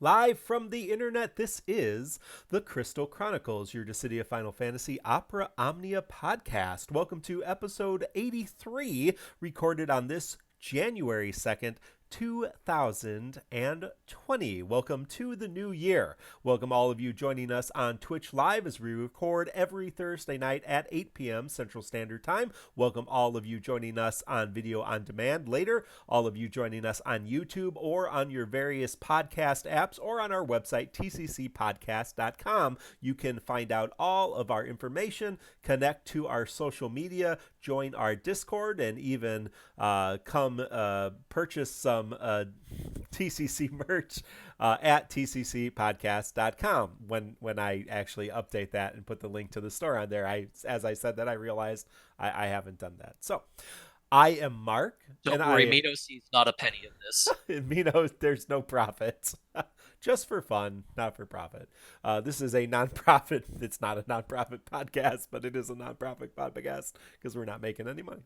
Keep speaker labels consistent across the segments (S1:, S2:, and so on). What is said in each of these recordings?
S1: Live from the internet, this is the Crystal Chronicles, your Dissidia Final Fantasy Opera Omnia podcast. Welcome to episode 83, recorded on this January 2nd, 2020. Welcome to the new year. Welcome all of you joining us on Twitch Live as we record every Thursday night at 8 p.m. Central Standard Time. Welcome all of you joining us on video on demand later. All of you joining us on YouTube or on your various podcast apps or on our website, tccpodcast.com. You can find out all of our information, connect to our social media, join our Discord, and even come purchase some TCC merch at tccpodcast.com. When I actually update that and put the link to the store on there, as I said that, I realized I haven't done that. So I am Mark.
S2: Don't worry, Mino sees not a penny in this.
S1: In Mino, there's no profit. Just for fun, not for profit. This is a nonprofit. It's not a nonprofit podcast, but it is a nonprofit podcast because we're not making any money.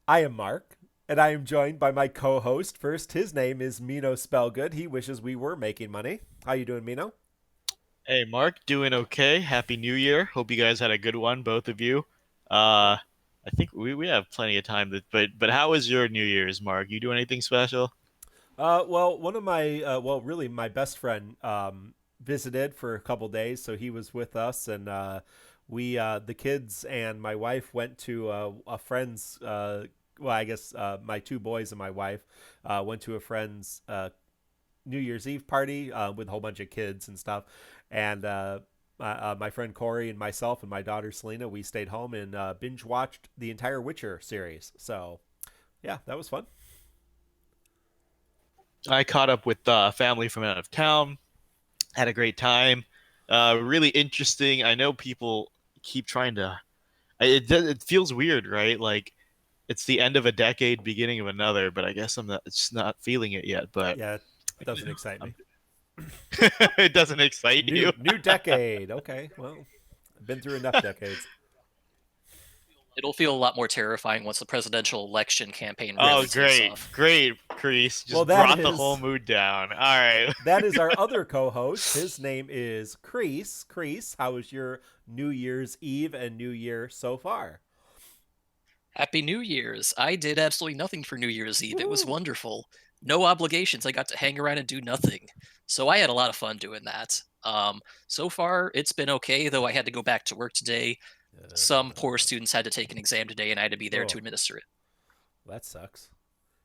S1: I am Mark, and I am joined by my co-host. First, his name is Mino Spellgood. He wishes we were making money. How you doing, Mino?
S3: Hey, Mark, doing okay. Happy New Year. Hope you guys had a good one, both of you. I think we have plenty of time, but how was your New Year's, Mark? You do anything special?
S1: Well, one of my, really my best friend visited for a couple days, so he was with us, and we, the kids and my wife went to a friend's, my two boys and my wife went to a friend's New Year's Eve party with a whole bunch of kids and stuff, and my friend Corey and myself and my daughter Selena, we stayed home and binge watched the entire Witcher series. So, yeah, that was fun.
S3: I caught up with family from out of town. Had a great time. Really interesting. I know people keep trying to. It feels weird, right? Like it's the end of a decade, beginning of another. But I guess I'm just not feeling it yet. But
S1: yeah, it doesn't excite me.
S3: It doesn't excite you.
S1: New decade. Okay, well, I've been through enough decades.
S2: It'll feel a lot more terrifying once the presidential election campaign really takes off.
S3: Great, Chris. Just brought the whole mood down. All right.
S1: That is our other co-host. His name is Chris. Chris, how was your New Year's Eve and New Year so far?
S2: Happy New Year's. I did absolutely nothing for New Year's Eve. Woo! It was wonderful. No obligations. I got to hang around and do nothing. So I had a lot of fun doing that. So far, it's been okay, though I had to go back to work today. Some poor students had to take an exam today, and I had to be there to administer it.
S1: Well, that sucks.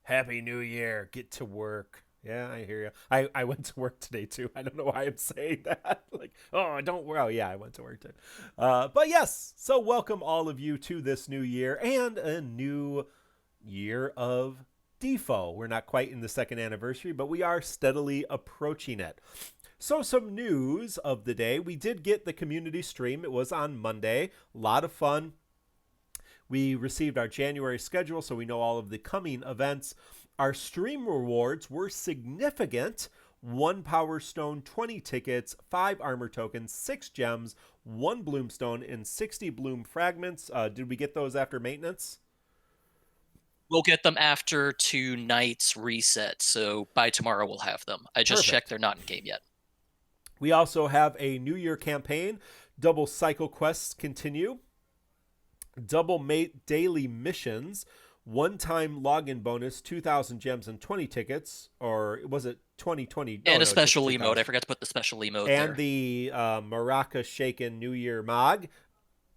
S1: Happy New Year. Get to work. Yeah, I hear you. I went to work today, too. I don't know why I'm saying that. Like, oh, don't worry. Oh, yeah, I went to work, too. But yes, so welcome all of you to this new year and a new year of Defo. We're not quite in the second anniversary, but we are steadily approaching it. So some news of the day. We did get the community stream. It was on Monday. A lot of fun. We received our January schedule, so we know all of the coming events. Our stream rewards were significant. 1 Power Stone, 20 tickets, 5 armor tokens, 6 gems, 1 Bloomstone, and 60 Bloom fragments. Did we get those after maintenance?
S2: We'll get them after tonight's reset, so by tomorrow we'll have them. I just checked they're not in game yet.
S1: We also have a New Year campaign. Double cycle quests continue. Double mate daily missions. One-time login bonus, 2,000 gems and 20 tickets. Or was it 2020?
S2: And a special emote. I forgot to put the special emote there.
S1: And the Maraca Shaken New Year Mog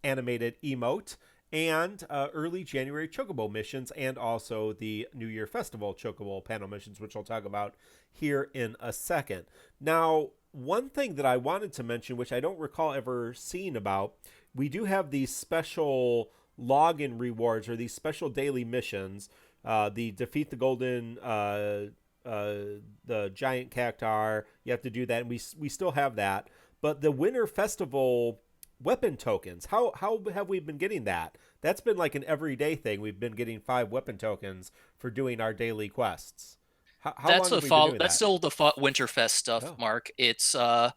S1: animated emote. And early January Chocobo missions. And also the New Year Festival Chocobo panel missions, which I'll talk about here in a second. Now, one thing that I wanted to mention, which I don't recall ever seeing about, we do have these special login rewards or these special daily missions. The defeat the golden, the giant cactuar. You have to do that, and we still have that. But the Winter Festival weapon tokens, how have we been getting that? That's been like an everyday thing. We've been getting 5 weapon tokens for doing our daily quests.
S2: That's still the Winterfest stuff, Mark. It's a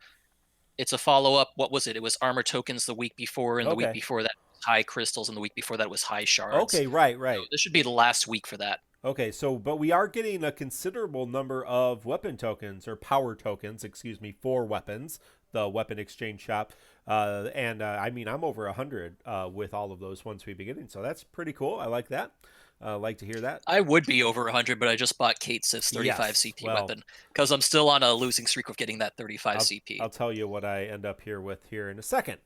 S2: follow-up. What was it? It was armor tokens the week before, and the week before that high crystals, and the week before that was high shards.
S1: Okay, right.
S2: So this should be the last week for that.
S1: Okay, so but we are getting a considerable number of weapon tokens or power tokens, excuse me, for weapons. The weapon exchange shop, and I mean I'm over 100 with all of those once we begin, so that's pretty cool. I like that. Like to hear that.
S2: I would be over 100, but I just bought Cait Sith's 35
S1: Yes.
S2: CP
S1: Well,
S2: weapon because I'm still on a losing streak of getting that 35
S1: I'll
S2: CP.
S1: I'll tell you what I end up here with here in a second.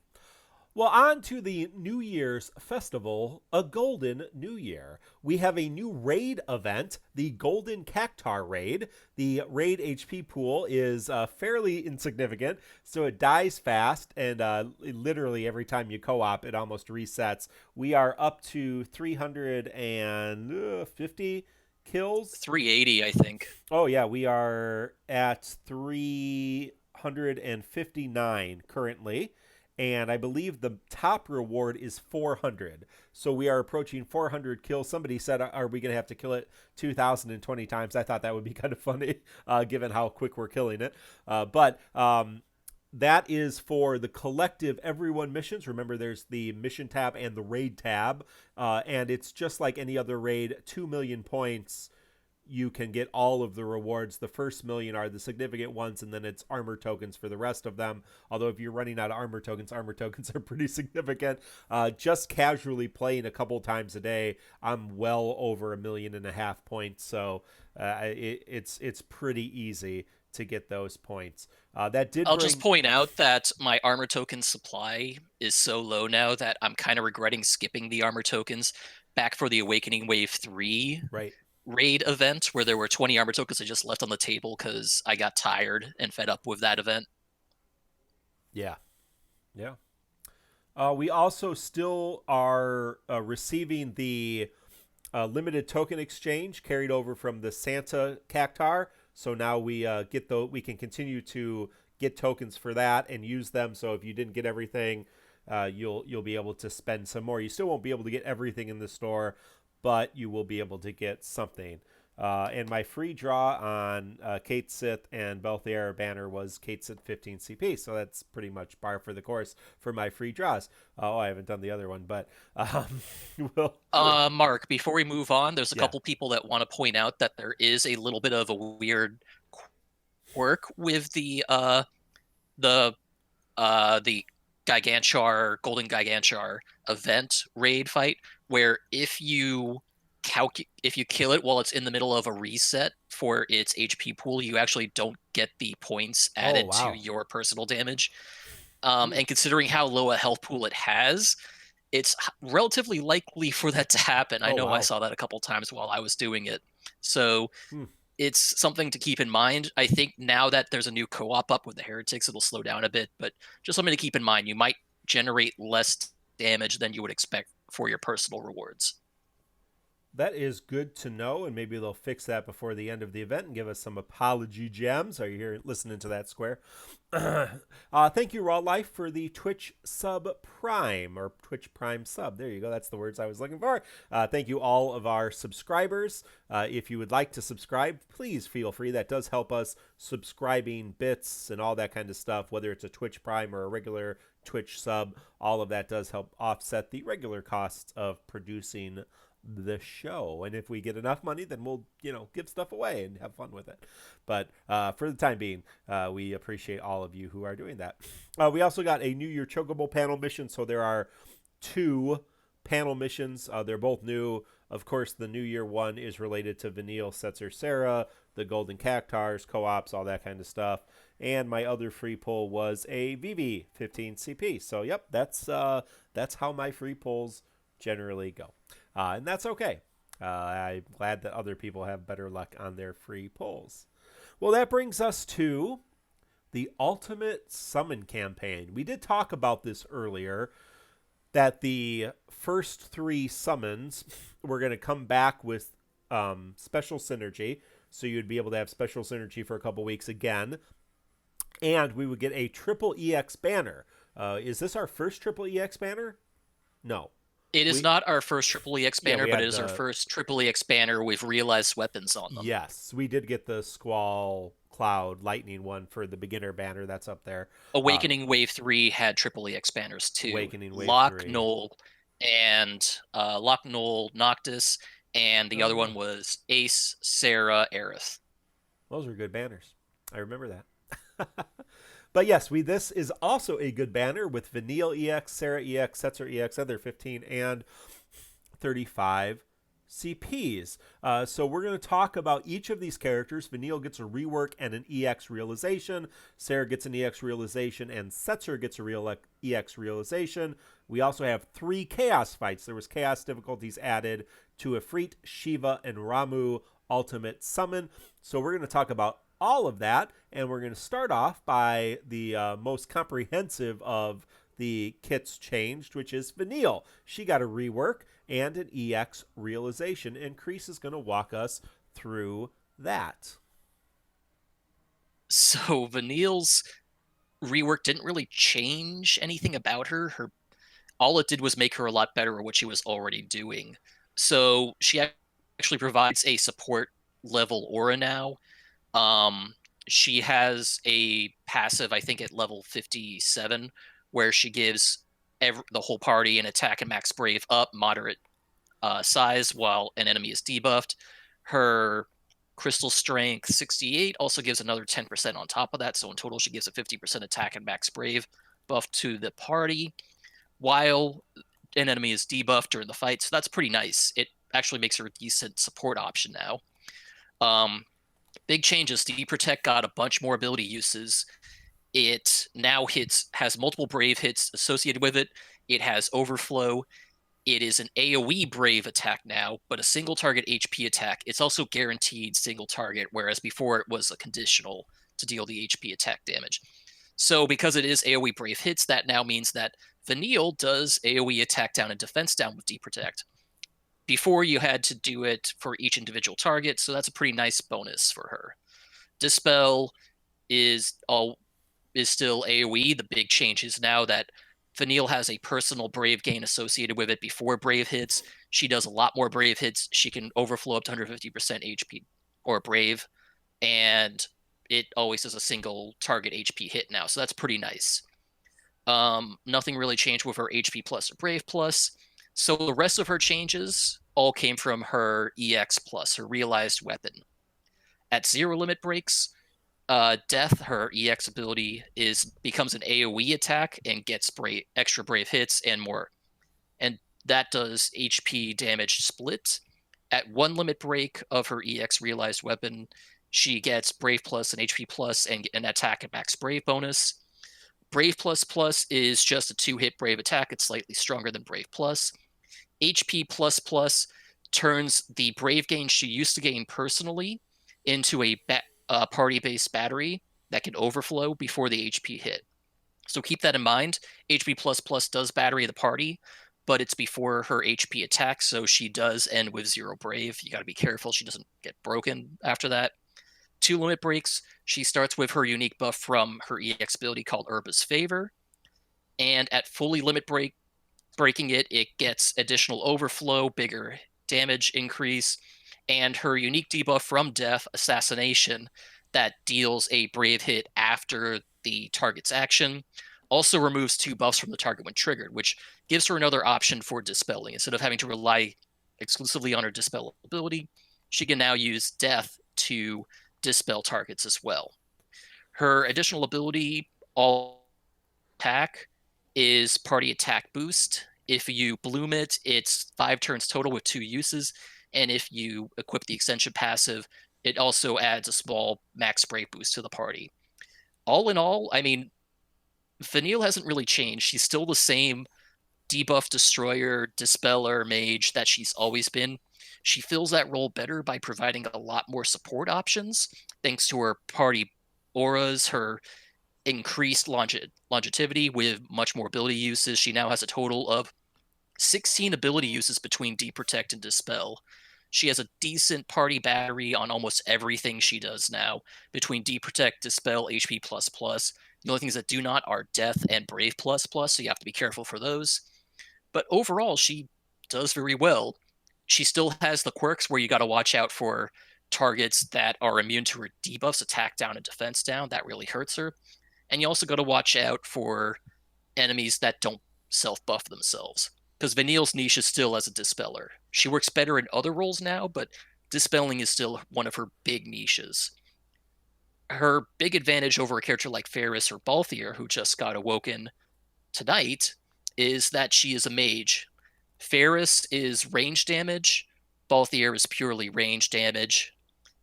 S1: Well, on to the New Year's festival, a Golden New Year. We have a new raid event, the Golden Cactuar raid. The raid HP pool is fairly insignificant, so it dies fast, and literally every time you co-op, it almost resets. We are up to 350 kills.
S2: 380, I think.
S1: Oh yeah, we are at 359 currently, and I believe the top reward is 400. So we are approaching 400 kills. Somebody said, "Are we going to have to kill it 2,020 times?" I thought that would be kind of funny, given how quick we're killing it. But that is for the collective everyone missions. Remember, there's the mission tab and the raid tab, and it's just like any other raid. 2 million points, you can get all of the rewards. The first million are the significant ones, and then it's armor tokens for the rest of them. Although if you're running out of armor tokens are pretty significant. Just casually playing a couple times a day, I'm well over 1.5 million points. So it's pretty easy to get those points. That did
S2: I'll
S1: bring.
S2: just point out that my armor token supply is so low now that I'm kind of regretting skipping the armor tokens back for the Awakening Wave 3
S1: Right.
S2: raid event where there were 20 armor tokens I just left on the table because I got tired and fed up with that event.
S1: Yeah. Yeah. We also still are receiving the limited token exchange carried over from the Santa Cactuar. So now we we can continue to get tokens for that and use them. So if you didn't get everything, you'll be able to spend some more. You still won't be able to get everything in the store, but you will be able to get something. And my free draw on Cait Sith and Balthier banner was Cait Sith 15 CP, so that's pretty much par for the course for my free draws. I haven't done the other one, but we'll.
S2: Mark, before we move on, there's a
S1: Yeah.
S2: couple people that want to point out that there is a little bit of a weird quirk with the Gigantuar, Golden Gigantuar event raid fight, where if you kill it while it's in the middle of a reset for its HP pool, you actually don't get the points added to
S1: Wow.
S2: your personal damage. And considering how low a health pool it has, it's relatively likely for that to happen. I
S1: Oh,
S2: know I
S1: wow.
S2: saw that a couple times while I was doing it. So
S1: Hmm.
S2: it's something to keep in mind. I think now that there's a new co-op up with the heretics, it'll slow down a bit, but just something to keep in mind. You might generate less damage than you would expect for your personal rewards.
S1: That is good to know, and maybe they'll fix that before the end of the event and give us some apology gems. Are you here listening to that, Square? Thank you, Raw Life, for the Twitch sub prime, or Twitch Prime sub. There you go. That's the words I was looking for. Thank you, all of our subscribers. If you would like to subscribe, please feel free. That does help us subscribing bits and all that kind of stuff, whether it's a Twitch Prime or a regular Twitch sub. All of that does help offset the regular costs of producing the show, and if we get enough money, then we'll give stuff away and have fun with it. But for the time being, we appreciate all of you who are doing that. We also got a New Year Chocobo panel mission, so there are 2 panel missions. They're both new. Of course, the New Year one is related to Vanille, Setzer, Serah, the Golden Cactuars, co-ops, all that kind of stuff. And my other free pull was a VV 15 CP. So yep, that's how my free pulls generally go. And that's okay. I'm glad that other people have better luck on their free pulls. Well, that brings us to the Ultimate Summon campaign. We did talk about this earlier, that the first 3 summons were going to come back with special synergy. So you'd be able to have special synergy for a couple weeks again. And we would get a triple EX banner. Is this our first triple EX banner? No.
S2: It is not our first triple EX banner, but it is our first triple EX banner with realized weapons on them.
S1: Yes, we did get the Squall Cloud Lightning one for the beginner banner. That's up there.
S2: Awakening Wave 3 had triple EX banners too.
S1: Awakening Wave
S2: Loch
S1: 3.
S2: Knoll and Loch Knoll Noctis and the other one was Ace, Serah, Aerith.
S1: Those were good banners. I remember that. But yes, this is also a good banner with Vanille EX, Serah EX, Setzer EX, and their 15 and 35 CPs. So we're going to talk about each of these characters. Vanille gets a rework and an EX realization. Serah gets an EX realization, and Setzer gets a EX realization. We also have 3 chaos fights. There was chaos difficulties added to Ifrit, Shiva, and Ramu ultimate summon. So we're going to talk about all of that, and we're going to start off by the most comprehensive of the kits changed, which is Vanille. She got a rework and an EX realization, and Kreese is going to walk us through that.
S2: So Vanille's rework didn't really change anything about her. All it did was make her a lot better at what she was already doing. So she actually provides a support level aura now. She has a passive, I think, at level 57, where she gives the whole party an attack and max brave up moderate size while an enemy is debuffed. Her crystal strength 68 also gives another 10% on top of that. So in total, she gives a 50% attack and max brave buff to the party while an enemy is debuffed during the fight. So that's pretty nice. It actually makes her a decent support option now. Big changes. Deep Protect got a bunch more ability uses. It now has multiple brave hits associated with it. It has overflow. It is an AoE brave attack now, but a single target HP attack. It's also guaranteed single target, whereas before it was a conditional to deal the HP attack damage. So because it is AoE brave hits, that now means that Vanille does AoE attack down and defense down with Deep Protect. Before you had to do it for each individual target, so that's a pretty nice bonus for her. Dispel is still AoE. The big change is now that Vanille has a personal brave gain associated with it before brave hits. She does a lot more brave hits. She can overflow up to 150% HP or brave, and it always does a single target HP hit now. So that's pretty nice. Nothing really changed with her HP plus or brave plus. So the rest of her changes all came from her EX plus, her realized weapon. At 0 limit breaks, Death, her EX ability, becomes an AoE attack and gets extra brave hits and more. And that does HP damage split. At 1 limit break of her EX realized weapon, she gets Brave Plus and HP Plus and an attack and max Brave bonus. Brave Plus Plus is just a 2-hit Brave attack. It's slightly stronger than Brave Plus. HP Plus Plus turns the Brave gain she used to gain personally into a party-based battery that can overflow before the HP hit. So keep that in mind. HP plus plus does battery the party, but it's before her HP attack, so she does end with 0 brave. You got to be careful she doesn't get broken after that. 2 limit breaks. She starts with her unique buff from her EX ability called Urba's Favor, and at fully limit breaking it gets additional overflow, bigger damage increase, and her unique debuff from Death, Assassination, that deals a brave hit after the target's action, also removes 2 buffs from the target when triggered, which gives her another option for dispelling. Instead of having to rely exclusively on her dispel ability, she can now use Death to dispel targets as well. Her additional ability, All Attack, is Party Attack Boost. If you bloom it, it's 5 turns total with 2 uses. And if you equip the extension passive, it also adds a small max brave boost to the party. All in all, I mean, Vanille hasn't really changed. She's still the same debuff destroyer, dispeller, mage that she's always been. She fills that role better by providing a lot more support options, thanks to her party auras, her increased longevity with much more ability uses. She now has a total of 16 ability uses between Deep Protect and Dispel. She has a decent party battery on almost everything she does now, between Deep Protect, Dispel, HP++. The only things that do not are Death and Brave++, so you have to be careful for those. But overall, she does very well. She still has the quirks where you got to watch out for targets that are immune to her debuffs, attack down and defense down. That really hurts her. And you also got to watch out for enemies that don't self-buff themselves. because Vanille's niche is still as a dispeller. She works better in other roles now, but dispelling is still one of her big niches. Her big advantage over a character like Ferris or Balthier, who just got awoken tonight, is that she is a mage. Ferris is range damage, Balthier is purely range damage.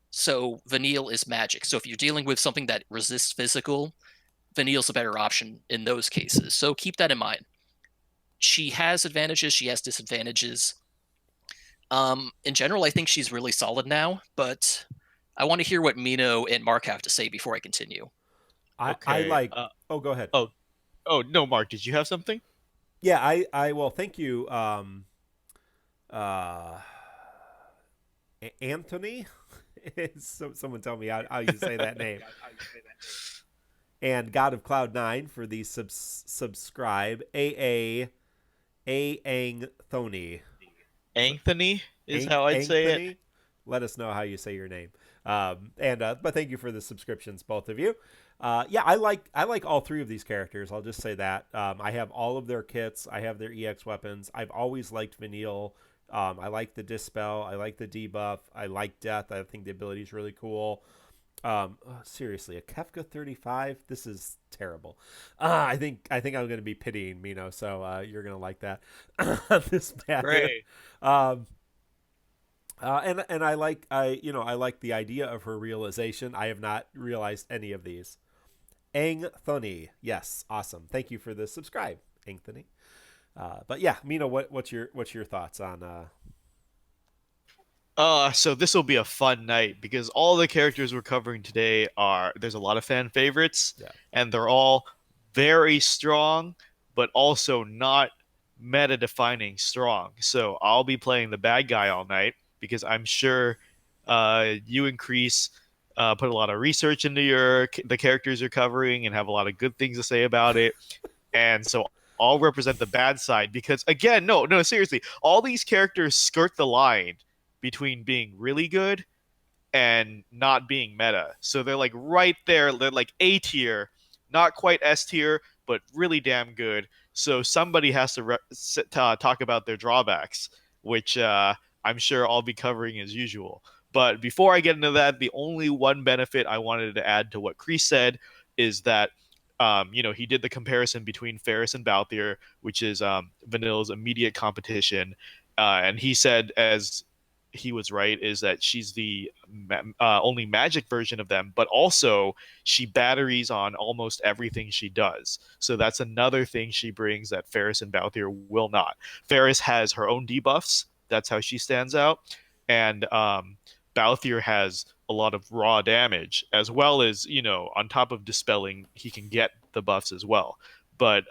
S2: So Vanille is magic. So if you're dealing with something that resists physical, Vanille's a better option in those cases. So keep that in mind. She has advantages, she has disadvantages. In general, I think she's really solid now, but I want to hear what Mino and Mark have to say before I continue.
S1: I
S3: Okay.
S1: like. Oh, go ahead.
S3: Oh, oh no, Mark, did you have something?
S1: Yeah, well, thank you, uh, Anthony. Someone tell me how you say that name. And God of Cloud 9 for the subscribe. A Anthony.
S3: Anthony is how I'd say it.
S1: Anthony. Let us know how you say your name. But thank you for the subscriptions, both of you. Yeah, I like all three of these characters. I'll just say that. I have all of their kits. I have their EX weapons. I've always liked Vanille. I like the dispel. I like the debuff. I like death. I think the ability is really cool. Seriously, a Kefka 35. This is terrible. I think I'm gonna be pitying Mino, so you're gonna like that on this matter.
S3: Great.
S1: Um, and I like the idea of her realization. I have not realized any of these. Anthony, yes, awesome. Thank you for the subscribe, Anthony. But yeah, Mino, what's your thoughts on?
S3: So this will be a fun night because all the characters we're covering today there's a lot of fan favorites,
S1: Yeah.
S3: and they're all very strong, but also not meta defining strong. So I'll be playing the bad guy all night because I'm sure you increase put a lot of research into the characters you're covering and have a lot of good things to say about it. And so I'll represent the bad side because again, no, seriously, all these characters skirt the line between being really good and not being meta. So they're like right there, they're like A tier, not quite S tier, but really damn good. So somebody has to talk about their drawbacks, which I'm sure I'll be covering as usual. But before I get into that, the only one benefit I wanted to add to what Kreese said is that he did the comparison between Ferris and Balthier, which is Vanille's immediate competition. And he said, as he was right, is that she's the only magic version of them, but also she batteries on almost everything she does. So that's another thing she brings that Ferris and Balthier will not. Ferris has her own debuffs. That's how she stands out. And Balthier has a lot of raw damage, as well as, on top of dispelling, he can get the buffs as well. But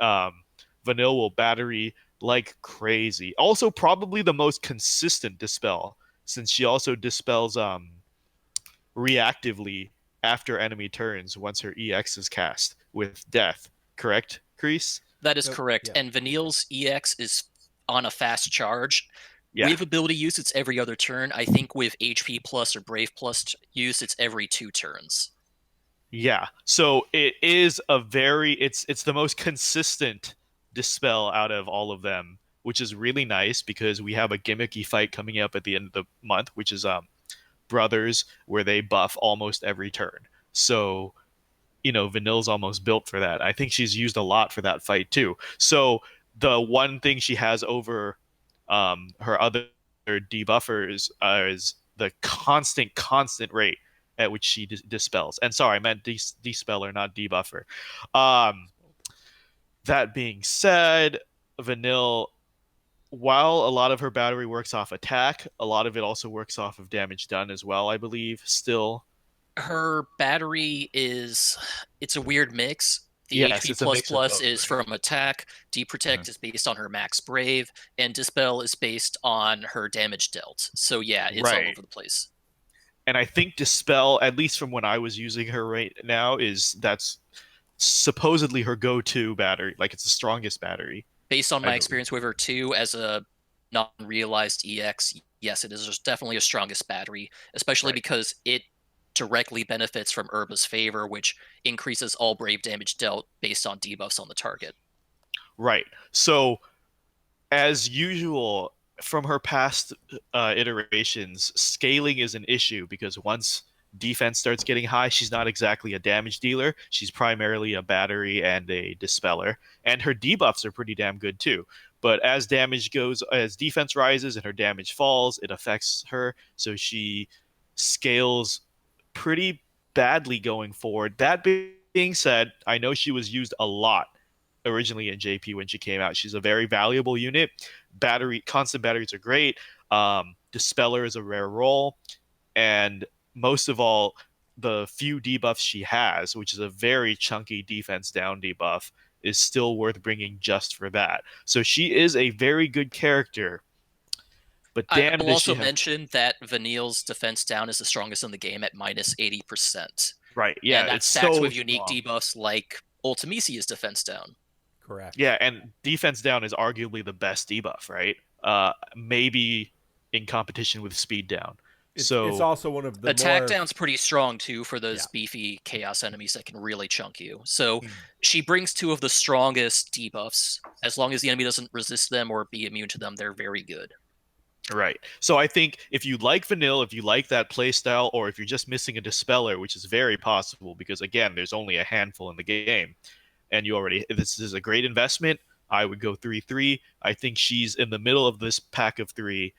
S3: Vanille will battery like crazy. Also, probably the most consistent dispel, since she also dispels reactively after enemy turns once her EX is cast with death. Correct, Kreese?
S2: That is
S1: Nope.
S2: correct.
S1: Yeah.
S2: And Vanille's EX is on a fast charge.
S3: Yeah.
S2: With ability use, it's every other turn. I think with HP plus or Brave plus use, it's every 2 turns.
S3: Yeah. So it's the most consistent dispel out of all of them, which is really nice because we have a gimmicky fight coming up at the end of the month, which is Brothers, where they buff almost every turn. So, Vanille's almost built for that. I think she's used a lot for that fight too. So the one thing she has over her other debuffers is the constant rate at which she dispels. And sorry, I meant dispeller, not debuffer. Um, that being said, Vanille, while a lot of her battery works off attack, a lot of it also works off of damage done as well, I believe, still.
S2: Her battery it's a weird mix. The
S3: Yes,
S2: HP
S3: it's a
S2: plus
S3: mix of
S2: plus
S3: both,
S2: is
S3: right?
S2: from attack,
S3: Mhm.
S2: Deprotect is based on her max brave, and Dispel is based on her damage dealt. So yeah, it's all
S3: Right.
S2: over the place.
S3: And I think Dispel, at least from when I was using her right now, that's supposedly her go-to battery. Like it's the strongest battery,
S2: Based on
S3: I
S2: my
S3: believe.
S2: experience with her too, as a non-realized EX, yes, it is definitely a strongest battery, especially
S3: Right.
S2: because it directly benefits from Herba's favor, which increases all brave damage dealt based on debuffs on the target.
S3: Right. So as usual, from her past iterations, scaling is an issue because once defense starts getting high, she's not exactly a damage dealer. She's primarily a battery and a dispeller, and her debuffs are pretty damn good too. But as damage goes, as defense rises and her damage falls, it affects her. So she scales pretty badly going forward. That being said, I know she was used a lot originally in JP when she came out. She's a very valuable unit. Constant batteries are great. Dispeller is a rare role, and most of all, the few debuffs she has, which is a very chunky defense down debuff, is still worth bringing just for that. So she is a very good character, but
S2: I
S3: damn
S2: will
S3: does she
S2: also
S3: have.
S2: mention that Vanille's defense down is the strongest in the game at minus 80%.
S3: Right, yeah,
S2: And
S3: it's
S2: that's stacked
S3: so
S2: with unique
S3: strong.
S2: debuffs like Ultimisia's defense down.
S1: Correct.
S3: Yeah, and defense down is arguably the best debuff, right? Maybe in competition with speed down.
S1: It's
S3: So
S1: also one of the
S2: Attack
S1: more
S2: down's pretty strong too for
S1: yeah.
S2: those beefy chaos enemies that can really chunk you. So
S1: Mm.
S2: she brings two of the strongest debuffs. As long as the enemy doesn't resist them or be immune to them, they're very good.
S3: right. So I think if you like Vanille, if you like that playstyle, or if you're just missing a dispeller, which is very possible because again, there's only a handful in the game, and you already this is a great investment. I would go 3-3. I think she's in the middle of this pack of three,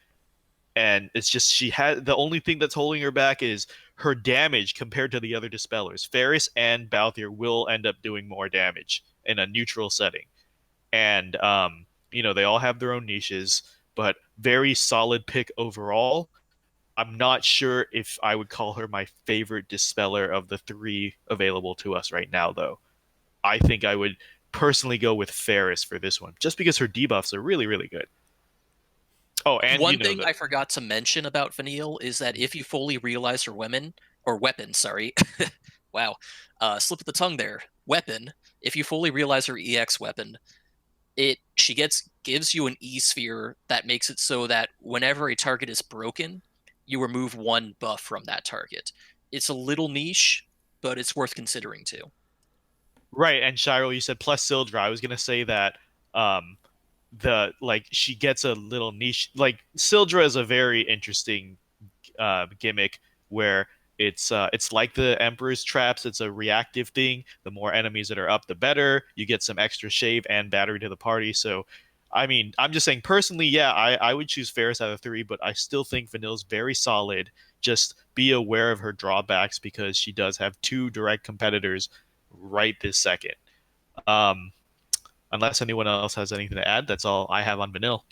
S3: and it's just she had the only thing that's holding her back is her damage compared to the other dispellers. Ferris and Balthier will end up doing more damage in a neutral setting, and they all have their own niches, but very solid pick overall. I'm not sure if I would call her my favorite dispeller of the three available to us right now, though. I think I would personally go with Ferris for this one, just because her debuffs are really, really good. Oh, and
S2: One thing
S3: the
S2: I forgot to mention about Vanille is that if you fully realize her weapon, sorry, wow, slip of the tongue there, weapon. If you fully realize her EX weapon, she gives you an E sphere that makes it so that whenever a target is broken, you remove one buff from that target. It's a little niche, but it's worth considering too.
S3: right, and Shiro, you said plus Sildra. I was gonna say that um, the like she gets a little niche. Like Sildra is a very interesting gimmick where it's like the Emperor's traps. It's a reactive thing. The more enemies that are up, the better. You get some extra shave and battery to the party. So, I mean, I'm just saying personally, yeah, I would choose Ferris out of three, but I still think Vanille's very solid. Just be aware of her drawbacks because she does have two direct competitors right this second. Um, unless anyone else has anything to add, that's all I have on Vanille.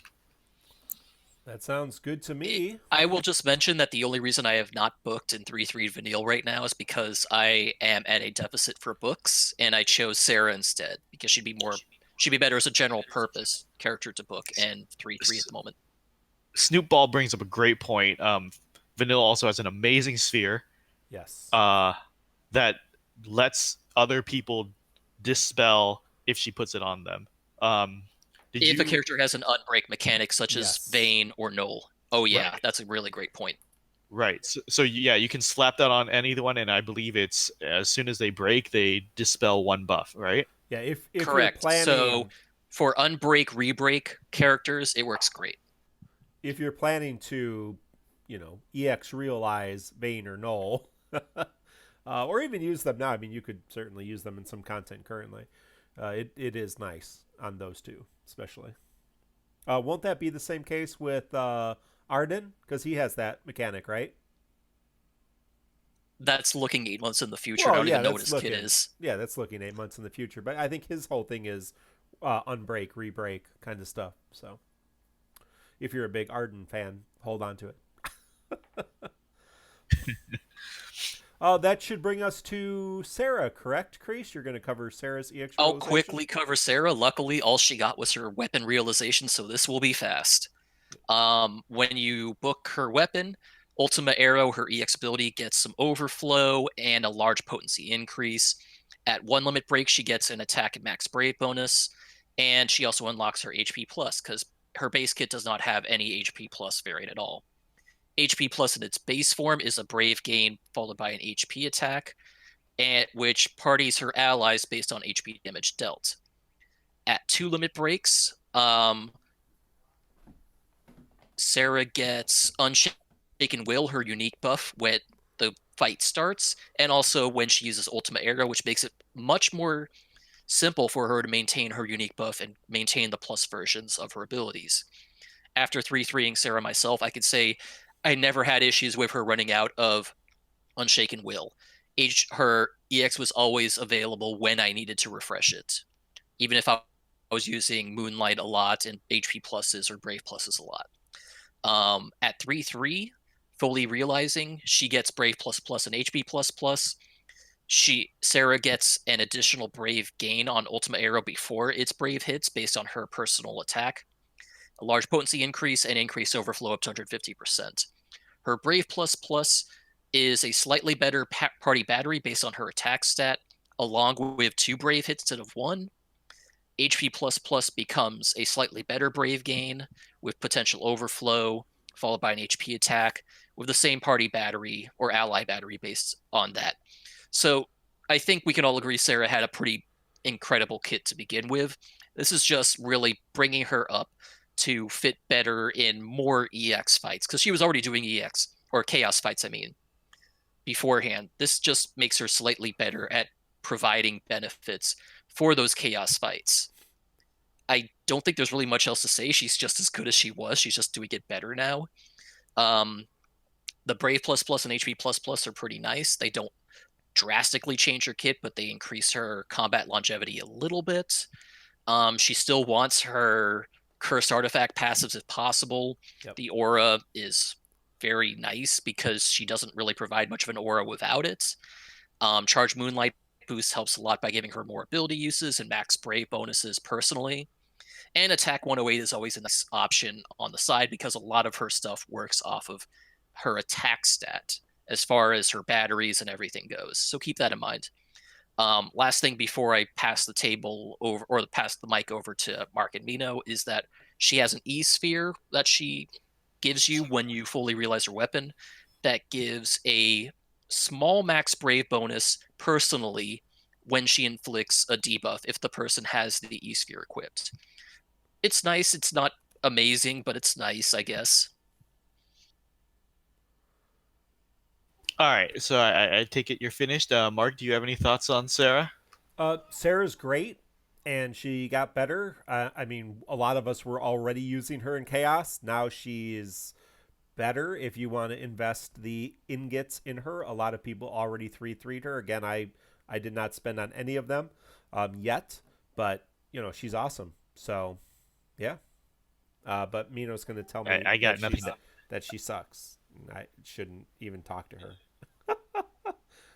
S1: That sounds good to me.
S2: I will just mention that the only reason I have not booked in 3-3 Vanille right now is because I am at a deficit for books, and I chose Serah instead because she'd be better as a general purpose character to book and 3-3 at the moment.
S3: Snoop Ball brings up a great point. Vanilla also has an amazing sphere
S1: Yes.
S3: uh, that lets other people dispel if she puts it on them. Um, did
S2: If a
S3: you?
S2: character has an unbreak mechanic such as
S1: Yes.
S2: Vayne or Null. Oh yeah,
S3: Right,
S2: that's a really great point.
S3: right. So yeah, you can slap that on anyone, and I believe it's as soon as they break, they dispel one buff. Right.
S1: Yeah, if you're
S2: Correct. So
S1: planning
S2: for unbreak, rebreak characters, it works great.
S1: to, EX realize Vayne or Null, or even use them now. I mean, you could certainly use them in some content currently. It is nice on those two, especially. Won't that be the same case with Arden? Because he has that mechanic, right?
S2: That's looking 8 months in the future. I
S1: Well,
S2: don't
S1: yeah,
S2: even know what his kit is.
S1: that's looking 8 months in the future. But I think his whole thing is unbreak, rebreak kind of stuff. So if you're a big Arden fan, hold on to it. That should bring us to Serah, correct, Kreese? You're going to cover Serah's EX
S2: I'll
S1: Realization?
S2: quickly cover Serah. Luckily, all she got was her weapon realization, so this will be fast. When you book her weapon, Ultima Arrow, her EX ability gets some overflow and a large potency increase. At one limit break, she gets an attack and max brave bonus, and she also unlocks her HP plus because her base kit does not have any HP plus variant at all. HP plus in its base form is a brave gain followed by an HP attack, and which parties her allies based on HP damage dealt. At two limit breaks, Serah gets Unshaken Will, her unique buff, when the fight starts, and also when she uses Ultimate Arrow, which makes it much more simple for her to maintain her unique buff and maintain the plus versions of her abilities. After 3-3ing Serah myself, I could say I never had issues with her running out of Unshaken Will. Her EX was always available when I needed to refresh it, even if I was using Moonlight a lot and HP pluses or Brave pluses a lot. At 3-3, fully realizing she gets Brave plus plus and HP plus plus. Serah gets an additional Brave gain on Ultimate Arrow before its Brave hits based on her personal attack, a large potency increase, and increased overflow up to 150%. Her Brave plus plus is a slightly better party battery based on her attack stat, along with 2 Brave hits instead of 1. HP plus plus becomes a slightly better Brave gain with potential overflow, followed by an HP attack with the same party battery or ally battery based on that. So I think we can all agree Serah had a pretty incredible kit to begin with. This is just really bringing her up to fit better in more EX fights, because she was already doing EX, or Chaos fights, I mean, beforehand. This just makes her slightly better at providing benefits for those Chaos fights. I don't think there's really much else to say. She's just as good as she was. She's just doing it better now. Um, the Brave plus plus and HP plus plus are pretty nice. They don't drastically change her kit, but they increase her combat longevity a little bit. She still wants her cursed artifact passives if possible.
S1: Yep.
S2: The aura is very nice because she doesn't really provide much of an aura without it. Charge Moonlight boost helps a lot by giving her more ability uses and max Brave bonuses personally. And Attack 108 is always a nice option on the side because a lot of her stuff works off of her attack stat as far as her batteries and everything goes. So keep that in mind. Last thing before I pass the table over, or pass the mic over to Mark and Mino, is that she has an E sphere that she gives you when you fully realize her weapon that gives a small max Brave bonus personally when she inflicts a debuff if the person has the E sphere equipped. It's nice. It's not amazing, but it's nice, I guess.
S3: All right, so I take it you're finished. Mark, do you have any thoughts on Serah?
S1: Sarah's great, and she got better. I mean, a lot of us were already using her in Chaos. Now she's better if you want to invest the ingots in her. A lot of people already 3-3'd her. Again, I did not spend on any of them yet, but, she's awesome. So, yeah. But Mino's going to tell me
S3: I got nothing
S1: that she sucks. I shouldn't even talk to her.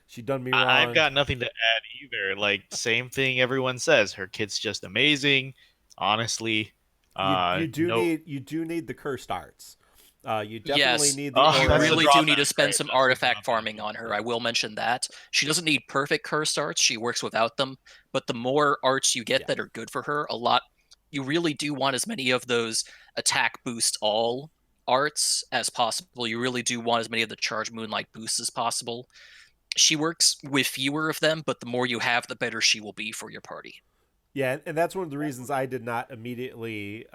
S1: She done me wrong.
S3: I've got nothing to add either. Like, same thing everyone says. Her kit's just amazing. Honestly,
S1: You
S3: no.
S1: do need the cursed arts. You definitely
S2: Yes,
S1: need the
S3: Oh,
S2: you
S3: that's the
S2: really
S1: auras.
S2: do need to
S3: drawback,
S2: spend
S3: right?
S2: some
S3: That's the
S2: artifact
S3: drawback.
S2: farming on her. I will mention that. She doesn't need perfect curse arts. She works without them. But the more arts you get
S1: Yeah.
S2: that are good for her, a lot, you really do want as many of those attack boost all arts as possible. You really do want as many of the charge moonlight boosts as possible. She works with fewer of them, but the more you have, the better she will be for your party.
S1: Yeah, and that's one of the reasons I did not immediately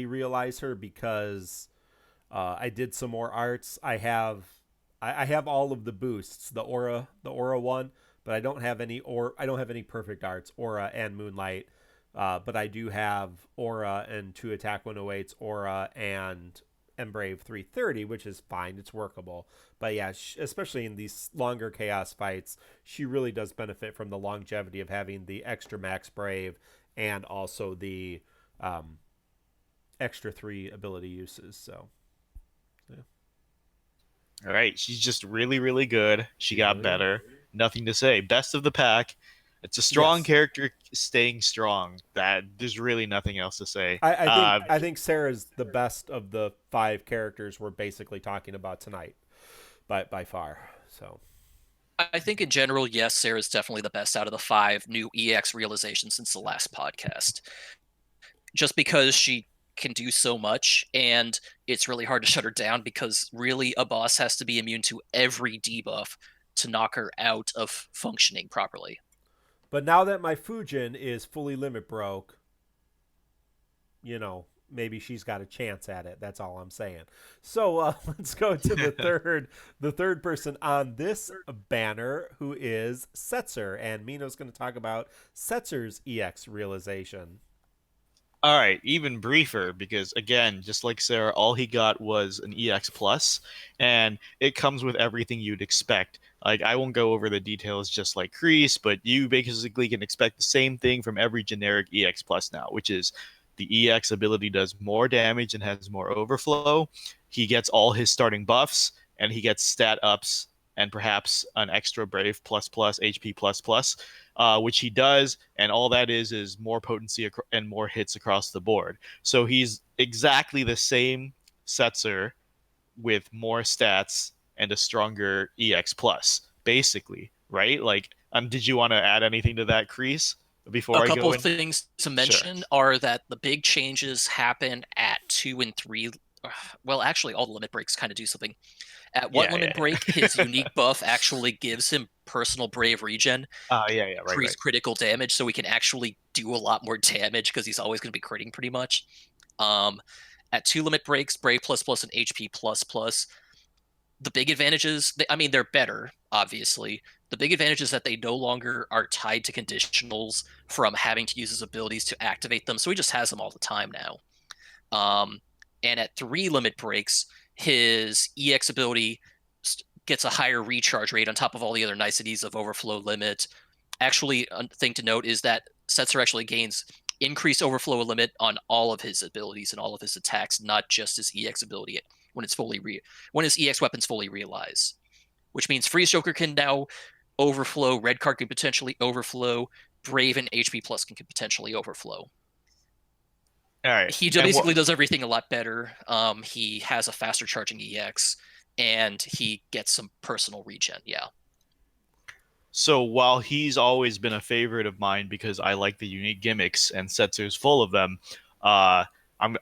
S1: realize her, because I did some more arts. I have all of the boosts, the aura one, but I don't have any perfect arts, aura and moonlight. But I do have aura and 2 attack 108s, aura and Embrave 330, which is fine. It's workable. But yeah, especially in these longer chaos fights, she really does benefit from the longevity of having the extra max brave and also the um, extra 3 ability uses. So, yeah.
S3: All right, she's just really, really good. She
S1: She's
S3: got
S1: really good.
S3: better. Nothing to say. Best of the pack. It's a strong
S1: Yes.
S3: character staying strong. That there's really nothing else to say.
S1: I think Sarah's the best of the 5 characters we're basically talking about tonight, by far. So
S2: I think in general, yes, Sarah's definitely the best out of the 5 new EX realizations since the last podcast. Just because she can do so much, and it's really hard to shut her down because really a boss has to be immune to every debuff to knock her out of functioning properly.
S1: but now that my Fujin is fully limit broke, you know, maybe she's got a chance at it. That's all I'm saying. So let's go to the third person on this banner, who is Setzer, and Mino's going to talk about Setzer's EX realization.
S3: All right, even briefer because again, just like Sarah, all he got was an EX plus, and it comes with everything you'd expect. Like I won't go over the details just like Kreese, but you basically can expect the same thing from every generic EX plus now, which is the EX ability does more damage and has more overflow. He gets all his starting buffs, and he gets stat ups and perhaps an extra Brave plus plus HP plus plus, which he does, and all that is more potency and more hits across the board. So he's exactly the same Setzer with more stats and a stronger EX plus, basically, right? Like, did you want to add anything to that, Kreese,
S2: A
S3: before I
S2: couple
S3: go
S2: of
S3: in?
S2: things to
S3: Sure.
S2: mention are that the big changes happen at 2 and 3. Well, actually, all the limit breaks kind of do something. At one
S3: Yeah,
S2: limit
S3: yeah,
S2: break, his unique buff actually gives him personal brave regen,
S3: yeah, yeah, right,
S2: increased
S3: right.
S2: critical damage, so he can actually do a lot more damage because he's always going to be critting pretty much. Um, at 2 limit breaks, brave plus plus and HP plus plus, the big advantages, I mean, they're better, obviously. The big advantage is that they no longer are tied to conditionals from having to use his abilities to activate them, so he just has them all the time now. Um, and at 3 limit breaks, his EX ability gets a higher recharge rate on top of all the other niceties of overflow limit. Actually, a thing to note is that Setzer actually gains increased overflow limit on all of his abilities and all of his attacks, not just his EX ability when it's when his EX weapons fully realize. Which means Freeze Joker can now overflow, Red Card can potentially overflow, Brave and HP Plus can potentially overflow.
S3: All right.
S2: He
S3: And what
S2: basically does everything a lot better. He has a faster charging EX, and he gets some personal regen. Yeah.
S3: So while he's always been a favorite of mine because I like the unique gimmicks and Setzer's full of them, uh,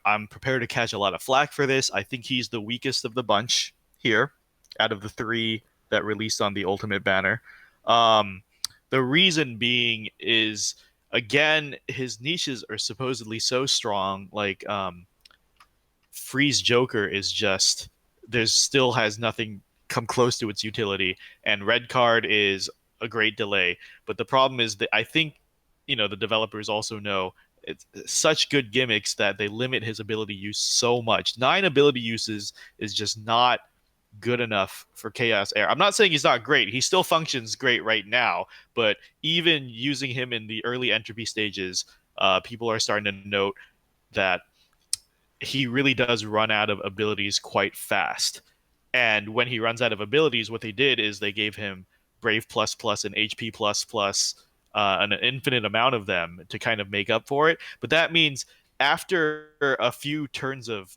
S3: I'm prepared to catch a lot of flack for this. I think he's the weakest of the bunch here, out of the three that released on the Ultimate banner. Um, the reason being is again his niches are supposedly so strong. Like Freeze Joker is just there's still has nothing come close to its utility, and Red Card is a great delay. But the problem is that I think the developers also know it's such good gimmicks that they limit his ability use so much. 9 ability uses is just not good enough for Chaos Air. I'm not saying he's not great. He still functions great right now, but even using him in the early entropy stages, people are starting to note that he really does run out of abilities quite fast. And when he runs out of abilities, what they did is they gave him Brave plus plus and HP plus plus, an infinite amount of them to kind of make up for it. But that means after a few turns of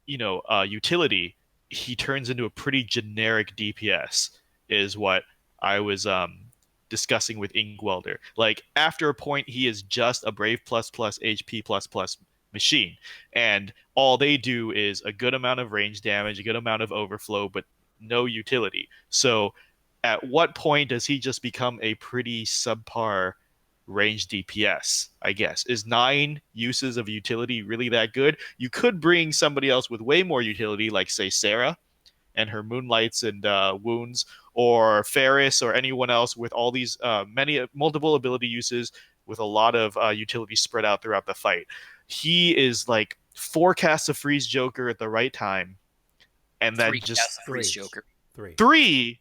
S3: utility, he turns into a pretty generic DPS, is what I was discussing with Inkwelder. Like after a point, he is just a Brave plus plus HP plus plus machine, and all they do is a good amount of range damage, a good amount of overflow, but no utility. So, at what point does he just become a pretty subpar range DPS, I guess? Is 9 uses of utility really that good? You could bring somebody else with way more utility, like, say, Sarah and her moonlights and wounds, or Ferris, or anyone else with all these multiple ability uses with a lot of utility spread out throughout the fight. He is like 4 casts of Freeze Joker at the right time, and then
S2: Three
S3: just
S2: casts of Freeze
S1: Three.
S2: Joker.
S1: Three.
S3: three.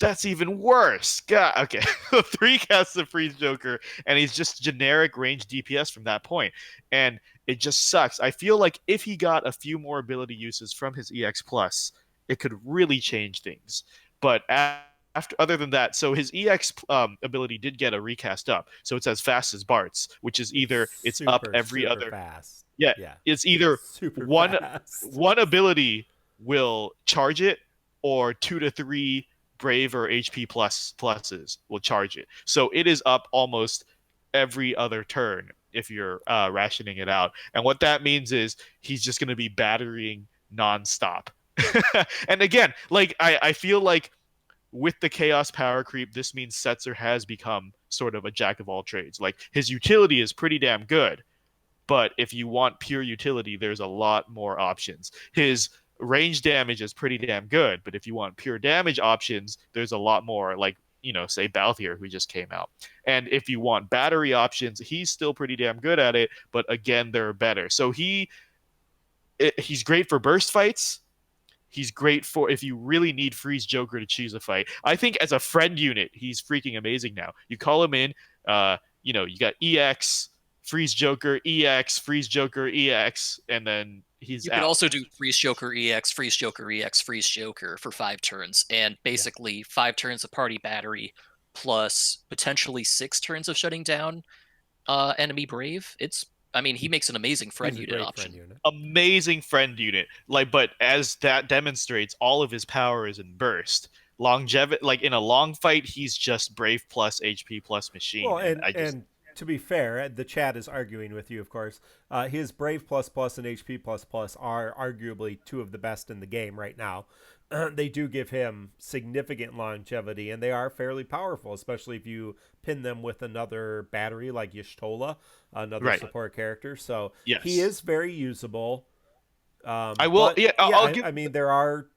S3: That's even worse. God, okay. 3 casts of Freeze Joker, and he's just generic range DPS from that point. And it just sucks. I feel like if he got a few more ability uses from his EX Plus, it could really change things. But after, other than that, so his EX ability did get a recast up. So it's as fast as Bart's, which is
S1: It's
S3: either it's up
S1: super,
S3: every
S1: super
S3: other.
S1: fast.
S3: Yeah,
S1: Yeah.
S3: it's
S1: It's
S3: either
S1: super
S3: one
S1: fast.
S3: one ability will charge it, or 2 to 3 Brave or HP pluses will charge it. So it is up almost every other turn if you're rationing it out. And what that means is he's just going to be battering nonstop. And again, like I feel like with the chaos power creep, this means Setzer has become sort of a jack of all trades. Like his utility is pretty damn good, But if you want pure utility, there's a lot more options. His range damage is pretty damn good, but if you want pure damage options, there's a lot more, like, say Balthier, who just came out. And if you want battery options, he's still pretty damn good at it, but again, they're better. So he's great for burst fights. He's great for if you really need Freeze Joker to choose a fight. I think as a friend unit, he's freaking amazing now. You call him in, you got EX, Freeze Joker, EX, Freeze Joker, EX, and then he's
S2: You could
S3: out.
S2: also do Freeze Joker EX, Freeze Joker EX, Freeze Joker for 5 turns, and basically 5 turns of party battery plus potentially 6 turns of shutting down enemy Brave. He makes an amazing friend
S1: He's a
S2: unit
S1: great
S2: option.
S1: friend unit.
S3: Amazing friend unit. Like, but as that demonstrates, all of his power is in burst. Longevity, like in a long fight, he's just Brave plus HP plus machine.
S1: Well,
S3: And
S1: and
S3: I just
S1: and to be fair, the chat is arguing with you, of course. His Brave plus plus and HP plus plus are arguably two of the best in the game right now. They do give him significant longevity, and they are fairly powerful, especially if you pin them with another battery like Y'shtola, another
S3: right.
S1: support character. So he
S3: Yes.
S1: is very usable.
S3: I will.
S1: But
S3: Yeah,
S1: yeah,
S3: I'll give.
S1: I mean, there are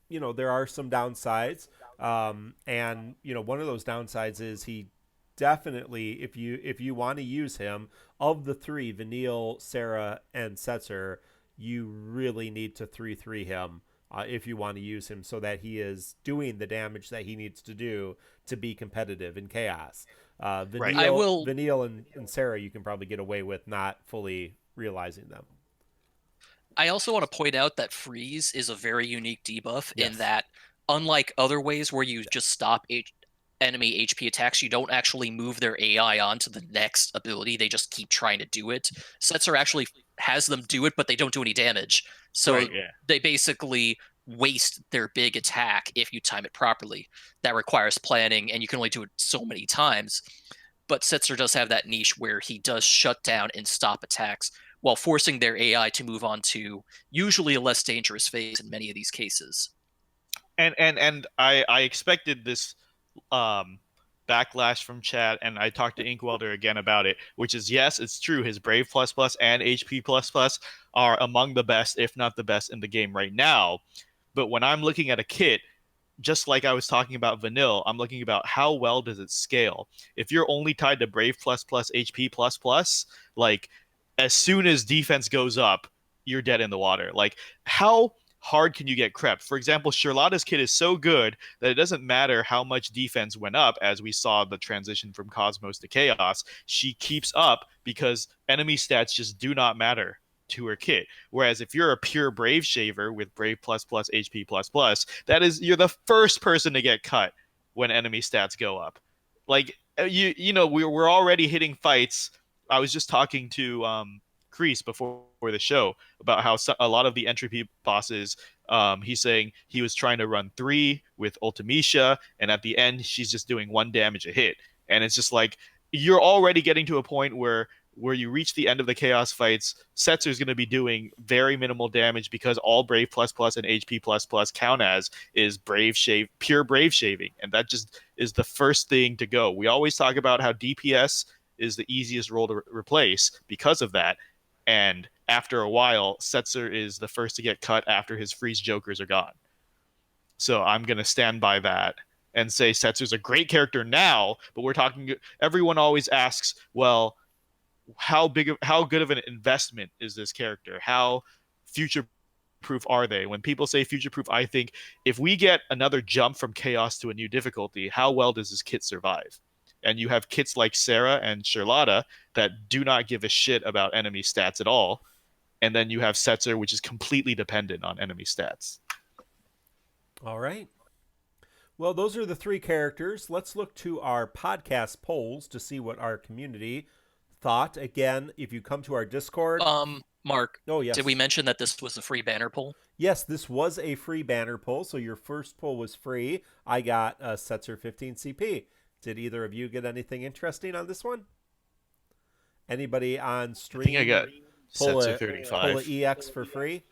S1: some downsides, and one of those downsides is he definitely, if you want to use him, of the three, Vanille, Serah, and Setzer, you really need to 3-3 him if you want to use him so that he is doing the damage that he needs to do to be competitive in Chaos.
S3: Right.
S2: I will
S1: Vanille and Serah, you can probably get away with not fully realizing them.
S2: I also want to point out that freeze is a very unique debuff in
S1: Yes.
S2: that, unlike other ways where you just stop enemy HP attacks, you don't actually move their AI on to the next ability. They just keep trying to do it. Setzer actually has them do it, but they don't do any damage. So
S3: Right, yeah.
S2: they basically waste their big attack if you time it properly. That requires planning, and you can only do it so many times. But Setzer does have that niche where he does shut down and stop attacks while forcing their AI to move on to usually a less dangerous phase in many of these cases.
S3: And I expected this um backlash from chat, and I talked to Inkwelder again about it, which is, yes, it's true. His Brave plus plus and HP plus plus are among the best, if not the best, in the game right now. But when I'm looking at a kit, just like I was talking about Vanille, I'm looking about how well does it scale. If you're only tied to Brave plus plus HP plus plus, like as soon as defense goes up, you're dead in the water. Like, how hard can you get crept? For example, Charlotta's kit is so good that it doesn't matter how much defense went up, as we saw the transition from Cosmos to Chaos. She keeps up because enemy stats just do not matter to her kit. Whereas if you're a pure Brave Shaver with Brave plus plus HP plus plus, you're the first person to get cut when enemy stats go up. Like, we're already hitting fights. I was just talking to Kreese before the show about how a lot of the entropy bosses, he's saying he was trying to run 3 with Ultimecia, and at the end she's just doing 1 damage a hit, and it's just like you're already getting to a point where you reach the end of the chaos fights, Setzer is going to be doing very minimal damage because all Brave plus plus and HP plus plus count as is pure Brave shaving, and that just is the first thing to go. We always talk about how DPS is the easiest role to replace because of that, and after a while, Setzer is the first to get cut after his freeze jokers are gone. So I'm going to stand by that and say Setzer's a great character now, but everyone always asks, well, how good of an investment is this character? How future proof are they? When people say future proof, I think if we get another jump from chaos to a new difficulty, how well does this kit survive? And you have kits like Serah and Charlotta that do not give a shit about enemy stats at all. And then you have Setzer, which is completely dependent on enemy stats.
S1: All right. Well, those are the 3 characters. Let's look to our podcast polls to see what our community thought. Again, if you come to our Discord.
S2: Mark,
S1: Oh, yes.
S2: did we mention that this was a free banner poll?
S1: Yes, this was a free banner poll. So your first poll was free. I got a Setzer 15 CP. Did either of you get anything interesting on this one? Anybody on stream?
S3: I think I got Setzer 35.
S1: Pull a EX for free?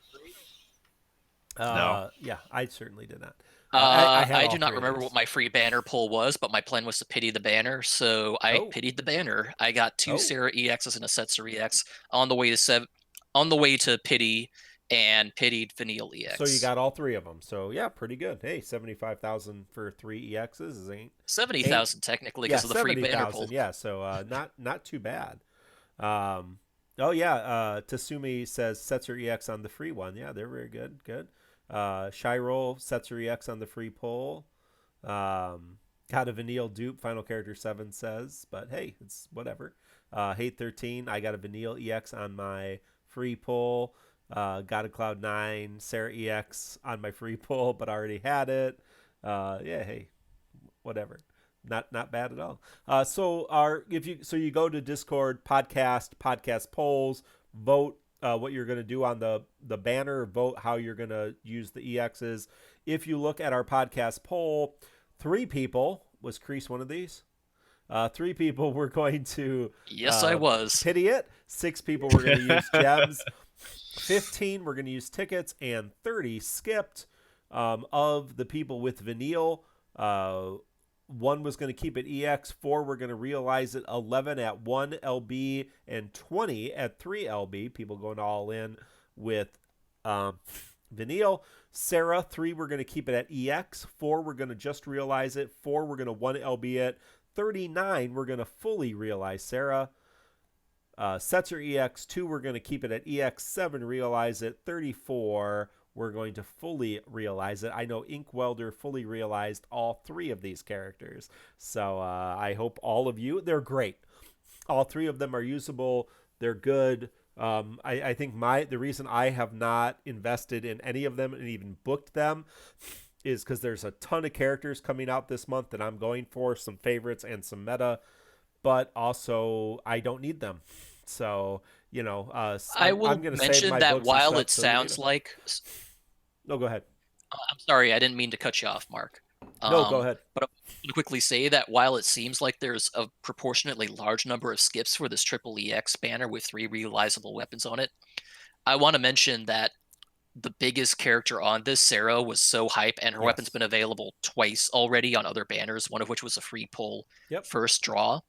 S3: No.
S1: Yeah, I certainly did not. I had
S2: I
S1: all
S2: do not
S1: three of
S2: remember
S1: these.
S2: what my free banner pull was, but my plan was to pity the banner, so I
S1: Oh.
S2: pitied the banner. I got 2
S1: Oh.
S2: Serah EXs and a Setzer EX on the way to on the way to pity, and pitied Vanille
S1: So you
S2: EX.
S1: got all three of them. So yeah, pretty good. Hey, 75,000 for 3 EXs is ain't
S2: 70,000 technically
S1: yeah,
S2: because of the free
S1: seventy
S2: banner pull.
S1: thousand. Yeah, so not too bad. Um, oh yeah, Tasumi says Setzer EX on the free one. Yeah, they're very good. Good. Shyrol Setzer EX on the free pull. Got a Vanille dupe. Final Character 7 says, but hey, it's whatever. Hate 13. I got a Vanille EX on my free pull. Got a Cloud 9 Serah EX on my free pull, but already had it. Yeah, hey, whatever. Not bad at all. So you go to Discord podcast polls, vote what you're going to do on the banner, vote how you're going to use the EXs. If you look at our podcast poll, 3 people was Crease one of these. 3 people were going to
S2: Yes, I was.
S1: pity it. 6 people were going to use gems. 15 were going to use tickets, and 30 skipped. Of the people with Vanille, 1 was going to keep it EX, 4 were going to realize it, 11 at 1 LB, and 20 at 3 LB. People going all in with Vanille. Serah, 3 were going to keep it at EX, 4 were going to just realize it, 4 were going to 1 LB it, 39 were going to fully realize Serah. Setzer EX, 2 we're going to keep it at EX, 7 realize it, 34 we're going to fully realize it. I know Ink Welder fully realized all 3 of these characters. So I hope all of you, they're great. All 3 of them are usable. They're good. I think the reason I have not invested in any of them and even booked them is because there's a ton of characters coming out this month that I'm going for, some favorites and some meta, but also I don't need them. So,
S2: I
S1: I'm
S2: will
S1: going to save
S2: mention
S1: my
S2: that
S1: books and
S2: while
S1: stuff
S2: it
S1: till we need
S2: sounds
S1: them.
S2: like
S1: No, go ahead.
S2: I'm sorry, I didn't mean to cut you off, Mark.
S1: No, go ahead.
S2: But I'm going to quickly say that while it seems like there's a proportionately large number of skips for this triple EX banner with 3 realizable weapons on it, I want to mention that the biggest character on this, Serah, was so hype, and her weapon's
S1: Yes.
S2: been available twice already on other banners, one of which was a free pull
S1: Yep.
S2: first draw.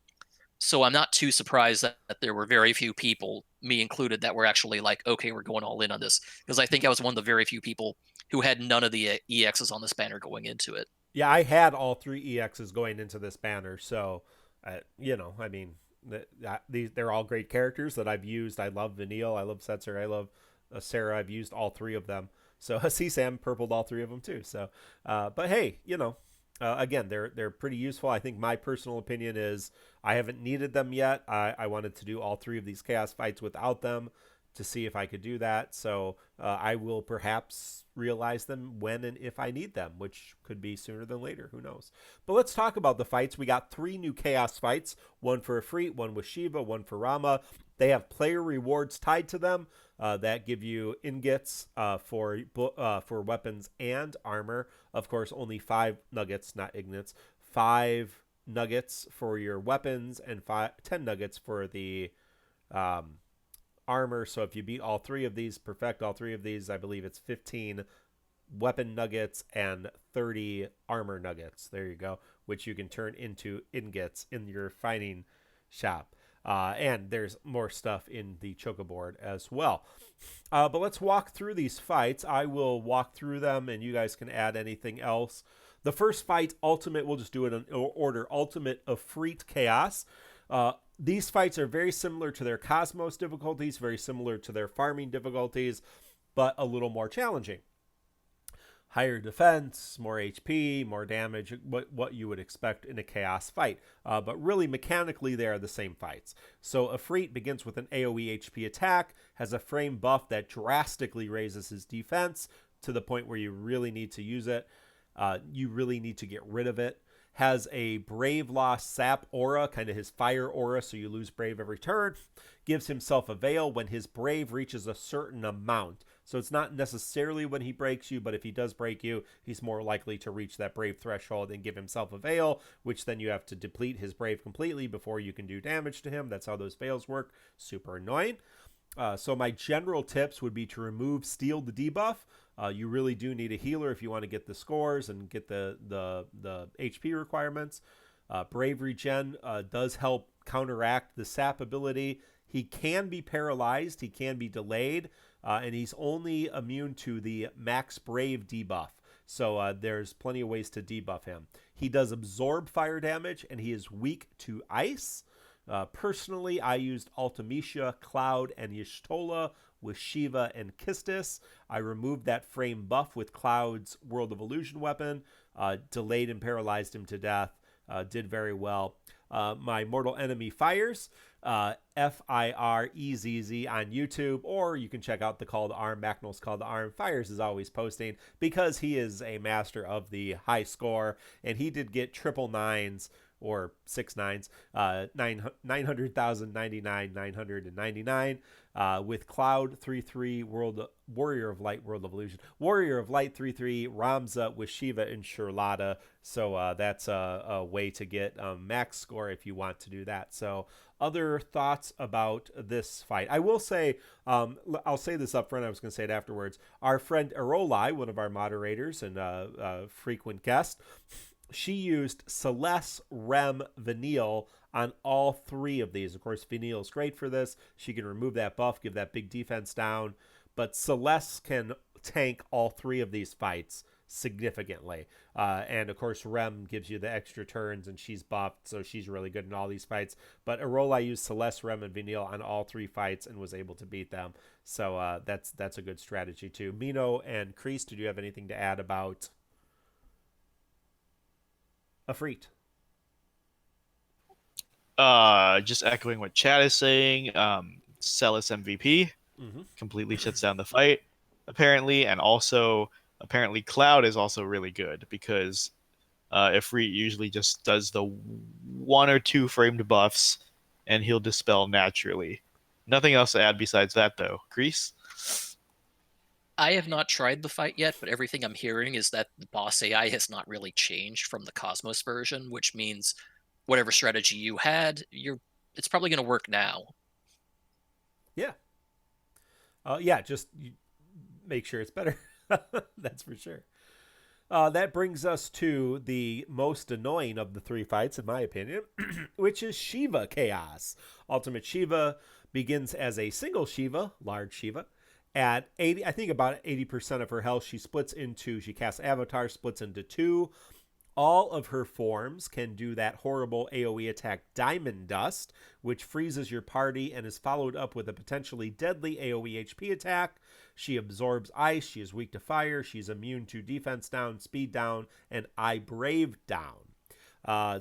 S2: So I'm not too surprised that there were very few people, me included, that were actually like, okay, we're going all in on this. Because I think I was one of the very few people who had none of the EXs on this banner going into it.
S1: Yeah, I had all 3 EXs going into this banner, so I mean, they're all great characters that I've used. I love Vanille, I love Setzer, I love Serah. I've used all 3 of them. So Sam purpled all 3 of them too. So, but hey, again, they're pretty useful. I think my personal opinion is I haven't needed them yet. I wanted to do all 3 of these chaos fights without them to see if I could do that. So I will perhaps realize them when and if I need them, which could be sooner than later. Who knows? But let's talk about the fights. We got 3 new chaos fights, 1 for Ifrit, 1 with Shiva, 1 for Rama. They have player rewards tied to them that give you ingots for weapons and armor. Of course, only 5 nuggets, not ignates. 5 nuggets for your weapons and 10 nuggets for the armor. So if you beat all 3 of these, perfect all 3 of these, I believe it's 15 weapon nuggets and 30 armor nuggets. There you go, which you can turn into ingots in your fighting shop. And there's more stuff in the Chocoboard as well. But let's walk through these fights. I will walk through them, and you guys can add anything else. The first fight, Ultimate, we'll just do it in order. Ultimate Ifrit Chaos. These fights are very similar to their Cosmos difficulties, very similar to their farming difficulties, but a little more challenging. Higher defense, more HP, more damage, what you would expect in a chaos fight. But really, mechanically, they are the same fights. So Ifrit begins with an AoE HP attack, has a frame buff that drastically raises his defense to the point where you really need to use it. You really need to get rid of it. Has a Brave Lost Sap aura, kind of his fire aura, so you lose Brave every turn. Gives himself a veil when his Brave reaches a certain amount. So it's not necessarily when he breaks you, but if he does break you, he's more likely to reach that Brave threshold and give himself a veil, which then you have to deplete his Brave completely before you can do damage to him. That's how those veils work. Super annoying. So my general tips would be to remove Steal the debuff. You really do need a healer if you want to get the scores and get the HP requirements. Brave Regen does help counteract the sap ability. He can be paralyzed, he can be delayed, and he's only immune to the max Brave debuff. So there's plenty of ways to debuff him. He does absorb fire damage, and he is weak to ice. Personally, I used Ultimecia, Cloud, and Y'shtola with Shiva and Kistis. I removed that frame buff with Cloud's World of Illusion weapon, delayed and paralyzed him to death. Did very well. My mortal enemy Fires, FIREZZ on YouTube, or you can check out the Call to Arm, Macnol's Call to Arm. Fires is always posting because he is a master of the high score, and he did get triple nines or 6 nines, 900,099, 999, with Cloud 3-3, Warrior of Light, World of Illusion, Warrior of Light 3-3, Ramza with Shiva and Charlotta. So that's a way to get max score if you want to do that. So other thoughts about this fight? I will say, I'll say this up front. I was going to say it afterwards. Our friend Arolai, one of our moderators and frequent guest, she used Celeste, Rem, Vanille on all 3 of these. Of course, Vanille is great for this. She can remove that buff, give that big defense down. But Celeste can tank all 3 of these fights significantly. And, of course, Rem gives you the extra turns, and she's buffed, so she's really good in all these fights. But Arolai used Celeste, Rem, and Vanille on all 3 fights and was able to beat them. So that's a good strategy, too. Mino and Kreese, did you have anything to add about Afreet?
S3: Just echoing what Chad is saying. Celis MVP completely shuts down the fight, apparently, and also apparently Cloud is also really good because Afreet usually just does the 1 or 2 framed buffs, and he'll dispel naturally. Nothing else to add besides that, though. Kreese?
S2: I have not tried the fight yet, but everything I'm hearing is that the boss AI has not really changed from the Cosmos version, which means whatever strategy you had, it's probably going to work now.
S1: Yeah. Yeah, just make sure it's better. That's for sure. That brings us to the most annoying of the 3 fights, in my opinion, which is Shiva Chaos. Ultimate Shiva begins as a single Shiva, large Shiva. At 80, I think about 80% of her health, she casts Avatar, splits into 2. All of her forms can do that horrible AoE attack Diamond Dust, which freezes your party and is followed up with a potentially deadly AoE HP attack. She absorbs ice, she is weak to fire, she's immune to defense down, speed down, and I Brave down.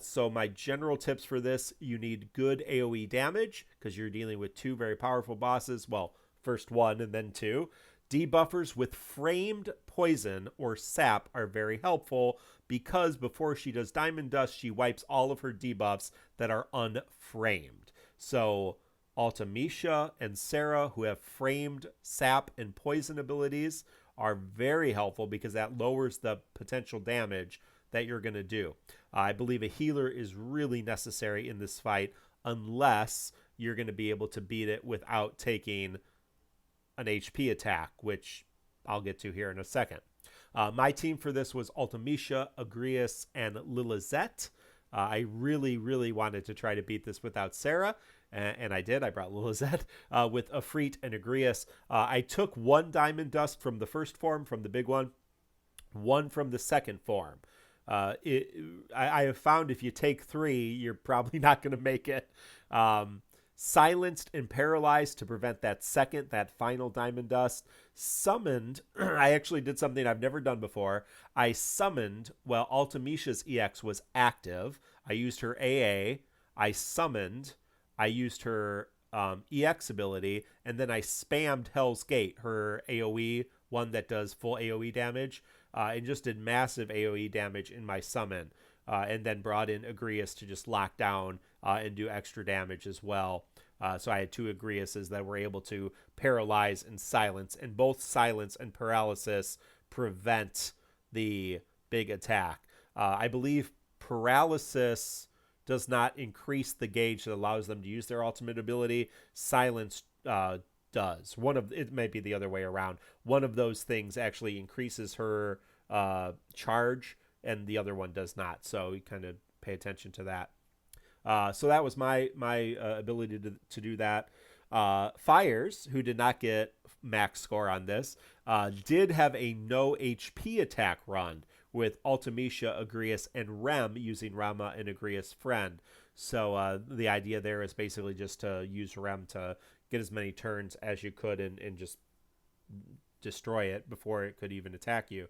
S1: So my general tips for this, you need good AoE damage because you're dealing with 2 very powerful bosses. Well, first 1 and then 2. Debuffers with framed poison or sap are very helpful because before she does Diamond Dust, she wipes all of her debuffs that are unframed. So Ultimecia and Serah, who have framed sap and poison abilities, are very helpful because that lowers the potential damage that you're going to do. I believe a healer is really necessary in this fight unless you're going to be able to beat it without taking an HP attack, which I'll get to here in a second. My team for this was Ultimecia, Agrias, and Lilizette. I really, really wanted to try to beat this without Serah, and I did. I brought Lilizette with Afreet and Agrias. I took 1 Diamond Dust from the first form, from the big one, 1 from the second form. I have found if you take 3, you're probably not going to make it. Silenced and paralyzed to prevent that final Diamond Dust. Summoned, I actually did something I've never done before. I summoned, while Ultimecia's EX was active, I used her AA, I summoned, I used her EX ability, and then I spammed Hell's Gate, her AoE, one that does full AoE damage, and just did massive AoE damage in my summon. And then brought in Agrias to just lock down and do extra damage as well. So I had 2 Agriases that were able to paralyze and silence, and both silence and paralysis prevent the big attack. I believe paralysis does not increase the gauge that allows them to use their ultimate ability. Silence does. One of it may be the other way around. One of those things actually increases her charge, and the other one does not. So you kind of pay attention to that. So that was my ability to do that. Fires, who did not get max score on this, did have a no HP attack run with Ultimecia, Agrias, and Rem using Rama and Agrias' friend. So the idea there is basically just to use Rem to get as many turns as you could and just destroy it before it could even attack you.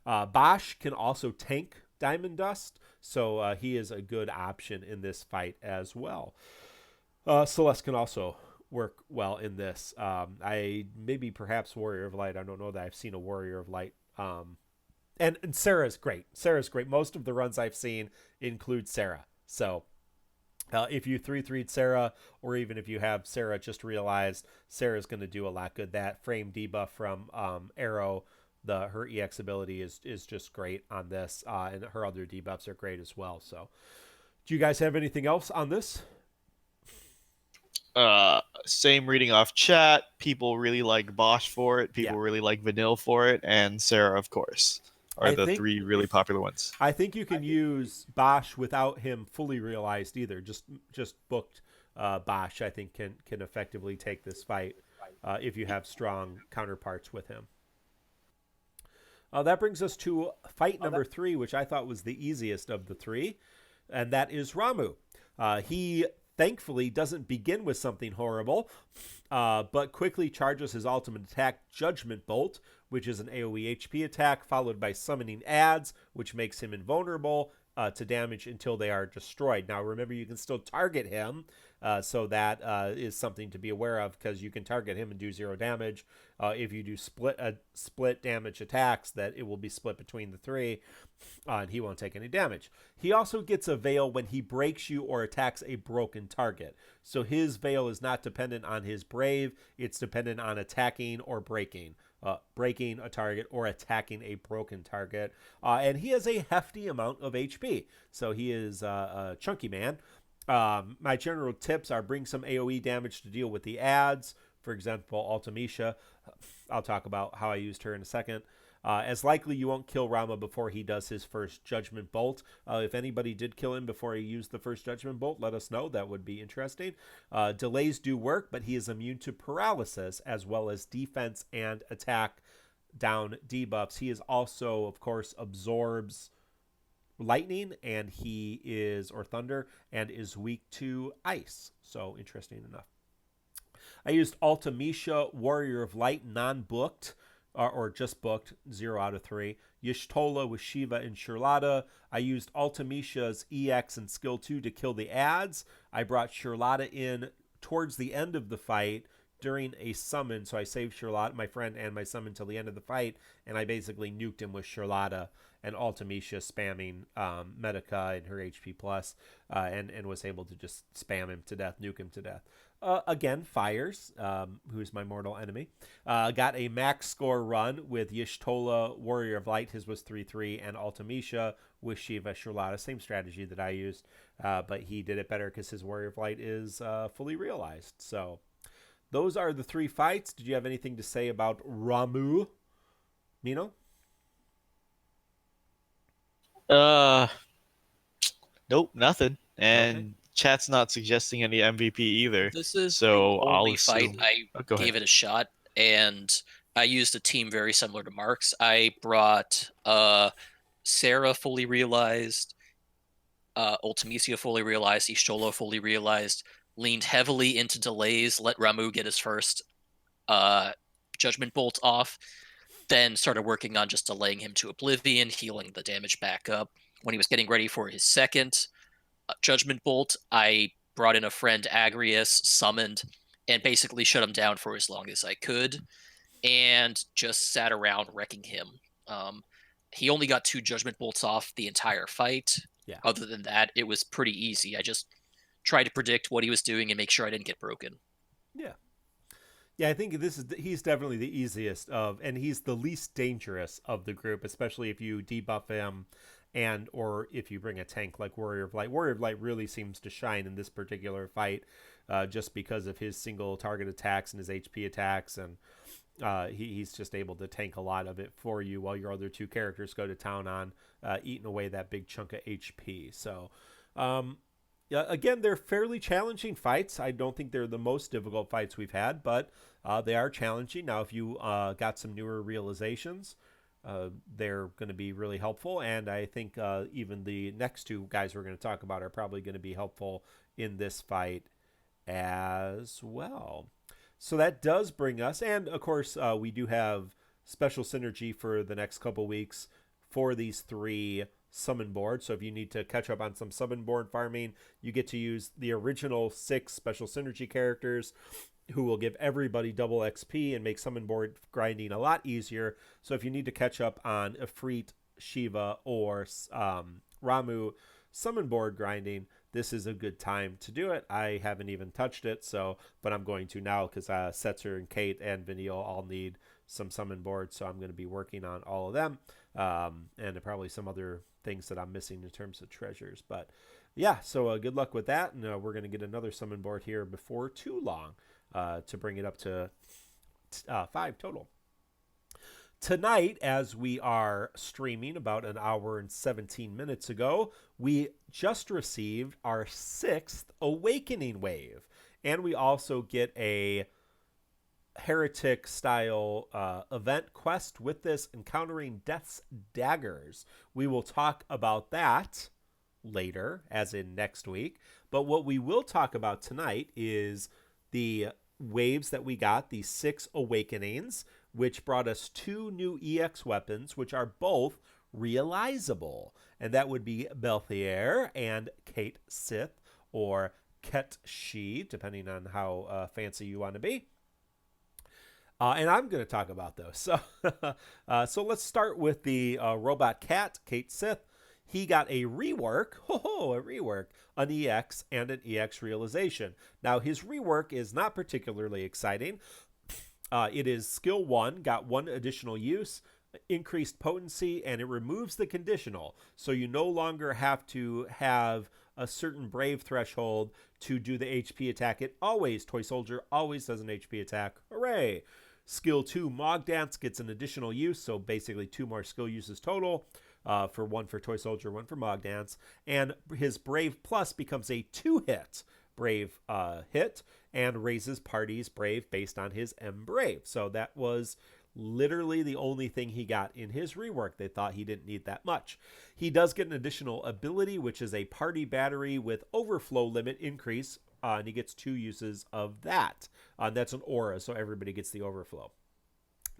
S1: Bosch can also tank Diamond Dust, so he is a good option in this fight as well. Celeste can also work well in this. I maybe perhaps Warrior of Light. I don't know that I've seen a Warrior of Light. And Serah's great. Serah's great. Most of the runs I've seen include Serah. So if you 3-3'd Serah, or even if you have Serah just realized, Serah's going to do a lot good. That frame debuff from Arrow, her EX ability is just great on this, and her other debuffs are great as well. So do you guys have anything else on this?
S3: Same reading off chat. People really like Bosch for it. People really like Vanille for it, and Serah, of course, are the three really popular ones.
S1: I think you can use Bosch without him fully realized either. Just booked Bosch, I think, can effectively take this fight if you have strong counterparts with him. That brings us to fight number 3, which I thought was the easiest of the 3, and that is Ramuh. He thankfully doesn't begin with something horrible, but quickly charges his ultimate attack, Judgment Bolt, which is an AoE HP attack, followed by summoning adds, which makes him invulnerable to damage until they are destroyed. Now, remember, you can still target him, so that is something to be aware of, because you can target him and do 0 damage. If you do split damage attacks, that it will be split between the 3, and he won't take any damage. He also gets a Veil when he breaks you or attacks a broken target. So his Veil is not dependent on his Brave, it's dependent on attacking or breaking. Breaking a target or attacking a broken target. And he has a hefty amount of HP, so he is a chunky man. My general tips are: bring some AoE damage to deal with the adds. For example, Ultimecia. I'll talk about how I used her in a second. As likely you won't kill Rama before he does his first Judgment Bolt. If anybody did kill him before he used the first Judgment Bolt, let us know. That would be interesting. Delays do work, but he is immune to paralysis as well as defense and attack down debuffs. He is also, of course, absorbs lightning, and he is, or thunder, and is weak to ice. So interesting enough. I used Ultimecia, Warrior of Light, non-booked, or just booked, 0 out of 3. Y'shtola with Shiva and Charlotta. I used Ultimecia's EX and Skill 2 to kill the adds. I brought Charlotta in towards the end of the fight during a summon, so I saved Charlotta, my friend, and my summon till the end of the fight, and I basically nuked him with Charlotta and Ultimecia spamming Medica and her HP plus, and was able to just spam him to death, nuke him to death. Again, Fires, who's my mortal enemy, got a max score run with Y'shtola, Warrior of Light. His was 3-3, and Ultimecia with Shiva, Charlotta. Same strategy that I used, but he did it better because his Warrior of Light is fully realized. So those are the 3 fights. Did you have anything to say about Ramuh, Mino?
S3: Nope, nothing. And
S1: Okay.
S3: chat's not suggesting any MVP either.
S2: This is
S3: so
S2: the
S3: I'll
S2: only
S3: assume...
S2: fight I
S3: go
S2: gave
S3: ahead.
S2: it a shot, and I used a team very similar to Mark's. I brought Serah fully realized, Ultimecia fully realized, Y'shtola fully realized, leaned heavily into delays, let Ramuh get his first Judgment Bolt off, then started working on just delaying him to oblivion, healing the damage back up. When he was getting ready for his second Judgment Bolt, I brought in a friend, Agrias, summoned, and basically shut him down for as long as I could, and just sat around wrecking him. He only got 2 Judgment Bolts off the entire fight.
S1: Yeah.
S2: Other than that, it was pretty easy. I just tried to predict what he was doing and make sure I didn't get broken.
S1: Yeah. Yeah, I think he's definitely the easiest of, and he's the least dangerous of the group, especially if you debuff him or if you bring a tank like Warrior of Light. Warrior of Light really seems to shine in this particular fight. just because of his single target attacks and his HP attacks, and he's just able to tank a lot of it for you while your other 2 characters go to town on eating away that big chunk of HP. So yeah, again, they're fairly challenging fights. I don't think they're the most difficult fights we've had, but they are challenging. Now, if you got some newer realizations, they're going to be really helpful. And I think even the next 2 guys we're going to talk about are probably going to be helpful in this fight as well. So that does bring us, and of course, we do have special synergy for the next couple weeks for these 3 summon boards. So if you need to catch up on some summon board farming, you get to use the original 6 special synergy characters who will give everybody double XP and make summon board grinding a lot easier. So if you need to catch up on Ifrit, Shiva, or Ramu summon board grinding, this is a good time to do it. I haven't even touched it, but I'm going to now because Setzer and Cait and Vanille all need some summon boards, so I'm going to be working on all of them, and probably some other things that I'm missing in terms of treasures. But yeah, so good luck with that, and we're going to get another summon board here before too long to bring it up to 5 total. Tonight, as we are streaming about an hour and 17 minutes ago, we just received our 6th Awakening Wave. And we also get a heretic-style event quest with this, Encountering Death's Daggers. We will talk about that later, as in next week. But what we will talk about tonight is the waves that we got, the 6 Awakenings, which brought us 2 new EX weapons, which are both realizable. And that would be Balthier and Cait Sith, or Cait Sith, depending on how fancy you want to be. And I'm going to talk about those. So let's start with the robot cat, Cait Sith. He got a rework, an EX and an EX realization. Now, his rework is not particularly exciting. It is skill 1, got 1 additional use, increased potency, and it removes the conditional. So you no longer have to have a certain brave threshold to do the HP attack. It always, Toy Soldier always does an HP attack. Hooray! Skill 2, Mog Dance, gets an additional use, so basically 2 more skill uses total. For 1 for Toy Soldier, 1 for Mog Dance. And his Brave Plus becomes a 2-hit Brave hit and raises party's Brave based on his M Brave. So that was literally the only thing he got in his rework. They thought he didn't need that much. He does get an additional ability, which is a party battery with overflow limit increase, and he gets 2 uses of that. That's an aura, so everybody gets the overflow.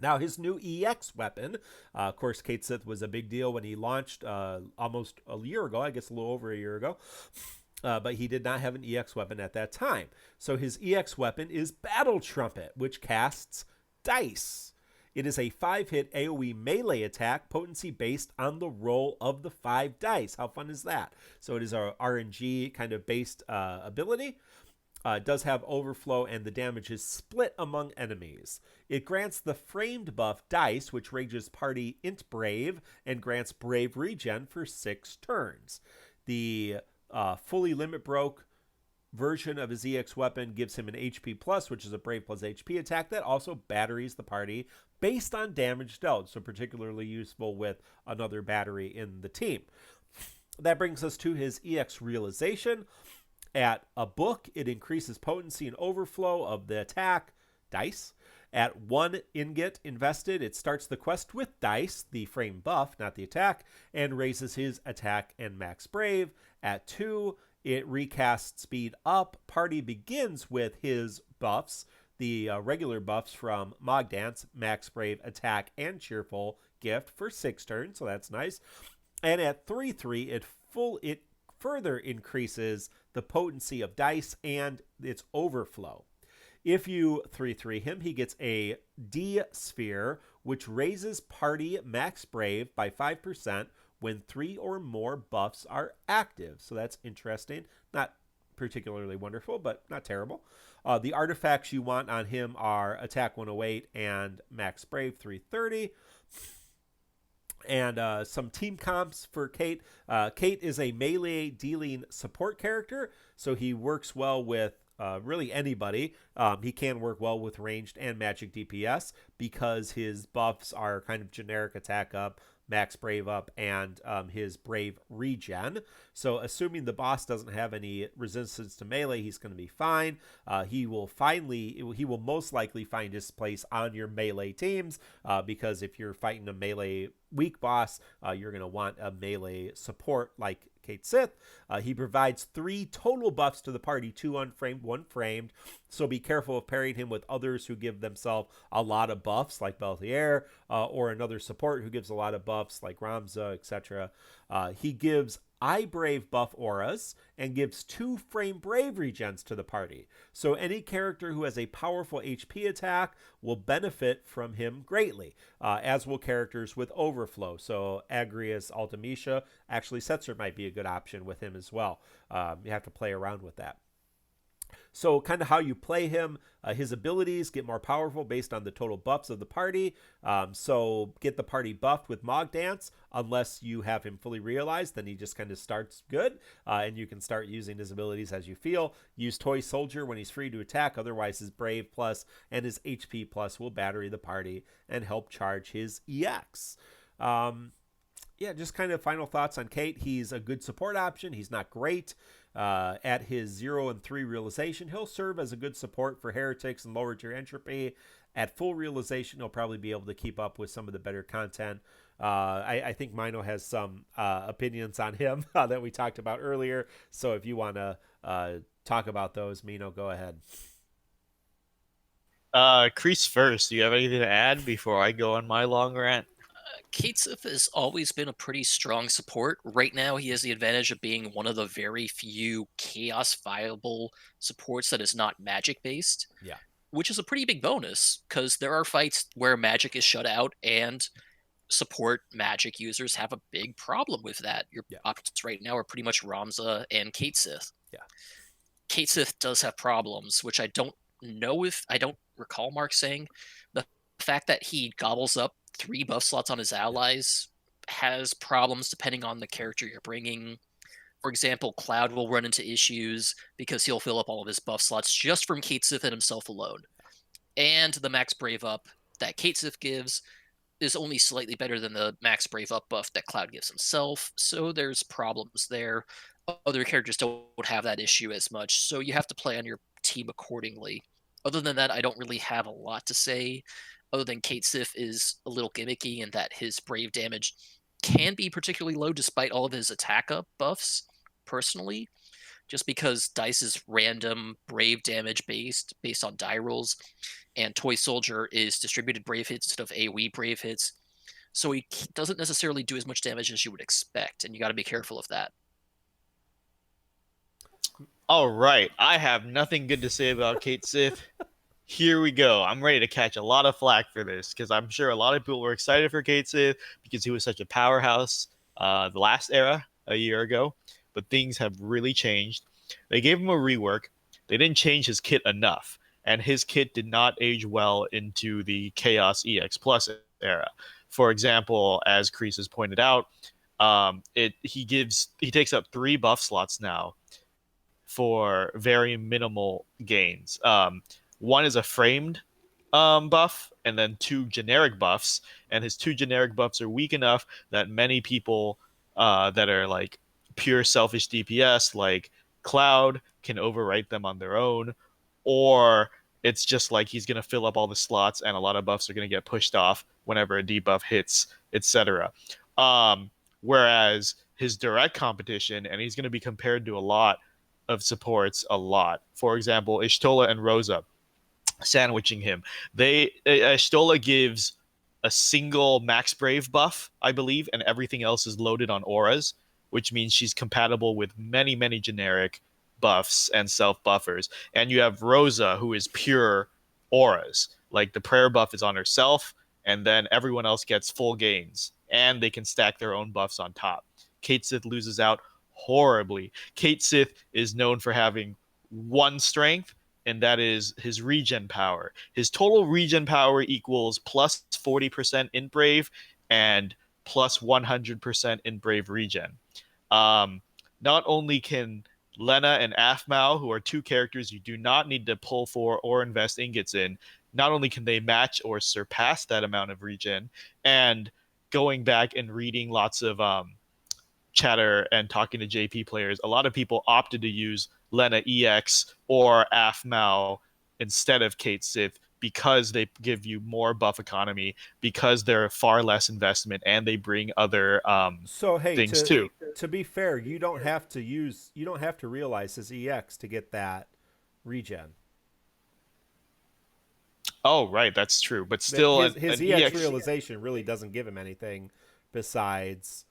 S1: Now, his new EX weapon, of course, Cait Sith was a big deal when he launched almost a year ago, I guess a little over a year ago, but he did not have an EX weapon at that time. So his EX weapon is Battle Trumpet, which casts Dice. It is a 5-hit AoE melee attack, potency based on the roll of the 5 dice. How fun is that? So it is a RNG kind of based ability. It does have overflow, and the damage is split among enemies. It grants the framed buff Dice, which ranges party int Brave and grants Brave regen for 6 turns. The fully limit broke version of his EX weapon gives him an HP plus, which is a Brave plus HP attack that also batteries the party based on damage dealt, so particularly useful with another battery in the team. That brings us to his EX realization. At a book, it increases potency and overflow of the attack Dice. At 1 ingot invested, it starts the quest with Dice, the frame buff, not the attack, and raises his attack and max Brave. At 2, it recasts speed up. Party begins with his buffs, the regular buffs from Mog Dance, max Brave, attack, and cheerful gift for 6 turns, so that's nice. And at 3/3, it further increases the potency of Dice and its overflow. If you 3/3 him, he gets a D sphere, which raises party max Brave by 5% when 3 or more buffs are active. So that's interesting. Not particularly wonderful, but not terrible. The artifacts you want on him are Attack 108 and Max Brave 330. And some team comps for Cait. Cait is a melee dealing support character, so he works well with really anybody. He can work well with ranged and magic DPS because his buffs are kind of generic attack up, max brave up, and his brave regen. So assuming the boss doesn't have any resistance to melee, he's going to be fine. He will most likely find his place on your melee teams because if you're fighting a melee weak boss, you're going to want a melee support like Cait Sith. He provides 3 total buffs to the party, 2 unframed, 1 framed. So be careful of pairing him with others who give themselves a lot of buffs, like Balthier, or another support who gives a lot of buffs, like Ramza, etc. He gives I Brave buff auras and gives 2 frame brave regens to the party. So any character who has a powerful HP attack will benefit from him greatly, as will characters with overflow. So Agrias, Ultimecia, actually Setzer might be a good option with him as well. You have to play around with that. So kind of how you play him, his abilities get more powerful based on the total buffs of the party. So get the party buffed with Mog Dance. Unless you have him fully realized, then he just kind of starts good. And you can start using his abilities as you feel. Use Toy Soldier when he's free to attack. Otherwise, his Brave Plus and his HP Plus will battery the party and help charge his EX. Yeah, just kind of final thoughts on Cait. He's a good support option. He's not great. At his 0 and 3 realization, he'll serve as a good support for heretics and lower tier entropy. At full realization, he'll probably be able to keep up with some of the better content. I think Mino has some opinions on him that we talked about earlier. So if you want to talk about those, Mino, go ahead.
S3: Crease first. Do you have anything to add before I go on my long rant?
S2: Cait Sith has always been a pretty strong support. Right now, he has the advantage of being one of the very few chaos viable supports that is not magic based.
S1: Yeah.
S2: Which is a pretty big bonus because there are fights where magic is shut out and support magic users have a big problem with that. Your options right now are pretty much Ramza and Cait Sith.
S1: Yeah.
S2: Cait Sith does have problems, which I don't know if I don't recall Mark saying. The fact that he gobbles up 3 buff slots on his allies has problems depending on the character you're bringing. For example, Cloud will run into issues because he'll fill up all of his buff slots just from Cait Sith and himself alone. And the max brave up that Cait Sith gives is only slightly better than the max brave up buff that Cloud gives himself, so there's problems there. Other characters don't have that issue as much, so you have to play on your team accordingly. Other than that, I don't really have a lot to say, other than Cait Sith is a little gimmicky in that his brave damage can be particularly low despite all of his attack up buffs, personally, just because dice is random brave damage based on die rolls, and Toy Soldier is distributed brave hits instead of AoE brave hits. So he doesn't necessarily do as much damage as you would expect, and you got to be careful of that.
S3: All right, I have nothing good to say about Cait Sith. Here we go. I'm ready to catch a lot of flack for this because I'm sure a lot of people were excited for Cait Sith because he was such a powerhouse the last era a year ago. But things have really changed. They gave him a rework. They didn't change his kit enough, and his kit did not age well into the Chaos EX Plus era. For example, as Kreese has pointed out, he takes up 3 buff slots now for very minimal gains. One is a framed buff, and then 2 generic buffs. And his 2 generic buffs are weak enough that many people that are like pure selfish DPS, like Cloud, can overwrite them on their own, or it's just like he's gonna fill up all the slots, and a lot of buffs are gonna get pushed off whenever a debuff hits, etc. Whereas his direct competition, and he's gonna be compared to a lot of supports a lot. For example, Ishtola and Rosa, sandwiching him. Ishtola gives a single max brave buff, I believe, and everything else is loaded on auras, which means she's compatible with many generic buffs and self buffers. And you have Rosa, who is pure auras. Like the prayer buff is on herself, and then everyone else gets full gains, and they can stack their own buffs on top. Cait Sith loses out horribly. Cait Sith is known for having 1 strength, and that is his regen power. His total regen power equals plus 40% in Brave and plus 100% in Brave regen. Not only can Lena and Aphmau, who are two characters you do not need to pull for or invest ingots in. Not only can they match or surpass that amount of regen, and going back and reading lots of chatter and talking to JP players, a lot of people opted to use Lena EX or Aphmau instead of Cait Sith because they give you more buff economy, because they're far less investment, and they bring other
S1: So hey,
S3: things too.
S1: to be fair, you don't have to realize his EX to get that regen.
S3: Oh, right, that's true. But
S1: That
S3: still,
S1: his
S3: an
S1: EX
S3: EX
S1: realization really doesn't give him anything besides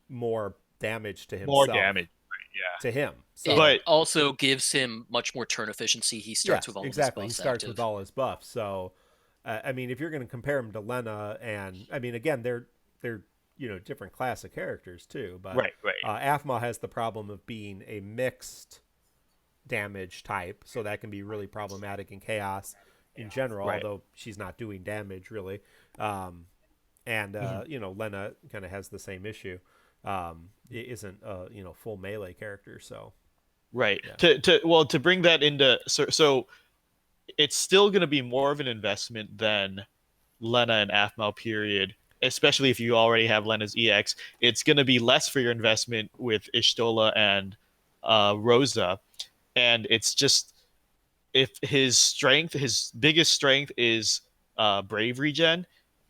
S1: more damage to
S3: more
S1: himself,
S3: damage. Right,
S1: to him.
S3: yeah.
S2: It
S1: So
S3: But
S2: also gives him much more turn efficiency. He starts
S1: yes,
S2: with all of his
S1: exactly. He
S2: buffs
S1: starts with
S2: active.
S1: all his buffs. So I mean, if you're going to compare him to Lena, and I mean, again, they're different class of characters too. But
S3: right, right.
S1: Aphma has the problem of being a mixed damage type, so that can be really problematic in chaos in general.
S3: Right.
S1: Although she's not doing damage really, um, and Lena kind of has the same issue. It isn't a full melee character, so
S3: Right.
S1: yeah.
S3: To bring that into so it's still going to be more of an investment than Lena and Aphmau period, especially if you already have Lena's EX. It's going to be less for your investment with Ishtola and Rosa, and it's just if his biggest strength is brave regen,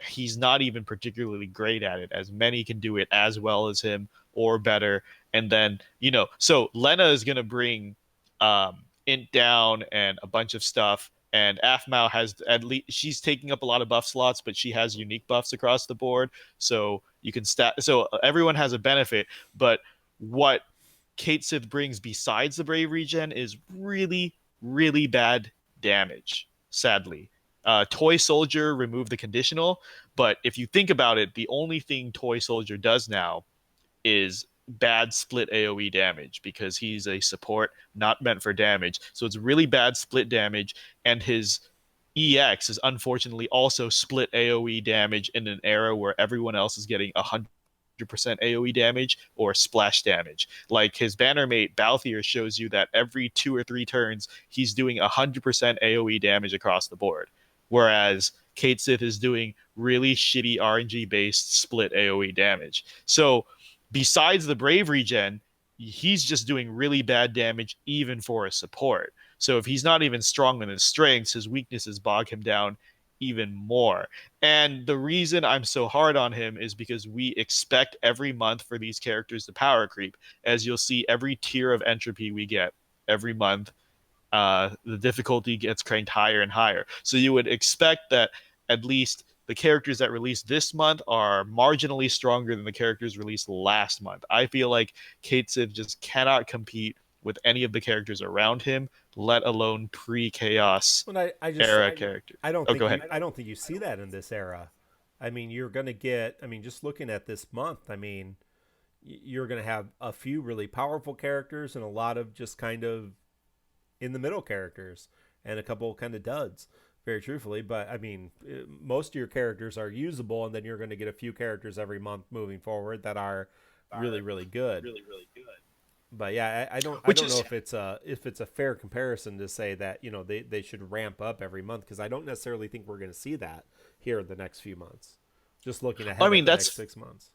S3: he's not even particularly great at it, as many can do it as well as him or better. And then so Lena is going to bring int down and a bunch of stuff, and Aphmau has at least she's taking up a lot of buff slots, but she has unique buffs across the board, so you can so everyone has a benefit. But what Cait Sith brings besides the brave regen is really, really bad damage, sadly. Toy Soldier removed the conditional, but if you think about it, the only thing Toy Soldier does now is bad split AoE damage because he's a support not meant for damage. So it's really bad split damage, and his EX is unfortunately also split AoE damage in an era where everyone else is getting 100% AoE damage or splash damage. Like his banner mate Balthier shows you that every 2 or 3 turns he's doing 100% AoE damage across the board, whereas Cait Sith is doing really shitty RNG based split AoE damage. So besides the brave regen, he's just doing really bad damage even for a support. So if he's not even strong in his strengths, his weaknesses bog him down even more. And the reason I'm so hard on him is because we expect every month for these characters to power creep. As you'll see, every tier of entropy we get every month, the difficulty gets cranked higher and higher. So you would expect that at least the characters that released this month are marginally stronger than the characters released last month. I feel like Cait Sith just cannot compete with any of the characters around him, let alone pre-chaos
S1: Well, I just
S3: era characters.
S1: I don't
S3: Oh,
S1: think
S3: go ahead.
S1: I don't think you see that in this era. I mean, you're going to get. I mean, just looking at this month, I mean, you're going to have a few really powerful characters and a lot of just kind of in the middle characters and a couple kind of duds. Very truthfully, but I mean, most of your characters are usable, and then you're going to get a few characters every month moving forward that are really really good. But yeah, I
S3: Which
S1: don't know
S3: is
S1: if it's a fair comparison to say that they should ramp up every month, because I don't necessarily think we're going to see that here in the next few months. Just looking
S3: I
S1: ahead
S3: mean
S1: at the next
S3: that's
S1: 6 months.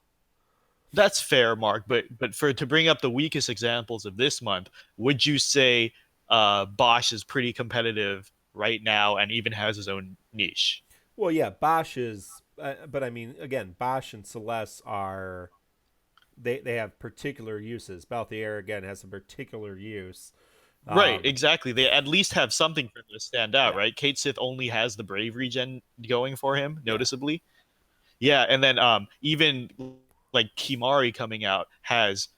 S3: that's fair, Mark, but for to bring up the weakest examples of this month, would you say Bosch is pretty competitive right now and even has his own niche?
S1: Well, yeah, Bosch is, but I mean, again, Bosch and Celeste are they have particular uses. Balthier again has a particular use.
S3: Right,
S1: Um,
S3: exactly. They at least have something for them to stand out,
S1: yeah,
S3: right? Cait Sith only has the brave regen going for him,
S1: yeah.
S3: noticeably. Yeah, and then even like Kimari coming out has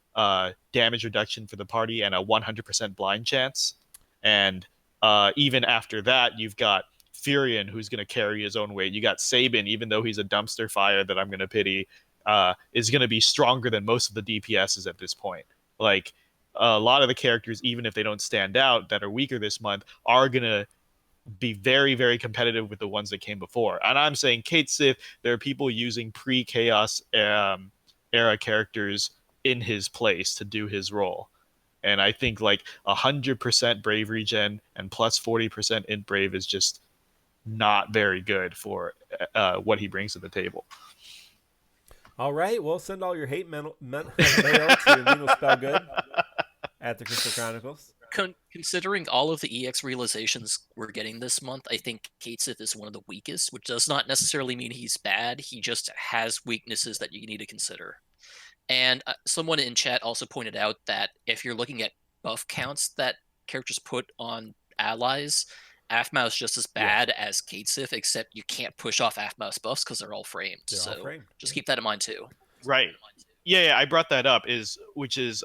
S3: damage reduction for the party and a 100% blind chance. And even after that, you've got Furion who's going to carry his own weight. You got Sabin, even though he's a dumpster fire that I'm going to pity, is going to be stronger than most of the DPSs at this point. Like a lot of the characters, even if they don't stand out, that are weaker this month, are going to be very, very competitive with the ones that came before. And I'm saying Cait Sith, there are people using pre-chaos era characters in his place to do his role. And I think like 100% brave regen and plus 40% int brave is just not very good for what he brings to the table.
S1: All right, well, send all your hate mail to Lino Spellgood at the Crystal Chronicles.
S2: Considering all of the EX realizations we're getting this month, I think Cait Sith is one of the weakest, which does not necessarily mean he's bad. He just has weaknesses that you need to consider. And someone in chat also pointed out that if you're looking at buff counts that characters put on allies, Aphmau is just as bad as Cait Sith, except you can't push off Aphmau's buffs because they're all framed.
S1: They're all framed.
S2: Just keep that in mind too.
S3: Right. Yeah, I brought that up. Which is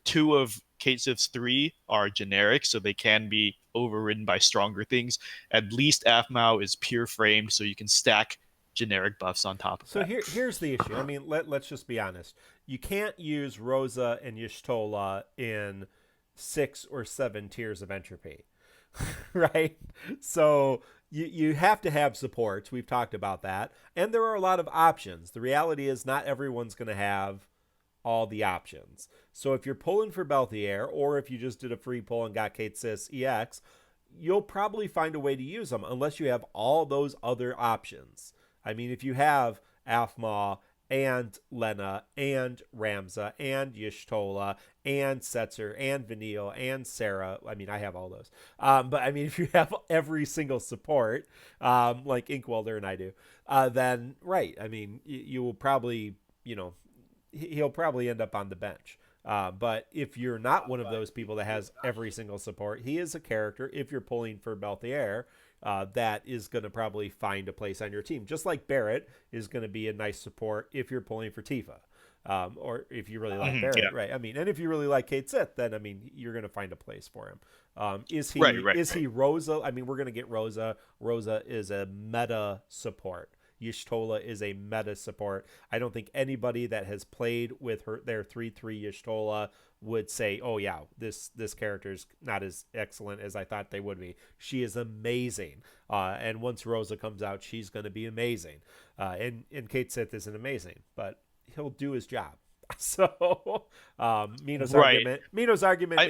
S3: two of Cait Sith's 3 are generic, so they can be overridden by stronger things. At least Aphmau is pure framed, so you can stack generic buffs on top of that.
S1: So here's the issue. I mean, let's just be honest. You can't use Rosa and Y'shtola in 6 or 7 tiers of entropy, right? So you have to have supports. We've talked about that. And there are a lot of options. The reality is not everyone's going to have all the options. So if you're pulling for Balthier, or if you just did a free pull and got Cait Sith EX, you'll probably find a way to use them unless you have all those other options. I mean, if you have Aphmau and Lena and Ramza and Y'shtola and Setzer and Vanille and Serah, I mean, I have all those. But I mean, if you have every single support, like Inkwelder and I do, then right. I mean, you will probably, he'll probably end up on the bench. But if you're not one of those people that has every single support, he is a character, if you're pulling for Balthier, that is going to probably find a place on your team. Just like Barrett is going to be a nice support if you're pulling for Tifa. Or if you really like Barrett, right? I mean, and if you really like Cait Sith, then, I mean, you're going to find a place for him. Is he Rosa? I mean, we're going to get Rosa. Rosa is a meta support. Y'shtola is a meta support. I don't think anybody that has played with their 3/3 Y'shtola would say, "Oh yeah, this character's not as excellent as I thought they would be." She is amazing, and once Rosa comes out, she's going to be amazing. And Cait Sith isn't amazing, but he'll do his job. So Mino's argument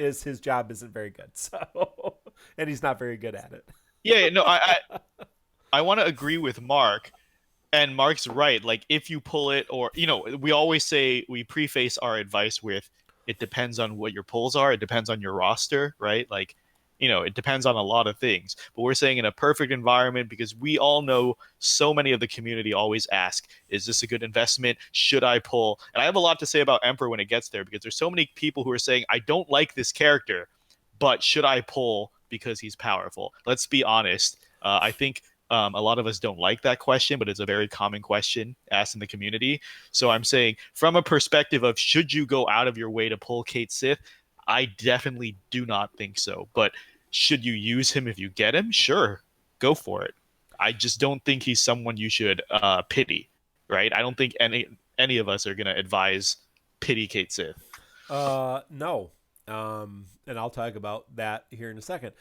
S1: is his job isn't very good. So, and he's not very good at it.
S3: Yeah, no, I want to agree with Mark. And Mark's right. Like, if you pull it, or, we always say, we preface our advice with, it depends on what your pulls are. It depends on your roster, right? Like, it depends on a lot of things. But we're saying in a perfect environment, because we all know so many of the community always ask, is this a good investment? Should I pull? And I have a lot to say about Emperor when it gets there, because there's so many people who are saying, I don't like this character, but should I pull because he's powerful? Let's be honest. I think a lot of us don't like that question, but it's a very common question asked in the community. So I'm saying, from a perspective of should you go out of your way to pull Cait Sith, I definitely do not think so. But should you use him if you get him? Sure, go for it. I just don't think he's someone you should pity, right? I don't think any of us are going to advise pity Cait Sith.
S1: No. And I'll talk about that here in a second.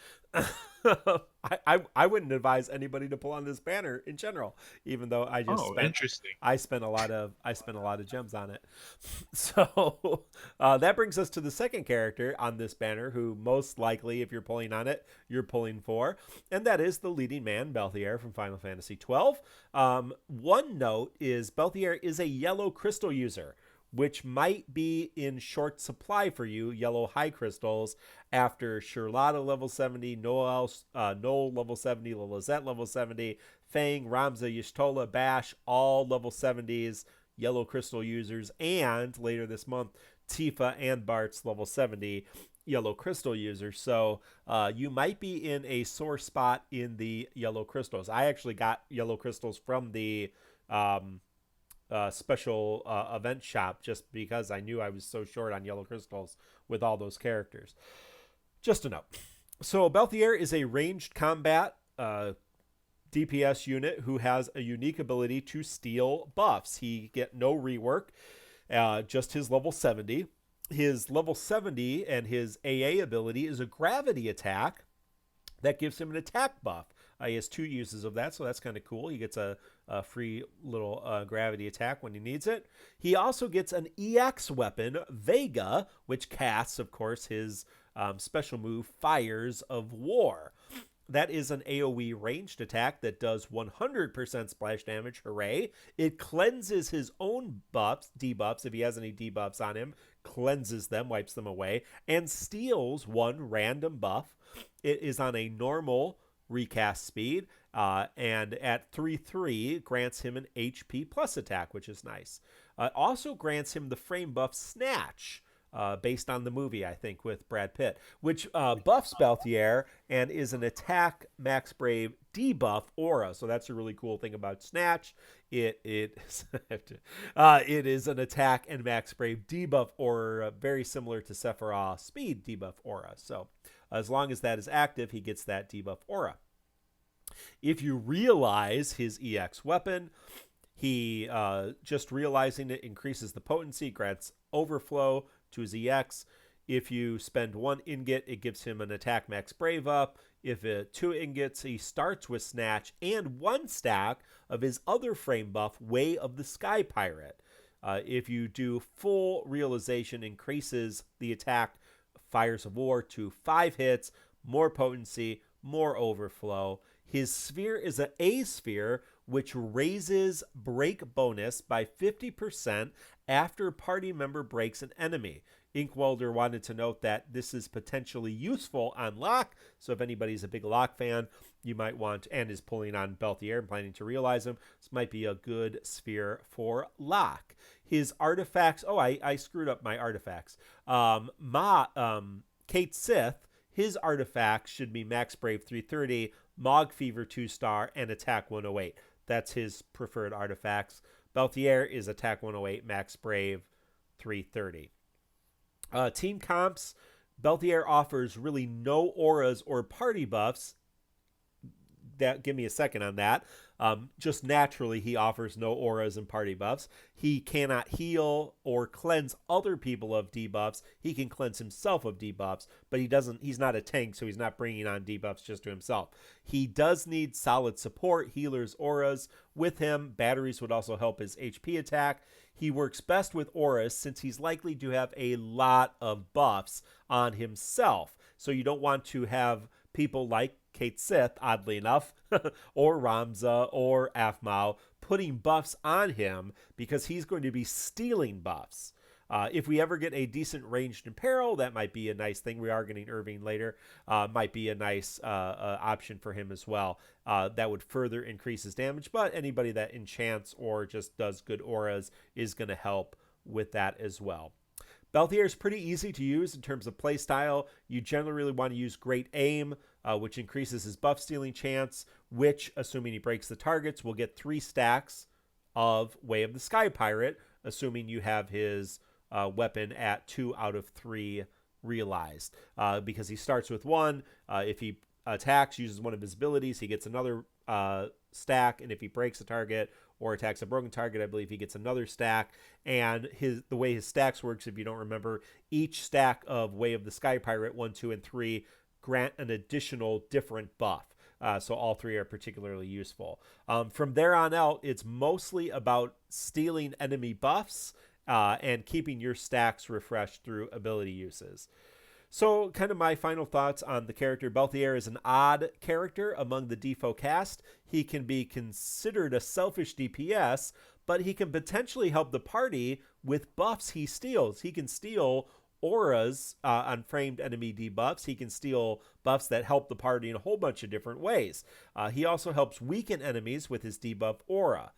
S1: I wouldn't advise anybody to pull on this banner in general, even though I spent a lot of gems on it. So that brings us to the second character on this banner, who most likely, if you're pulling on it, you're pulling for, and that is the leading man, Balthier from Final Fantasy XII. One note is Balthier is a yellow crystal user, which might be in short supply for you, yellow high crystals, after Charlotta level 70, Noel level 70, Lilizette level 70, Fang, Ramza, Y'shtola, Bash, all level 70s, yellow crystal users, and later this month, Tifa and Bart's level 70 yellow crystal users. So you might be in a sore spot in the yellow crystals. I actually got yellow crystals from the special event shop just because I knew I was so short on yellow crystals with all those characters. Just a note. So Balthier is a ranged combat DPS unit who has a unique ability to steal buffs. He get no rework, just his level 70. His level 70 and his AA ability is a gravity attack that gives him an attack buff He has 2 uses of that, so that's kind of cool. He gets a free little gravity attack when he needs it. He also gets an EX weapon, Vega, which casts, of course, his special move, Fires of War. That is an AoE ranged attack that does 100% splash damage. Hooray. It cleanses his own buffs, debuffs, if he has any debuffs on him, cleanses them, wipes them away, and steals 1 random buff. It is on a normal recast speed, and at 3/3 grants him an HP plus attack, which is nice. Also grants him the frame buff Snatch, based on the movie, I think, with Brad Pitt, which buffs Balthier and is an attack Max Brave debuff aura. So that's a really cool thing about Snatch. It is an attack and Max Brave debuff aura, very similar to Sephiroth speed debuff aura. So as long as that is active, he gets that debuff aura. If you realize his EX weapon, he just realizing it increases the potency, grants overflow to his EX. If you spend 1 ingot, it gives him an attack max brave up. If 2 ingots, he starts with Snatch and 1 stack of his other frame buff, Way of the Sky Pirate. If you do full realization, increases the attack Fires of War to 5 hits, more potency, more overflow. His sphere is an A sphere, which raises break bonus by 50% after party member breaks an enemy. Inkwelder wanted to note that this is potentially useful on Locke, so if anybody's a big Locke fan, you might want, and is pulling on Balthier and planning to realize him, this might be a good sphere for Locke. His artifacts, I screwed up my artifacts. Cait Sith, his artifacts should be Max Brave 330, Mog Fever 2-star, and Attack 108. That's his preferred artifacts. Balthier is Attack 108, Max Brave 330. Team comps, Balthier offers really no auras or party buffs. Give me a second on that. Just naturally, he offers no auras and party buffs. He cannot heal or cleanse other people of debuffs. He can cleanse himself of debuffs, but he's not a tank, so he's not bringing on debuffs just to himself. He does need solid support, healers, auras with him. Batteries would also help his HP attack. He works best with auras since he's likely to have a lot of buffs on himself. So you don't want to have people like Cait Sith, oddly enough, or Ramza or Afmao putting buffs on him because he's going to be stealing buffs. If we ever get a decent ranged Imperil, that might be a nice thing. We are getting Irving later. Might be a nice option for him as well. That would further increase his damage, but anybody that enchants or just does good auras is going to help with that as well. Balthier is pretty easy to use in terms of playstyle. You generally really want to use Great Aim, which increases his buff stealing chance, which, assuming he breaks the targets, will get 3 stacks of Way of the Sky Pirate, assuming you have his weapon at 2 out of 3 realized. Because he starts with 1. If he attacks, uses one of his abilities, he gets another stack, and if he breaks a target or attacks a broken target, I believe he gets another stack. And the way his stacks works, if you don't remember, each stack of Way of the Sky Pirate 1, 2, and 3 grant an additional different buff. So all 3 are particularly useful. From there on out, it's mostly about stealing enemy buffs and keeping your stacks refreshed through ability uses. So kind of my final thoughts on the character. Balthier is an odd character among the Defo cast. He can be considered a selfish DPS, but he can potentially help the party with buffs he steals. He can steal auras on framed enemy debuffs. He can steal buffs that help the party in a whole bunch of different ways. He also helps weaken enemies with his debuff aura.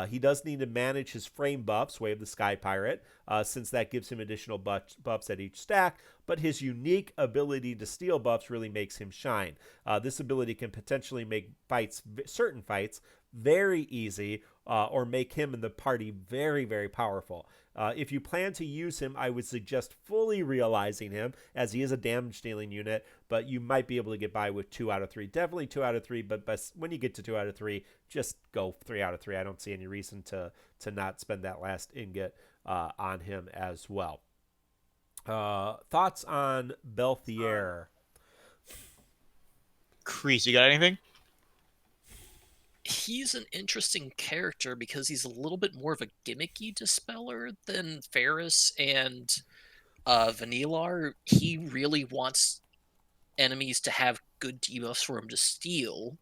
S1: He does need to manage his frame buffs, Way of the Sky Pirate, since that gives him additional buffs at each stack, but his unique ability to steal buffs really makes him shine. This ability can potentially make certain fights very easy, or make him and the party very, very powerful. If you plan to use him, I would suggest fully realizing him, as he is a damage dealing unit, but you might be able to get by with 2 out of 3. Definitely 2 out of 3, but when you get to 2 out of 3, just go 3 out of 3. I don't see any reason to not spend that last ingot on him as well. Thoughts on Balthier?
S3: Crease, you got anything?
S2: he's an interesting character because he's a little bit more of a gimmicky dispeller than Ferris and Vanille are. He really wants enemies to have good debuffs for him to steal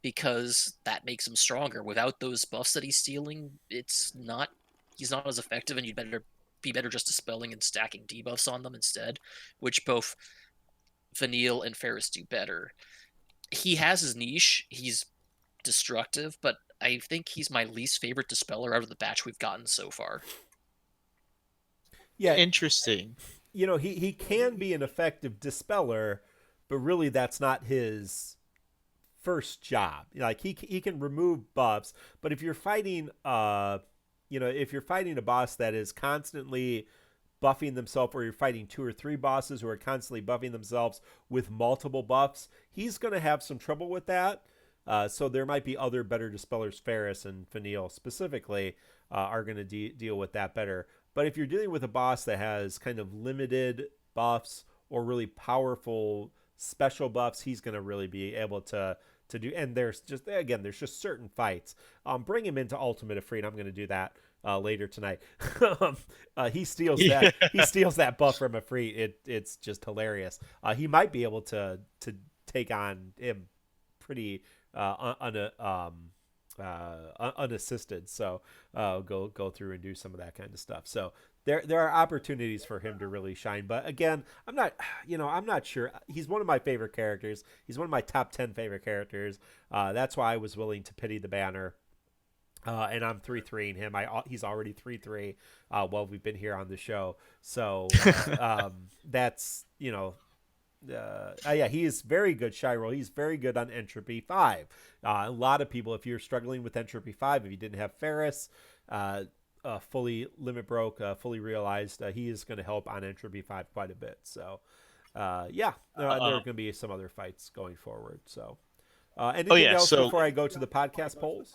S2: because that makes him stronger. Without those buffs that he's stealing, he's not as effective, and you'd better be better just dispelling and stacking debuffs on them instead, which both Vanille and Ferris do better. He has his niche. He's destructive, but I think he's my least favorite dispeller out of the batch we've gotten so far.
S1: Yeah,
S3: Interesting.
S1: he can be an effective dispeller, but really that's not his first job. Like he can remove buffs, but if you're fighting if you're fighting a boss that is constantly buffing themselves, or you're fighting 2 or 3 bosses who are constantly buffing themselves with multiple buffs, he's going to have some trouble with that. So there might be other better dispellers. Ferris and Vanille specifically are going to deal with that better. But if you're dealing with a boss that has kind of limited buffs or really powerful special buffs, he's going to really be able to do. And there's just certain fights. Bring him into Ultimate Afraid. I'm going to do that later tonight. He steals that.
S3: Yeah.
S1: He steals that buff from Afraid. It's just hilarious. He might be able to take on him pretty unassisted. So go through and do some of that kind of stuff. So there are opportunities for him to really shine. But again, I'm not sure. He's one of my favorite characters. He's one of my top 10 favorite characters. That's why I was willing to pity the banner. And I'm 3-3ing him. He's already 3-3 while we've been here on the show. So that's yeah, he is very good, Shyrol. He's very good on Entropy 5. A lot of people, if you're struggling with Entropy 5, if you didn't have Ferris fully limit broke, fully realized, he is going to help on Entropy 5 quite a bit. So, yeah, there are going to be some other fights going forward. So, anything
S3: yeah.
S1: else
S3: So
S1: before I go to the podcast polls?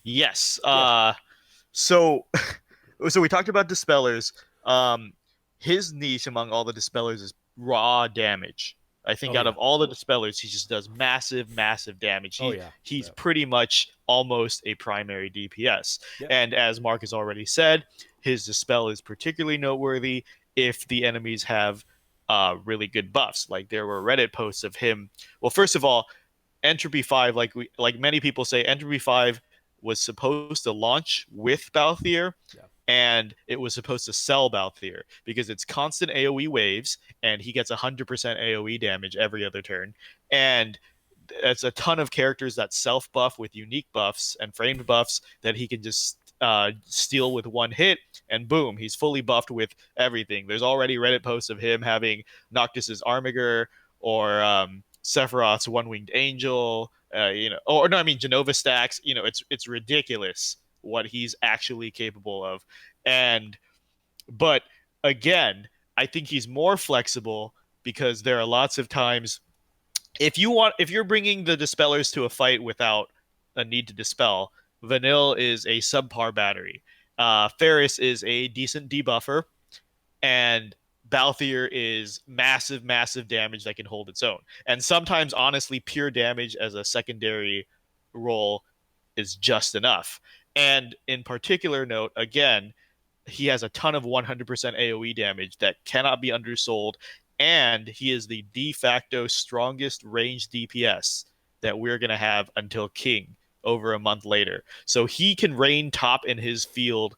S3: yes.
S1: Yeah.
S3: So so we talked about dispellers. His niche among all the dispellers is raw damage. I think
S1: Oh,
S3: out
S1: yeah.
S3: of all the dispellers, he just does massive, massive damage.
S1: Oh, yeah.
S3: He's
S1: Yep.
S3: pretty much almost a primary DPS.
S1: Yep.
S3: And as Mark has already said, his dispel is particularly noteworthy if the enemies have really good buffs. Like there were Reddit posts of him. Well, first of all, Entropy 5, like many people say, Entropy 5 was supposed to launch with Balthier,
S1: Yeah.
S3: and it was supposed to sell Balthier because it's constant AoE waves, and he gets 100% AoE damage every other turn. And it's a ton of characters that self buff with unique buffs and framed buffs that he can just steal with one hit, and boom, he's fully buffed with everything. There's already Reddit posts of him having Noctis's Armiger or Sephiroth's One Winged Angel, or no, I mean Genova stacks. It's ridiculous what he's actually capable of, and but again, I think he's more flexible because there are lots of times if you're bringing the dispellers to a fight without a need to dispel, Vanille is a subpar battery. Ferris is a decent debuffer, and Balthier is massive, massive damage that can hold its own. And sometimes, honestly, pure damage as a secondary role is just enough. And in particular note, again, he has a ton of 100% AoE damage that cannot be undersold, and he is the de facto strongest range DPS that we're going to have until King over a month later. So he can reign top in his field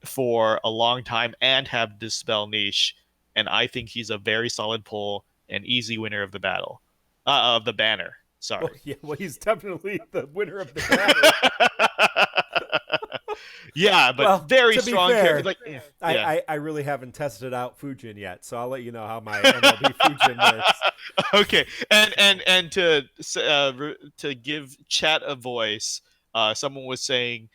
S3: for a long time and have dispel niche, and I think he's a very solid pull and easy winner of the battle, of the banner.
S1: Oh,
S3: Sorry.
S1: yeah. Well, he's definitely the winner of the banner.
S3: Yeah, but
S1: Well,
S3: very
S1: to be
S3: strong character.
S1: fair,
S3: Like, yeah.
S1: I really haven't tested out Fujin yet, so I'll let you know how my MLB Fujin works.
S3: Okay, and to give chat a voice, someone was saying,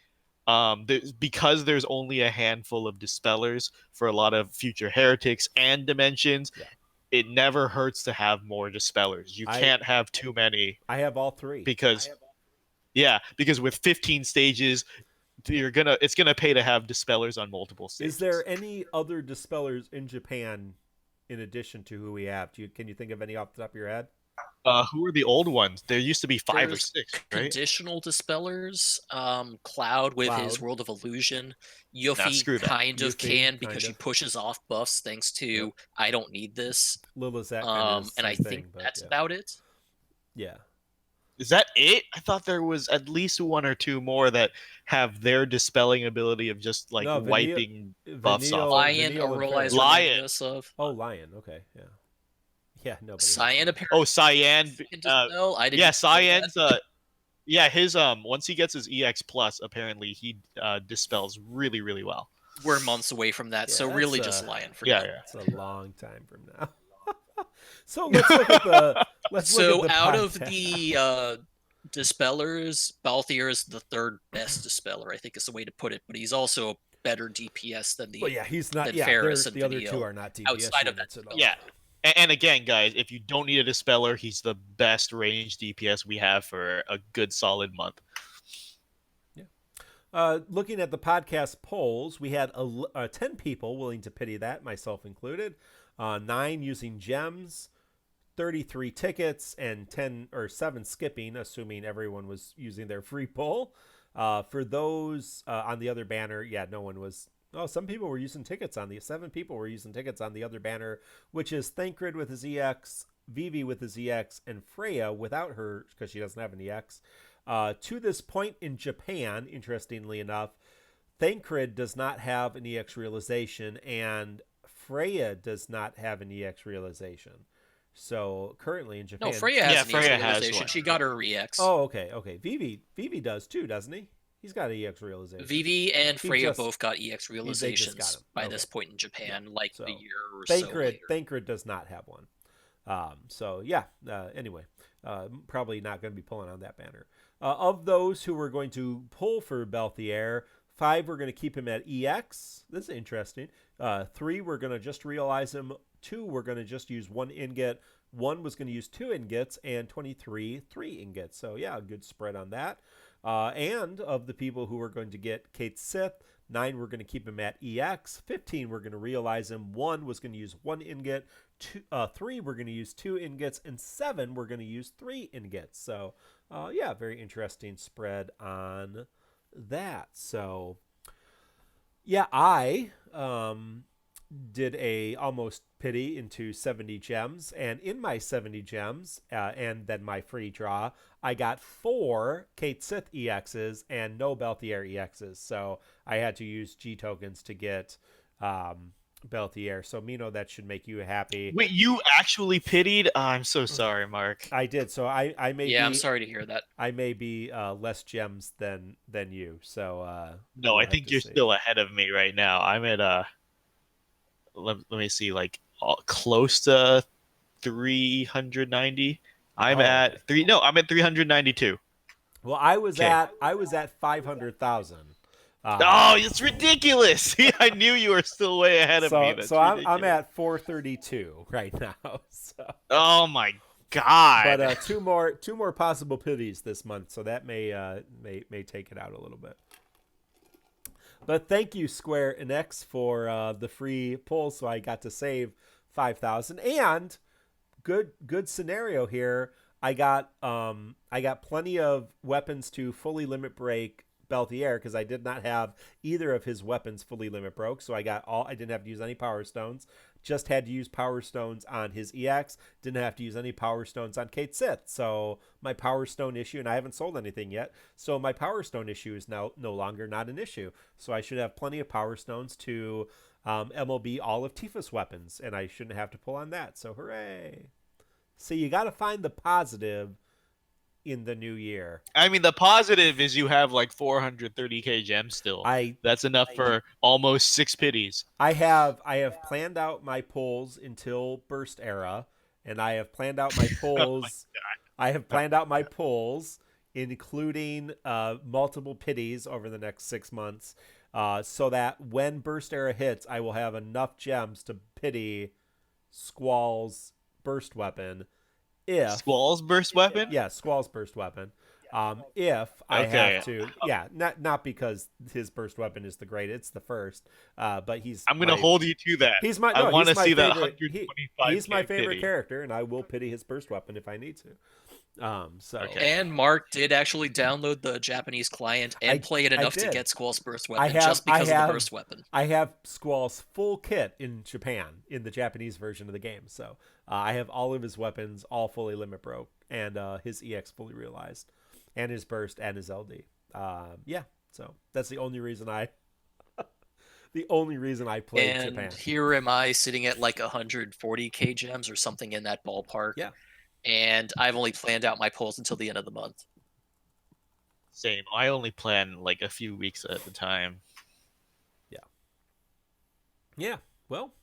S3: because there's only a handful of dispellers for a lot of future heretics and dimensions,
S1: Yeah.
S3: it never hurts to have more dispellers. You
S1: I
S3: can't have too many
S1: I have all 3.
S3: because yeah, because with 15 stages, it's gonna pay to have dispellers on multiple
S1: Is
S3: stages.
S1: there any other dispellers in Japan in addition to who we have? Can you think of any off the top of your head?
S3: Who are the old ones? There used to be 5 or
S2: There's
S3: 6, right?
S2: conditional dispellers. Cloud with his
S1: Cloud.
S2: World of Illusion.
S3: Nah,
S2: Yuffie
S3: screw that.
S2: kind of
S1: Yuffie,
S2: can because
S1: kind
S2: she
S1: of.
S2: pushes off buffs thanks
S1: Yep.
S2: to I don't need this.
S1: Lilizette kind of is the
S2: And I
S1: same
S2: think
S1: thing, but
S2: that's
S1: yeah.
S2: about it.
S1: Yeah.
S3: Is that it? I thought there was at least 1 or 2 more that have their dispelling ability of just like
S1: No, Vanille,
S3: wiping buffs off.
S2: Lion,
S1: Vanille and
S2: Aurora is
S1: Fair.
S3: Lion.
S2: reminding us of.
S1: Oh, Lion. Okay, yeah. Yeah, nobody has
S2: Cyan
S1: Lion.
S2: apparently
S3: Oh, Cyan.
S2: can dispel. I didn't
S3: Yeah,
S2: know
S3: Cyan's.
S2: that.
S3: Yeah, his once he gets his EX plus, apparently he dispels really, really well.
S2: We're months away from that,
S1: Yeah,
S2: so
S1: that's
S2: really just Lion for
S3: Yeah,
S2: now.
S3: yeah.
S1: It's a long time from now. So let's look at the
S2: So out of
S1: podcast.
S2: the dispellers, Balthier is the third best dispeller, I think is the way to put it, but he's also better DPS than
S1: Well, yeah, he's not.
S2: than
S1: Yeah,
S2: Ferris and
S1: the other two
S2: Vanille
S1: are not DPS
S2: outside of that
S1: units at all.
S3: Yeah. And again, guys, if you don't need a dispeller, he's the best range DPS we have for a good solid month.
S1: Looking at the podcast polls, we had 10 people willing to pity that, myself included. 9 using gems, 33 tickets, and 10 or 7 skipping, assuming everyone was using their free pull. For those on the other banner, yeah, no one was. Oh, some people were using tickets on the 7 people were using tickets on the other banner, which is Thancred with his EX, Vivi with his EX, and Freya without her because she doesn't have an EX. To this point in Japan, interestingly enough, Thancred does not have an EX realization, and Freya does not have an EX realization. So currently in Japan,
S2: No, Freya has
S3: Yeah,
S2: an
S3: Freya
S2: EX
S3: has
S2: realization.
S3: one.
S2: She got her EX.
S1: Oh, okay. Vivi does too, doesn't he? He's got an EX realization.
S2: Vivi and
S1: He
S2: Freya
S1: just-
S2: both got EX
S1: they just got
S2: realizations
S1: him.
S2: by
S1: Okay.
S2: this point in Japan, like
S1: So,
S2: a year or so later.
S1: Thancred does not have one. So yeah. Anyway, probably not going to be pulling on that banner. Of those who were going to pull for Balthier, 5 were going to keep him at EX. This is interesting. 3 were going to just realize him. 2 were going to just use 1 ingot. 1 was going to use 2 ingots, and 23 3 ingots. So yeah, a good spread on that. And of the people who were going to get Cait Sith, 9 were going to keep him at EX. 15 were going to realize him. 1 was going to use 1 ingot. 3 were going to use 2 ingots, and 7 were going to use 3 ingots. So yeah, very interesting spread on that. So yeah, I did a almost pity into 70 gems, and in my 70 gems and then my free draw, I got 4 Cait Sith EXs and no Balthier EXs. So I had to use G tokens to get Balthier. So Mino, that should make you happy.
S3: Wait, you actually pitied? I'm so sorry, Mark.
S1: I did. So I may
S2: Yeah,
S1: be,
S2: I'm sorry to hear that.
S1: I may be less gems than you. So
S3: No,
S1: we'll
S3: I
S1: have
S3: think
S1: to
S3: you're
S1: see.
S3: still ahead of me right now. I'm at let me see, like close to 390. I'm
S1: Oh,
S3: at
S1: okay.
S3: 3. No, I'm at 392.
S1: Well, I was
S3: Okay.
S1: at 500,000.
S3: Oh, it's ridiculous! See, I knew you were still way ahead of me. That's
S1: So I'm
S3: ridiculous.
S1: at 432 right now. So,
S3: Oh my god!
S1: but two more possible pities this month, so that may take it out a little bit. But thank you, Square NX, for the free pull, so I got to save 5,000. And good scenario here. I got plenty of weapons to fully limit break Balthier because I did not have either of his weapons fully limit broke. So I didn't have to use any power stones. Just had to use power stones on his EX. Didn't have to use any power stones on Cait Sith. So my power stone issue, and I haven't sold anything yet. So my power stone issue is now no longer not an issue. So I should have plenty of power stones to MLB all of Tifa's weapons, and I shouldn't have to pull on that. So hooray! So you got to find the positive in the new year.
S3: I mean, the positive is you have like 430k gems still. That's enough for almost 6 pities.
S1: I have planned out my pulls until Burst Era, and I have planned out my pulls. I have planned out my pulls, including multiple pities over the next 6 months, so that when Burst Era hits, I will have enough gems to pity Squall's burst weapon if
S3: Squall's burst weapon.
S1: yeah, Squall's burst weapon. If I
S3: Okay.
S1: have to, yeah, not because his burst weapon is the great, it's the first. But
S3: I'm gonna hold you to that.
S1: he's my
S3: I
S1: no,
S3: want
S1: he's
S3: to
S1: my
S3: see that
S1: favorite.
S3: 125
S1: He's my favorite
S3: pity.
S1: character, and I will pity his burst weapon if I need to.
S3: Okay.
S2: And Mark did actually download the Japanese client and play it enough to
S1: did.
S2: get Squall's burst
S1: I
S2: weapon
S1: have
S2: just because of the burst weapon.
S1: I have Squall's full kit in Japan in the Japanese version of the game, so I have all of his weapons all fully limit broke and his EX fully realized, and his burst and his LD. Yeah, so that's the only reason I played
S2: And
S1: Japan.
S2: here am I sitting at like 140k gems or something in that ballpark.
S1: Yeah.
S2: And I've only planned out my pulls until the end of the month.
S3: Same. I only plan like a few weeks at a time.
S1: Yeah. Well,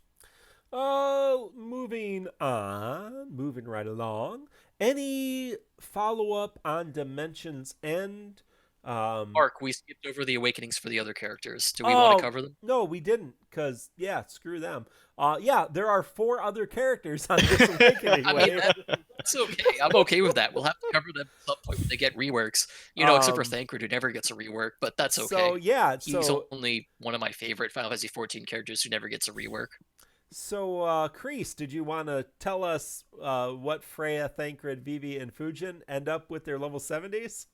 S1: moving on, moving right along. Any follow up on Dimensions End?
S2: Mark, we skipped over the awakenings for the other characters. Do we want to cover them?
S1: No, we didn't, because yeah, screw them. Yeah, there are 4 other characters on this awakening
S2: I mean, that's okay. I'm okay with that. We'll have to cover them at some point when they get reworks. Except for Thancred, who never gets a rework, but that's okay.
S1: So yeah,
S2: he's only one of my favorite Final Fantasy 14 characters who never gets a rework.
S1: So, Kreese, did you want to tell us what Freya, Thancred, Vivi, and Fujin end up with their level 70s?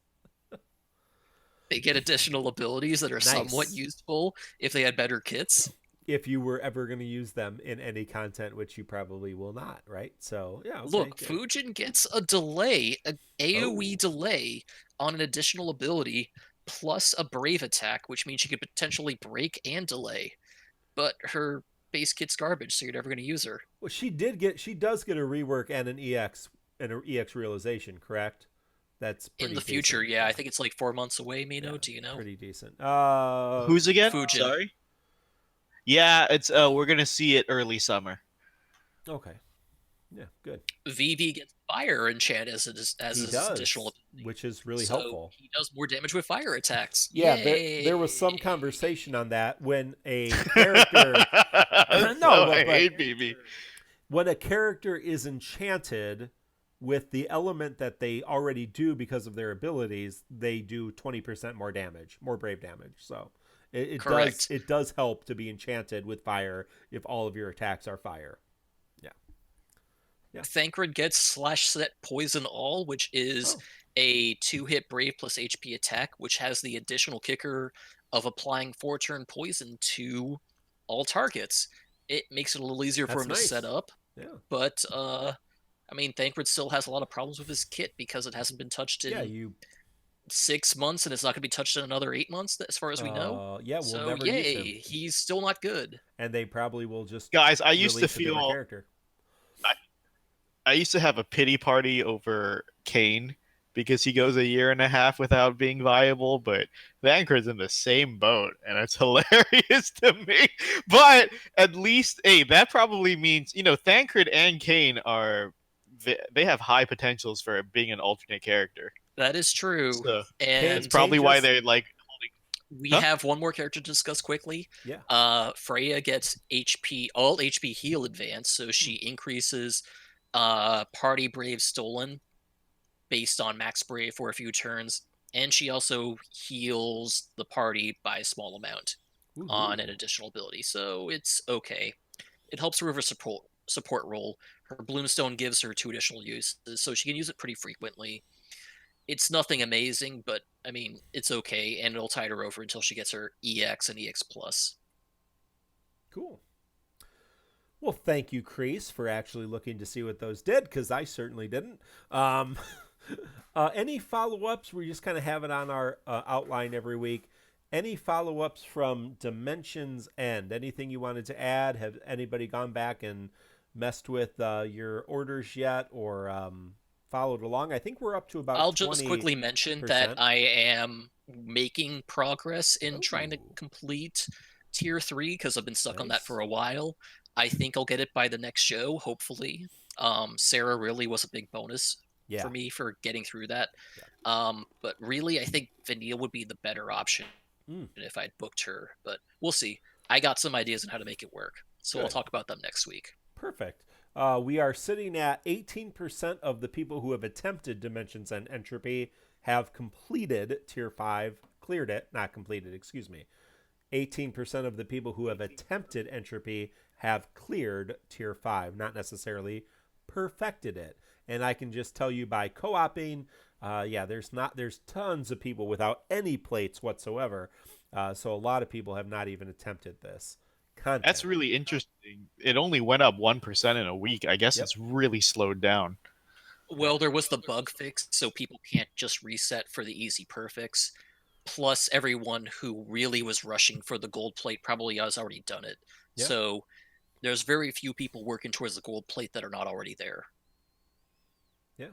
S2: They get additional abilities that are somewhat useful if they had better kits.
S1: If you were ever going to use them in any content, which you probably will not, right? So, yeah. Okay,
S2: look, Fujin gets a delay, an AoE delay on an additional ability, plus a brave attack, which means she could potentially break and delay. But her base kit's garbage, so you're never going to use her.
S1: Well, she does get a rework and an EX realization, correct? That's pretty
S2: in the
S1: decent.
S2: future. Yeah, I think it's like 4 months away. Mino,
S1: Yeah,
S2: do you know?
S1: Pretty decent.
S3: Who's again?
S2: Fujin.
S3: Sorry. Yeah, it's we're gonna see it early summer.
S1: Okay. Yeah, good.
S2: Vivi gets fire enchant as his additional ability,
S1: which is really helpful.
S2: He does more damage with fire attacks.
S1: Yeah, there was some conversation on that when a character.
S3: I hate Vivi.
S1: When a character is enchanted with the element that they already do because of their abilities, they do 20% more damage, more brave damage. So it does help to be enchanted with fire if all of your attacks are fire. Yeah.
S2: Thancred gets /set poison all, which is a 2-hit brave plus HP attack, which has the additional kicker of applying 4-turn poison to all targets. It makes it a little easier for him to set up.
S1: Yeah.
S2: But I mean, Thancred still has a lot of problems with his kit because it hasn't been touched in 6 months, and it's not going to be touched in another 8 months, as far as we know.
S1: Yeah, we'll never use him.
S2: He's still not good.
S1: And they probably will just
S3: guys. I used to feel
S1: character.
S3: I used to have a pity party over Kane because he goes 1.5 years without being viable, but Thancred's in the same boat, and it's hilarious to me. But at least, that probably means, Thancred and Kane they have high potentials for being an alternate character.
S2: That is true.
S3: So,
S2: and
S3: it's probably why they're like holding.
S2: We have one more character to discuss quickly.
S1: Yeah.
S2: Freya gets all HP heal advance, so she increases party brave stolen based on max brave for a few turns, and she also heals the party by a small amount on an additional ability, so it's okay. It helps her with her support role. Her Bloomstone gives her 2 additional uses, so she can use it pretty frequently. It's nothing amazing, but I mean, it's okay, and it'll tide her over until she gets her EX and EX plus.
S1: Cool. Well, thank you, Kreese, for actually looking to see what those did, because I certainly didn't. Any follow-ups? We just kind of have it on our outline every week. Any follow-ups from Dimensions End? Anything you wanted to add? Have anybody gone back and messed with your orders yet, or followed along? I think we're up to about.
S2: I'll just quickly mention that I am making progress in trying to complete Tier 3 because I've been stuck on that for a while. I think I'll get it by the next show, hopefully. Serah really was a big bonus for me for getting through that. But really, I think Vanille would be the better option if I'd booked her. But we'll see. I got some ideas on how to make it work, so I'll talk about them next week.
S1: Perfect. We are sitting at 18% of the people who have attempted dimensions and entropy have completed tier 5, cleared it, not completed, excuse me. 18% of the people who have attempted entropy have cleared tier 5, not necessarily perfected it. And I can just tell you by co-oping, there's tons of people without any plates whatsoever. So a lot of people have not even attempted this
S3: That's
S1: content.
S3: really interesting. It only went up 1% in a week. I guess
S1: Yep.
S3: it's really slowed down.
S2: Well, there was the bug fix, so people can't just reset for the easy perfects. Plus, everyone who really was rushing for the gold plate probably has already done it.
S1: Yeah.
S2: So there's very few people working towards the gold plate that are not already there.
S1: Yeah.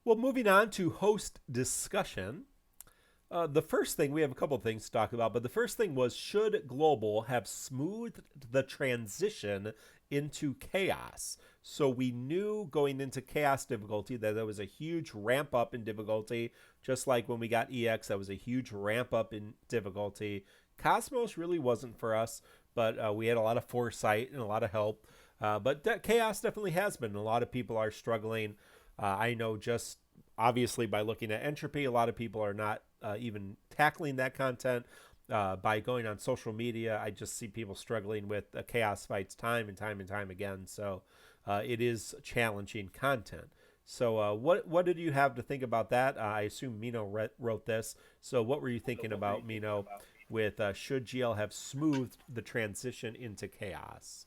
S1: Well, moving on to host discussion. The first thing, we have a couple of things to talk about, but the first thing was, should Global have smoothed the transition into Chaos? So we knew going into Chaos difficulty that there was a huge ramp up in difficulty, just like when we got EX, that was a huge ramp up in difficulty. Cosmos really wasn't for us, but we had a lot of foresight and a lot of help. But Chaos definitely has been. A lot of people are struggling. I know just obviously by looking at entropy, a lot of people are not even tackling that content. By going on social media, I just see people struggling with chaos fights time and time and time again. So it is challenging content. So what did you have to think about that? I assume Mino wrote this. So what were you thinking about, Mino, with should GL have smoothed the transition into chaos?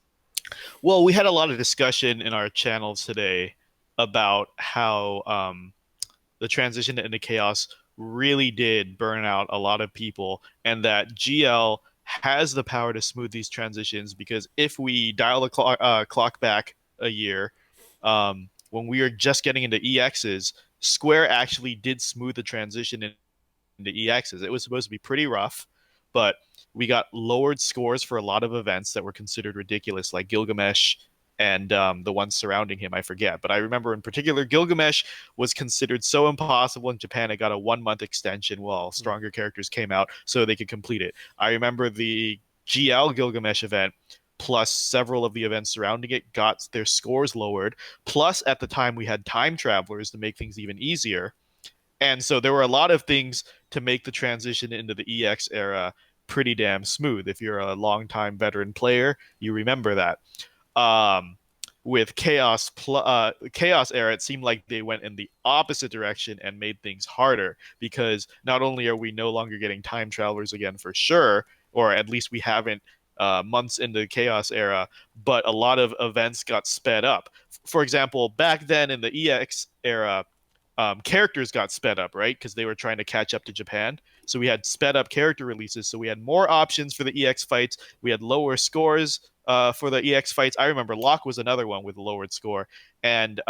S3: Well, we had a lot of discussion in our channels today about how the transition into chaos really did burn out a lot of people, and that GL has the power to smooth these transitions because if we dial the clock back a year, when we were just getting into EXs, Square actually did smooth the transition into EXs. It was supposed to be pretty rough, but we got lowered scores for a lot of events that were considered ridiculous, like Gilgamesh and the ones surrounding him. I forget, but I remember in particular Gilgamesh was considered so impossible in Japan. It got a 1 month extension while
S1: Mm.
S3: stronger characters came out so they could complete it. I remember the GL Gilgamesh event plus several of the events surrounding it got their scores lowered. Plus, at the time, we had time travelers to make things even easier. And so there were a lot of things to make the transition into the EX era pretty damn smooth. If you're a longtime veteran player, you remember that. Um, with Chaos era, it seemed like they went in the opposite direction and made things harder because not only are we no longer getting time travelers again for sure, or at least we haven't months into the Chaos era, but a lot of events got sped up. For example, back then in the EX era, characters got sped up, right? Because they were trying to catch up to Japan. So we had sped up character releases. So we had more options for the EX fights. We had lower scores for the EX fights. I remember Locke was another one with a lowered score. And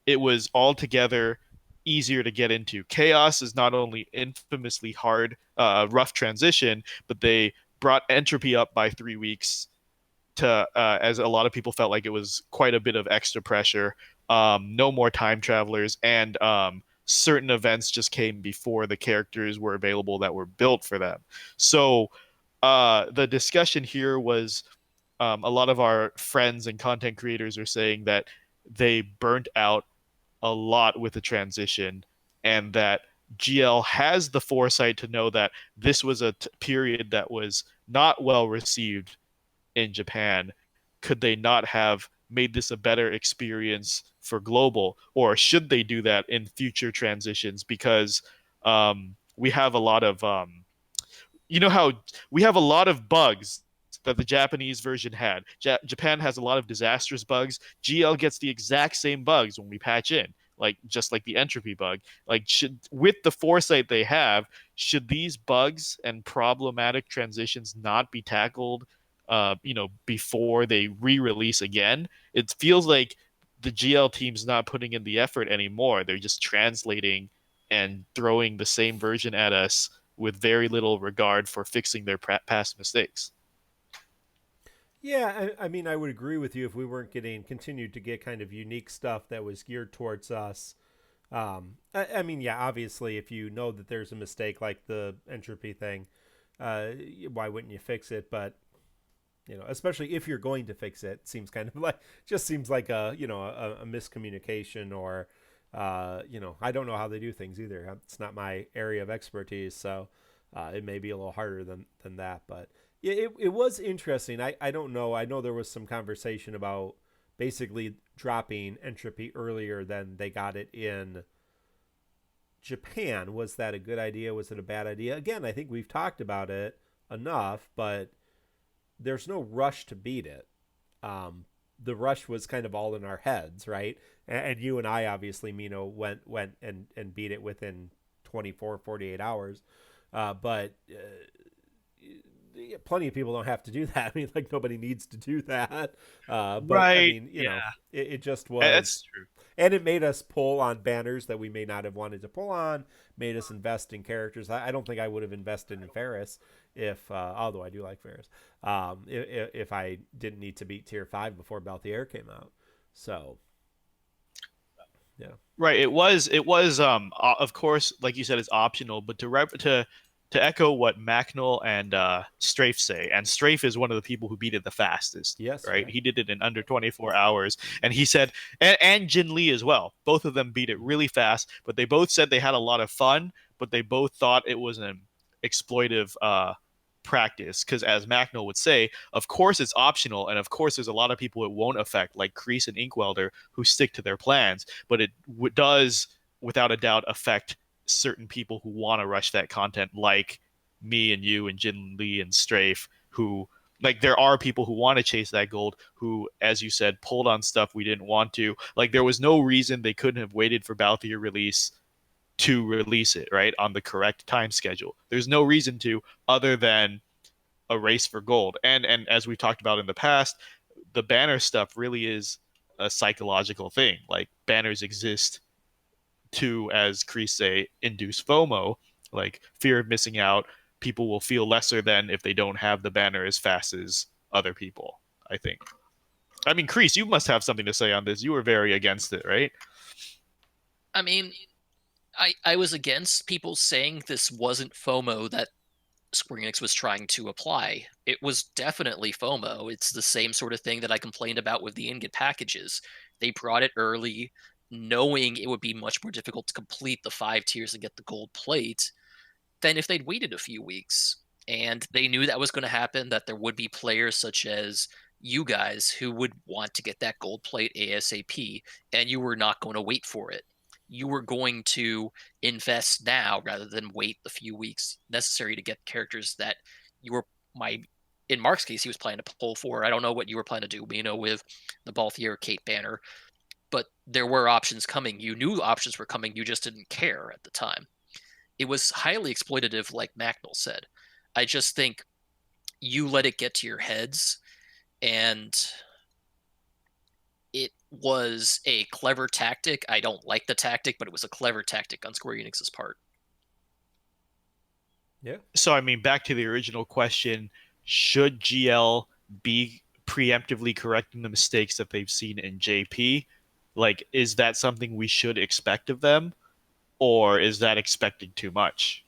S3: it was altogether easier to get into. Chaos is not only infamously hard, rough transition, but they brought entropy up by 3 weeks to as a lot of people felt like it was quite a bit of extra pressure. No more time travelers, and certain events just came before the characters were available that were built for them. So the discussion here was a lot of our friends and content creators are saying that they burnt out a lot with the transition and that GL has the foresight to know that this was a period that was not well received in Japan, could they not have made this a better experience for global, or should they do that in future transitions? Because we have a lot of you know how we have a lot of bugs that the Japanese version had. Japan has a lot of disastrous bugs. GL gets the exact same bugs when we patch in, like just like the entropy bug. Like should with the foresight they have, should these bugs and problematic transitions not be tackled before they re-release again? It feels like the GL team's not putting in the effort anymore. They're just translating and throwing the same version at us with very little regard for fixing their past mistakes.
S1: Yeah, I mean, I would agree with you if we weren't getting continued to get kind of unique stuff that was geared towards us. I mean, yeah, obviously, if you know that there's a mistake like the entropy thing, uh, why wouldn't you fix it? But especially if you're going to fix it. Seems kind of like just seems like a miscommunication, or I don't know how they do things either. It's not my area of expertise, so it may be a little harder than that. But yeah, it was interesting. I don't know. I know there was some conversation about basically dropping entropy earlier than they got it in Japan. Was that a good idea? Was it a bad idea? Again, I think we've talked about it enough, but there's no rush to beat it. The rush was kind of all in our heads, right? And you and I obviously, went and beat it within 24, 48 hours. But plenty of people don't have to do that. I mean, like, nobody needs to do that. But I
S3: Right.
S1: mean,
S3: Yeah.
S1: it just
S3: That's
S1: was,
S3: true.
S1: and it made us pull on banners that we may not have wanted to pull on. Made us invest in characters. I don't think I would have invested in Ferris if, although I do like Ferris, if I didn't need to beat tier 5 before Balthier came out. So yeah.
S3: Right. It was of course, like you said, it's optional, but to echo what Macnell and Strafe say, and Strafe is one of the people who beat it the fastest,
S1: Yes.
S3: right?
S1: Yeah.
S3: He did it in under 24 hours, and he said, and Jin Lee as well. Both of them beat it really fast, but they both said they had a lot of fun, but they both thought it was an exploitive practice, because as Macnell would say, of course it's optional, and of course there's a lot of people it won't affect, like Kreese and Inkwelder, who stick to their plans, but it does without a doubt affect certain people who want to rush that content, like me and you and Jin Lee and Strafe, who, like, there are people who want to chase that gold who, as you said, pulled on stuff we didn't want to. Like, there was no reason they couldn't have waited for Balthier release to release it, right, on the correct time schedule. There's no reason to, other than a race for gold. And as we've talked about in the past, the banner stuff really is a psychological thing. Like, banners exist to, as Kreese say, induce FOMO, like fear of missing out. People will feel lesser than if they don't have the banner as fast as other people, I think. I mean, Kreese, you must have something to say on this. You were very against it, right?
S2: I mean, I was against people saying this wasn't FOMO that Square Enix was trying to apply. It was definitely FOMO. It's the same sort of thing that I complained about with the ingot packages. They brought it early, knowing it would be much more difficult to complete the 5 tiers and get the gold plate than if they'd waited a few weeks. And they knew that was going to happen, that there would be players such as you guys who would want to get that gold plate ASAP, and you were not going to wait for it. You were going to invest now rather than wait the few weeks necessary to get characters that you were, in Mark's case, he was planning to pull for. I don't know what you were planning to do, with the Balthier Cait banner, but there were options coming. You knew options were coming, you just didn't care at the time. It was highly exploitative, like Macnell said. I just think you let it get to your heads, and it was a clever tactic. I don't like the tactic, but it was a clever tactic on Square Enix's part.
S1: Yeah.
S3: So, I mean, back to the original question, should GL be preemptively correcting the mistakes that they've seen in JP? Like, is that something we should expect of them, or is that expecting too much?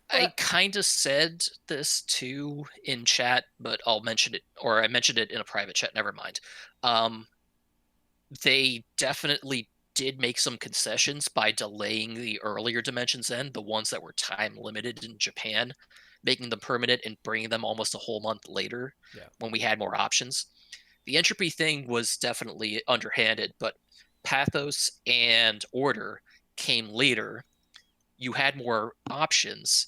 S2: I kind of said this too in chat, but I'll mention it, or I mentioned it in a private chat. Never mind. They definitely did make some concessions by delaying the earlier Dimensions End, the ones that were time limited in Japan, making them permanent and bringing them almost a whole month later
S1: Yeah.
S2: when we had more options. The entropy thing was definitely underhanded, but Pathos and Order came later. You had more options,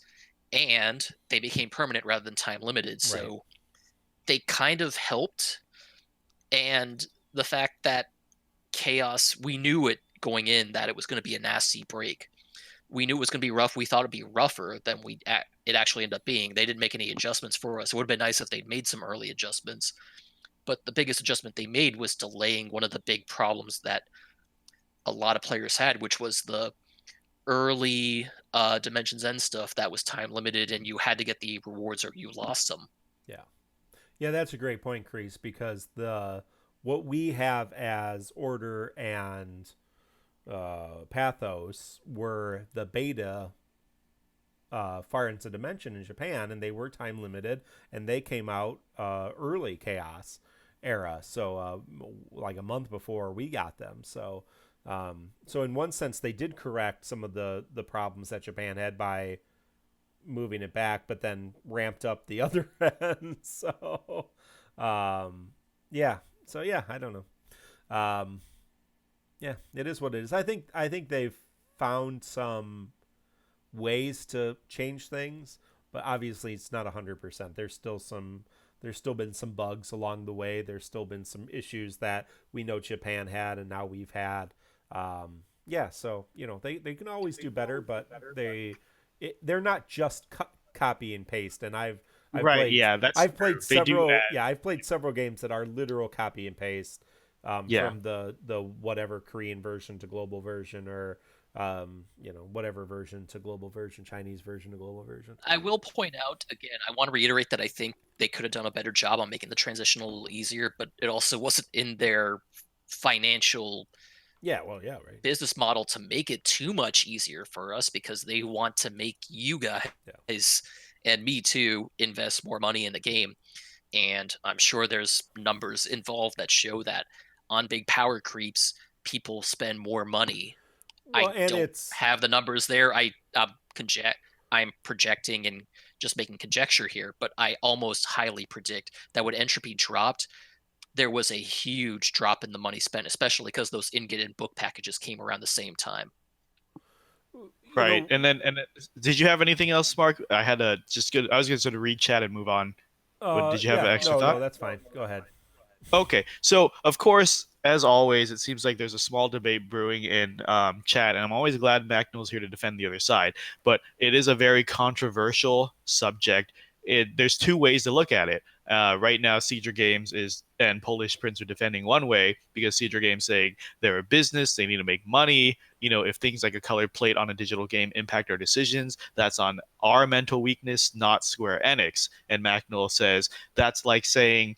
S2: and they became permanent rather than time limited.
S1: Right.
S2: So they kind of helped. And the fact that Chaos, we knew it going in that it was going to be a nasty break. We knew it was going to be rough. We thought it'd be rougher than it actually ended up being. They didn't make any adjustments for us. It would have been nice if they'd made some early adjustments. But the biggest adjustment they made was delaying one of the big problems that a lot of players had, which was the early Dimensions End stuff that was time limited, and you had to get the rewards or you lost them.
S1: Yeah. Yeah, that's a great point, Kreese, because what we have as Order and Pathos were the beta Far Into Dimension in Japan, and they were time limited, and they came out early Chaos era, so like a month before we got them. So in one sense, they did correct some of the problems that Japan had by moving it back, but then ramped up the other end. Um, yeah. So yeah, I don't know. Yeah, it is what it is. I think they've found some ways to change things, but obviously it's not 100%. There's still been some bugs along the way. There's still been some issues that we know Japan had and now we've had. Yeah, so they can always do better, but they're not just copy and paste. And I've
S3: Right.
S1: played
S3: Yeah, that's
S1: I've
S3: true.
S1: played
S3: They do
S1: several
S3: add.
S1: yeah I've played several games that are literal copy and paste,
S3: Yeah.
S1: from the whatever Korean version to global version, or whatever version to global version, Chinese version to global version.
S2: I will point out again, I want to reiterate that I think they could have done a better job on making the transition a little easier, but it also wasn't in their financial
S1: Yeah, well, yeah, right.
S2: business model to make it too much easier for us because they want to make you
S1: Yeah.
S2: guys and me too invest more money in the game. And I'm sure there's numbers involved that show that on big power creeps, people spend more money.
S1: Well,
S2: I
S1: and
S2: don't
S1: it's
S2: have the numbers there. I'm projecting and just making conjecture here, but I almost highly predict that when entropy dropped, there was a huge drop in the money spent, especially because those in-game book packages came around the same time.
S1: you
S3: Right.
S1: know
S3: And then, did you have anything else, Mark? I had to just go. I was gonna sort of read chat and move on. But did you have an
S1: yeah,
S3: extra
S1: no,
S3: thought?
S1: that's fine. Go ahead.
S3: Okay, so of course, as always, it seems like there's a small debate brewing in chat, and I'm always glad Macnell's here to defend the other side. But it is a very controversial subject. There's two ways to look at it. Right now, Cedar Games is and Polish Prince are defending one way because Cedar Games saying they're a business, they need to make money. If things like a colored plate on a digital game impact our decisions, that's on our mental weakness, not Square Enix. And Macnell says that's like saying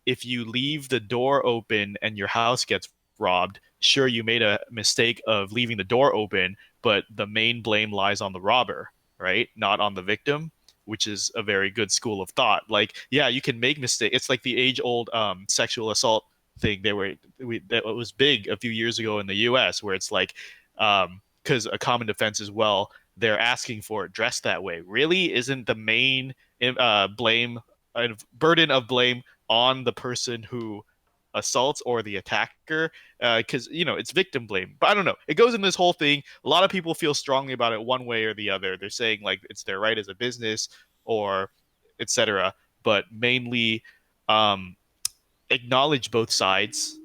S3: if you leave the door open and your house gets robbed, sure, you made a mistake of leaving the door open, but the main blame lies on the robber, right? Not on the victim, which is a very good school of thought. Like, yeah, you can make mistakes. It's like the age old sexual assault thing that was big a few years ago in the US, where it's like, because a common defense is, well, they're asking for it dressed that way. Really, isn't the main blame burden of blame on the person who assaults or the attacker, because it's victim blame. But I don't know, it goes in this whole thing. A lot of people feel strongly about it one way or the other. They're saying like it's their right as a business or etc., but mainly um acknowledge both sides.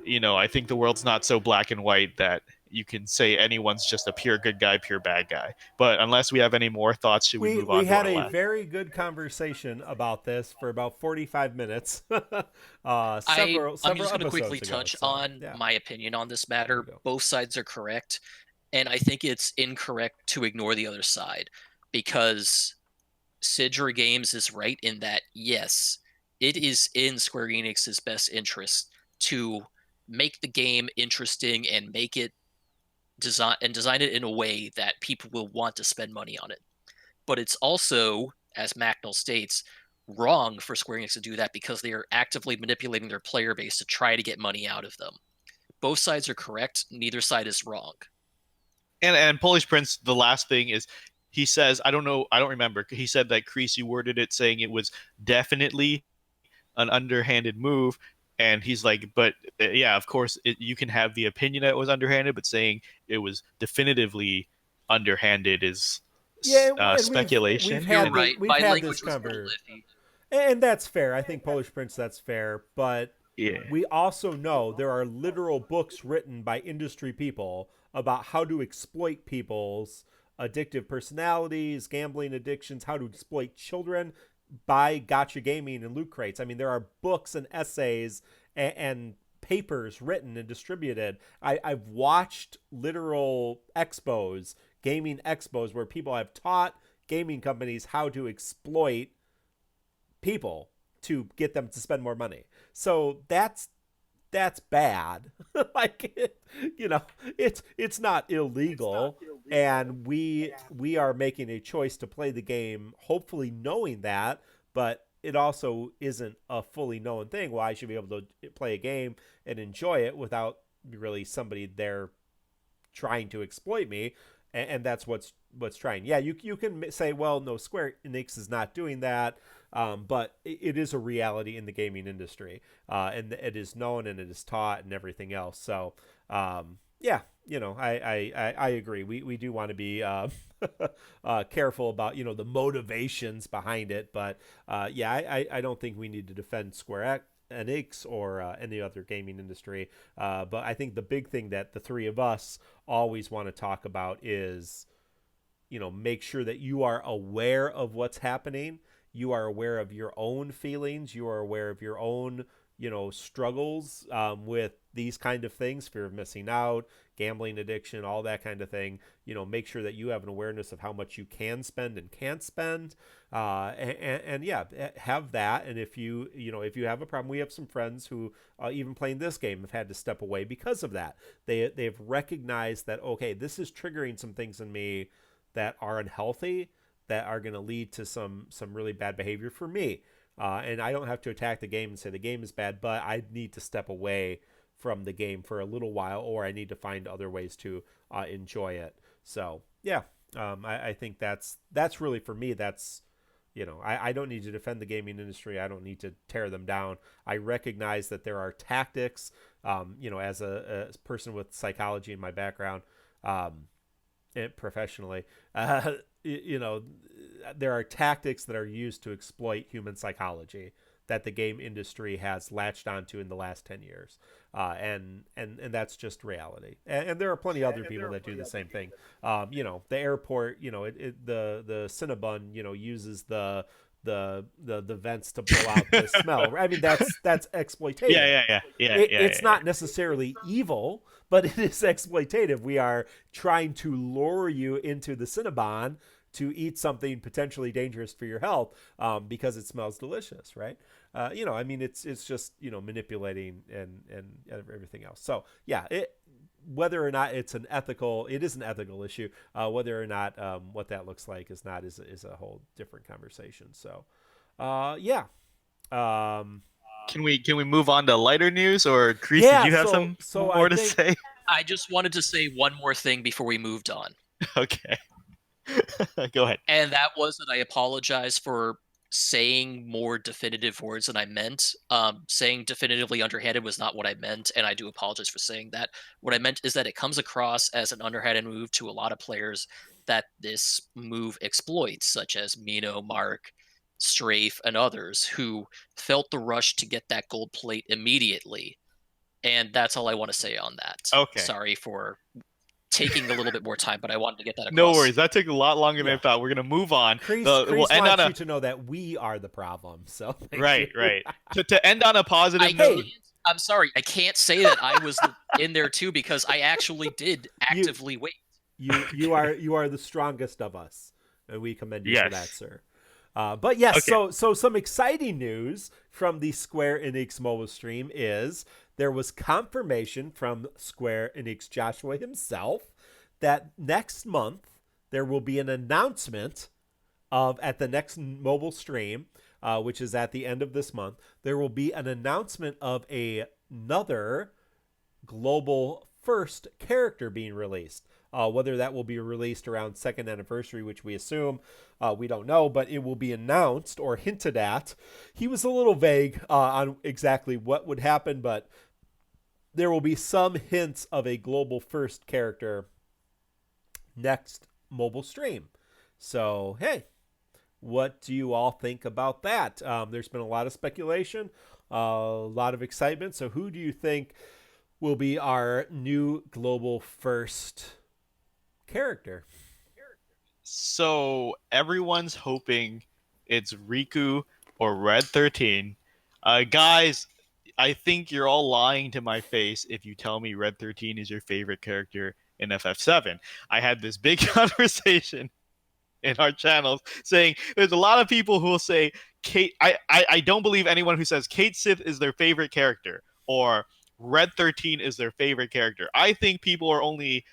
S1: Yeah.
S3: I think the world's not so black and white that you can say anyone's just a pure good guy, pure bad guy. But unless we have any more thoughts, should we
S1: We
S3: move
S1: we
S3: on to
S1: had
S3: our
S1: a
S3: last?
S1: very good conversation about this for about 45 minutes, several
S2: I'm
S1: several
S2: just going to quickly
S1: episodes ago.
S2: touch
S1: So
S2: on
S1: yeah,
S2: my opinion on this
S1: there we
S2: matter.
S1: go.
S2: Both sides are correct, and I think it's incorrect to ignore the other side because Sidra Games is right in that yes, it is in Square Enix's best interest to make the game interesting and make it design it in a way that people will want to spend money on it. But it's also, as Macnell states, wrong for Square Enix to do that because they are actively manipulating their player base to try to get money out of them. Both sides are correct, neither side is wrong.
S3: And Polish Prince, the last thing is he says, I don't know, I don't remember. He said that Creasy worded it saying it was definitely an underhanded move. And he's like, but yeah, of course, you can have the opinion that it was underhanded, but saying it was definitively underhanded is
S1: Yeah, and we've
S3: speculation.
S2: You're
S1: had
S3: And
S1: this
S2: right.
S1: we've
S2: My
S1: had this
S2: language was a little iffy.
S1: and that's fair. I think Polish Prince, that's fair, but
S3: yeah,
S1: we also know there are literal books written by industry people about how to exploit people's addictive personalities, gambling addictions, how to exploit children by gotcha gaming and loot crates. I mean, there are books and essays and papers written and distributed. I've watched literal expos, gaming expos, where people have taught gaming companies how to exploit people to get them to spend more money. So that's bad. Like it's not illegal. and we are making a choice to play the game, hopefully knowing that, but it also isn't a fully known thing. Well, I should be able to play a game and enjoy it without really somebody there trying to exploit me, and that's what's trying. Yeah, you can say, well, no, Square Enix is not doing that, but it is a reality in the gaming industry, and it is known and it is taught and everything else. So, yeah, I agree. We do want to be careful about the motivations behind it, but yeah, I don't think we need to defend Square Enix or any other gaming industry. But I think the big thing that the three of us always want to talk about is, make sure that you are aware of what's happening. You are aware of your own feelings. You are aware of your own, struggles with these kind of things, fear of missing out, gambling addiction, all that kind of thing. Make sure that you have an awareness of how much you can spend and can't spend. And yeah, have that. And if if you have a problem, we have some friends who even playing this game have had to step away because of that. They've recognized that, okay, this is triggering some things in me that are unhealthy, that are going to lead to some really bad behavior for me. And I don't have to attack the game and say the game is bad, but I need to step away from the game for a little while, or I need to find other ways to enjoy it. So yeah, I think that's really, for me, that's, I don't need to defend the gaming industry. I don't need to tear them down. I recognize that there are tactics, as a person with psychology in my background, professionally, there are tactics that are used to exploit human psychology that the game industry has latched onto in the last 10 years. And that's just reality. And there are plenty of other people that do the same thing. The airport, the Cinnabon, uses the vents to blow out the smell. I mean, that's exploitative.
S3: Yeah.
S1: It's not necessarily evil, but it is exploitative. We are trying to lure you into the Cinnabon to eat something potentially dangerous for your health, because it smells delicious, right? I mean, it's just manipulating and everything else. So yeah, whether or not it is an ethical issue. Whether or not what that looks like is a whole different conversation. So yeah.
S3: Can we move on to lighter news, or Chris,
S1: yeah,
S3: did you have some more to say?
S2: I just wanted to say one more thing before we moved on.
S3: Okay. Go ahead.
S2: And that was that I apologize for saying more definitive words than I meant. Saying definitively underhanded was not what I meant, and I do apologize for saying that. What I meant is that it comes across as an underhanded move to a lot of players that this move exploits, such as Mino, Mark, Strafe, and others, who felt the rush to get that gold plate immediately. And that's all I want to say on that.
S3: Okay.
S2: Sorry for taking a little bit more time, but I wanted to get that across.
S3: No worries. That took a lot longer than I thought. We're gonna move on.
S1: Chris wants you to know that we are the problem. So
S3: right. To end on a positive note.
S2: I'm sorry, I can't say that I was in there too, because I actually did actively wait.
S1: You are the strongest of us, and we commend you for that, sir. But yes,
S3: okay.
S1: So some exciting news from the Square Enix mobile stream is there was confirmation from Square Enix Joshua himself that next month there will be an announcement at the next mobile stream, which is at the end of this month. There will be an announcement of another global first character being released. Whether that will be released around second anniversary, which we assume, we don't know, but it will be announced or hinted at. He was a little vague on exactly what would happen, but there will be some hints of a global first character next mobile stream. So, hey, what do you all think about that? There's been a lot of speculation, a lot of excitement. So who do you think will be our new global first character?
S3: So everyone's hoping it's Riku or Red 13. Guys, I think you're all lying to my face if you tell me Red 13 is your favorite character in FF7. I had this big conversation in our channels saying there's a lot of people who will say Cait. I don't believe anyone who says Cait Sith is their favorite character or Red 13 is their favorite character. I think people are only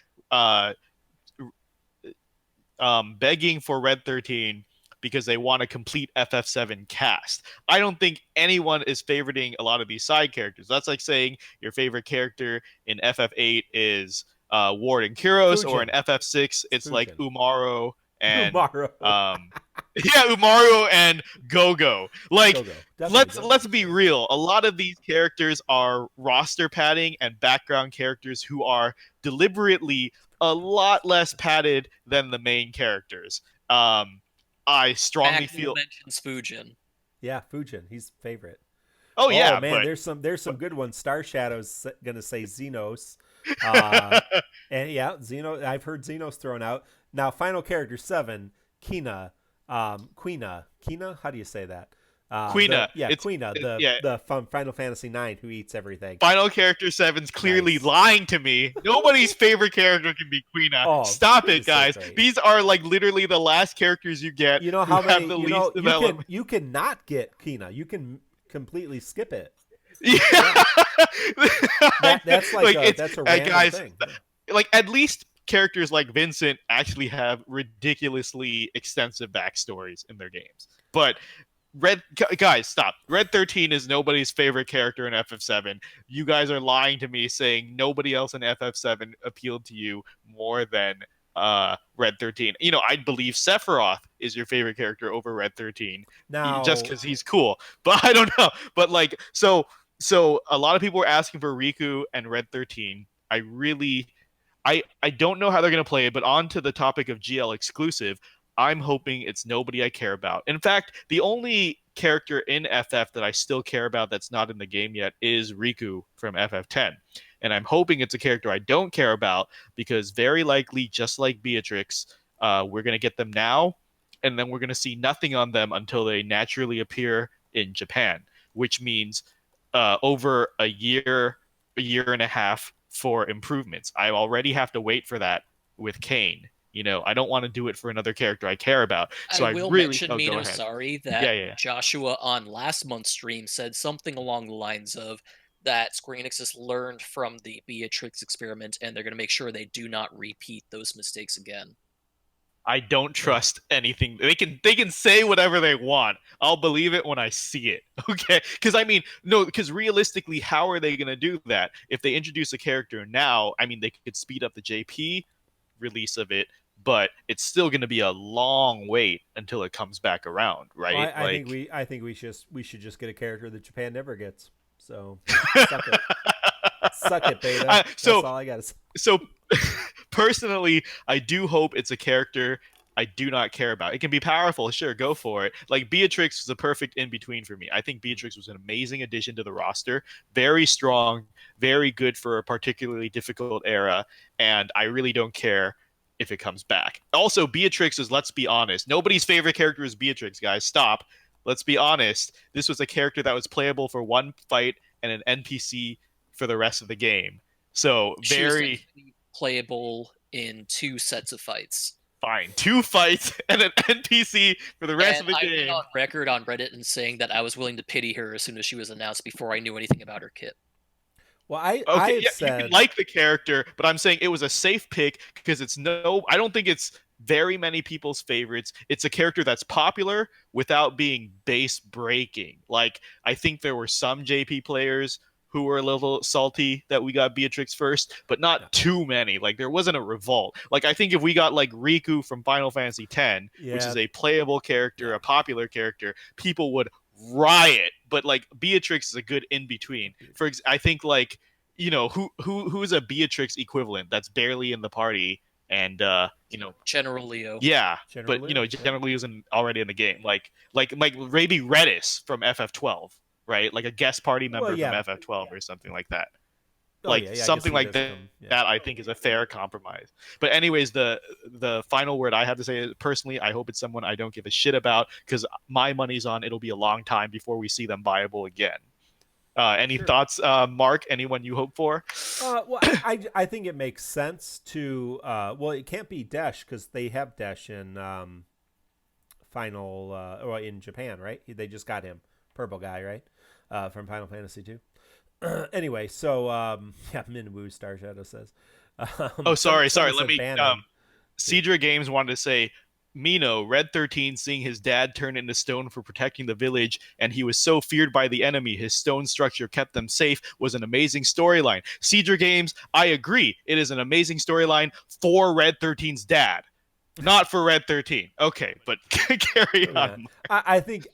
S3: begging for Red 13 because they want a complete FF7 cast. I don't think anyone is favoriting a lot of these side characters. That's like saying your favorite character in FF8 is Ward and Kuros, or in
S1: Fujin.
S3: FF6 it's like
S1: Fujin.
S3: Umaru and
S1: Umaru.
S3: yeah, Umaru and Gogo. Like
S1: Go. Definitely
S3: let's
S1: go.
S3: be real. A lot of these characters are roster padding and background characters who are deliberately a lot less padded than the main characters. I strongly
S2: Axel
S3: feel.
S2: mentions Fujin.
S1: Yeah, Fujin. He's favorite.
S3: Oh
S1: Oh
S3: yeah,
S1: man,
S3: but
S1: there's some good ones. Star Shadow's gonna say Xenos, uh, and yeah, Xeno. I've heard Xenos thrown out. Now, final character 7, Kina, Kina. How do you say that?
S3: Quina. It's
S1: Quina,
S3: yeah.
S1: the from Final Fantasy 9 who eats everything.
S3: Final character 7's clearly
S1: Nice.
S3: lying to me. Nobody's favorite character can be Quina.
S1: Oh,
S3: Stop it,
S1: Quina's so
S3: guys.
S1: great.
S3: These are like literally the last characters you get
S1: You know
S3: who
S1: how
S3: have
S1: many?
S3: the
S1: You
S3: least
S1: know
S3: development.
S1: you can not get Kina. You can completely skip it.
S3: Yeah.
S1: That's that's a random
S3: guys,
S1: thing.
S3: like at least characters like Vincent actually have ridiculously extensive backstories in their games. But guys, stop. Red 13 is nobody's favorite character in FF7. You guys are lying to me saying nobody else in FF7 appealed to you more than Red 13. You know, I'd believe Sephiroth is your favorite character over Red 13 just
S1: Now,
S3: because he's cool. But I don't know. But like, so a lot of people were asking for Riku and Red 13. I don't know how they're gonna play it, but on to the topic of GL exclusive, I'm hoping it's nobody I care about. In fact, the only character in FF that I still care about that's not in the game yet is Riku from FF10. And I'm hoping it's a character I don't care about because very likely, just like Beatrix, we're going to get them now, and then we're going to see nothing on them until they naturally appear in Japan, which means over a year and a half for improvements. I already have to wait for that with Kane. You know, I don't want to do it for another character I care about.
S2: I
S3: So I
S2: will
S3: really,
S2: mention,
S3: oh, go
S2: Mino,
S3: ahead.
S2: sorry,
S3: Yeah,
S2: that
S3: yeah, yeah.
S2: Joshua on last month's stream said something along the lines of that Square Enix has learned from the Beatrix experiment and they're going to make sure they do not repeat those mistakes again.
S3: I don't trust anything. They can say whatever they want. I'll believe it when I see it. Okay? Because I mean, no, because realistically, how are they going to do that? If they introduce a character now, I mean, they could speed up the JP release of it, but it's still going to be a long wait until it comes back around,
S1: well,
S3: right?
S1: I think we should just get a character that Japan never gets. So suck it, Beta.
S3: So
S1: That's all I gotta say.
S3: so personally, I do hope it's a character I do not care about. It can be powerful, sure, go for it. Like Beatrix was a perfect in between for me. I think Beatrix was an amazing addition to the roster, very strong, very good for a particularly difficult era, and I really don't care if it comes back. Also, Beatrix is, let's be honest, nobody's favorite character is Beatrix, guys. Stop. Let's be honest. This was a character that was playable for one fight and an NPC for the rest of the game. So
S2: She was
S3: very
S2: technically playable in 2 sets of fights.
S3: fine. 2 fights and an NPC for the rest
S2: And
S3: of the
S2: I went
S3: game.
S2: on record on Reddit and saying that I was willing to pity her as soon as she was announced before I knew anything about her kit.
S1: Well,
S3: Okay,
S1: I've
S3: yeah, you
S1: said
S3: can like the character, but I'm saying it was a safe pick because I don't think it's very many people's favorites. It's a character that's popular without being base breaking. Like, I think there were some JP players who were a little salty that we got Beatrix first, but not too many. Like, there wasn't a revolt. Like, I think if we got like Riku from Final Fantasy X, which
S1: yeah,
S3: is a playable character, a popular character, people would riot. But like Beatrix is a good in between. I think like, you know, who's a Beatrix equivalent that's barely in the party and
S2: General Leo.
S3: yeah,
S1: General
S3: but
S1: Leo, yeah.
S3: generally isn't already in the game. Like maybe Redis from FF12, right? Like a guest party member
S1: yeah.
S3: from FF12 or something like that.
S1: Oh
S3: Like
S1: yeah, I guess
S3: something
S1: he
S3: like
S1: does
S3: that.
S1: come. Yeah.
S3: That I think is a fair compromise. But anyways, the final word I have to say is personally, I hope it's someone I don't give a shit about because my money's on it'll be a long time before we see them viable again. Any
S1: Sure.
S3: thoughts, Mark? Anyone you hope for?
S1: Well, I think it makes sense to well, it can't be Dash because they have Dash in Final or in Japan, right? They just got him, purple guy, right? From Final Fantasy 2. Anyway, so yeah, Minwoo Star Shadow says.
S3: Oh, sorry.
S1: Someone
S3: Let
S1: said
S3: me
S1: ban him.
S3: Cedra Games wanted to say, Mino, Red 13 seeing his dad turn into stone for protecting the village, and he was so feared by the enemy, his stone structure kept them safe, was an amazing storyline. Cedra Games, I agree. It is an amazing storyline for Red 13's dad. Not for Red 13. Okay, but carry on.
S1: I think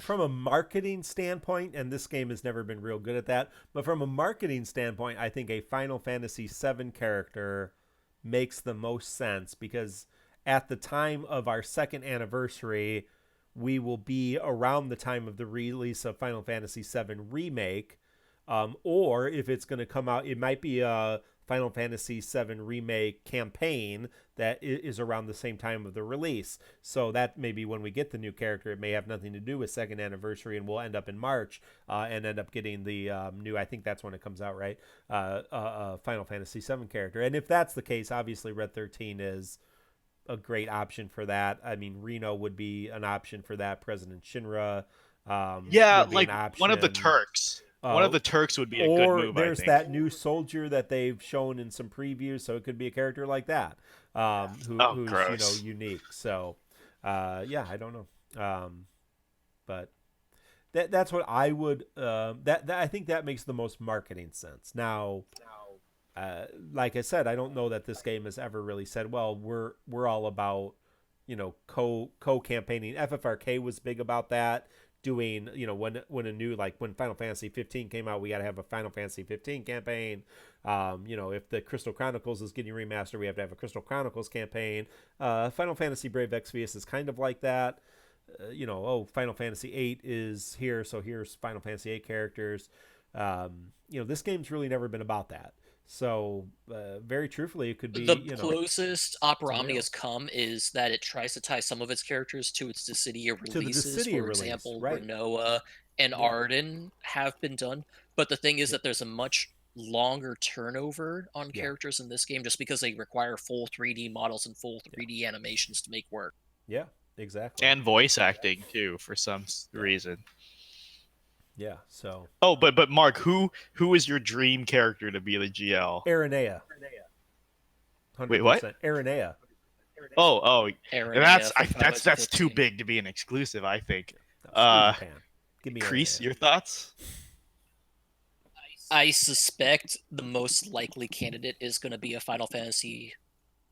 S1: from a marketing standpoint, and this game has never been real good at that, but from a marketing standpoint, I think a Final Fantasy VII character makes the most sense, because at the time of our second anniversary, we will be around the time of the release of Final Fantasy VII Remake. Or if it's going to come out, it might be a Final Fantasy VII Remake campaign that is around the same time of the release. So that maybe when we get the new character, it may have nothing to do with second anniversary, and we'll end up in March and end up getting the new, I think that's when it comes out, right? Final Fantasy VII character. And if that's the case, obviously Red 13 is a great option for that. I mean, Reno would be an option for that. President Shinra.
S3: Yeah, like one of the Turks. One of the Turks would be a good move,
S1: there's
S3: I think.
S1: that new soldier that they've shown in some previews, so it could be a character like that, who's
S3: gross.
S1: unique. So, yeah, I don't know, but that's what I would. That I think that makes the most marketing sense. Now, like I said, I don't know that this game has ever really said, well, we're all about co-campaigning. FFRK was big about that. Doing, when a new, like when Final Fantasy 15 came out, we got to have a Final Fantasy 15 campaign. If the Crystal Chronicles is getting remastered, we have to have a Crystal Chronicles campaign. Final Fantasy Brave Exvius is kind of like that. Final Fantasy 8 is here, so here's Final Fantasy 8 characters. This game's really never been about that. So, very truthfully, it could be
S2: the closest Opera Omni has come is that it tries to tie some of its characters to its Dissidia releases. For example,
S1: right.
S2: Renoa and Arden have been done. But the thing is that there's a much longer turnover on characters in this game, just because they require full 3D models and full 3D animations to make work.
S1: Yeah, exactly.
S3: And voice acting too, for some reason.
S1: Yeah. So.
S3: Oh, but Mark, who is your dream character to be the GL?
S1: Aranea.
S3: 100%. Wait, what?
S1: Aranea.
S3: Oh,
S2: Aranea,
S3: that's too big to be an exclusive, I think.
S1: Japan. Give me
S3: Kreese, your thoughts?
S2: I suspect the most likely candidate is going to be a Final Fantasy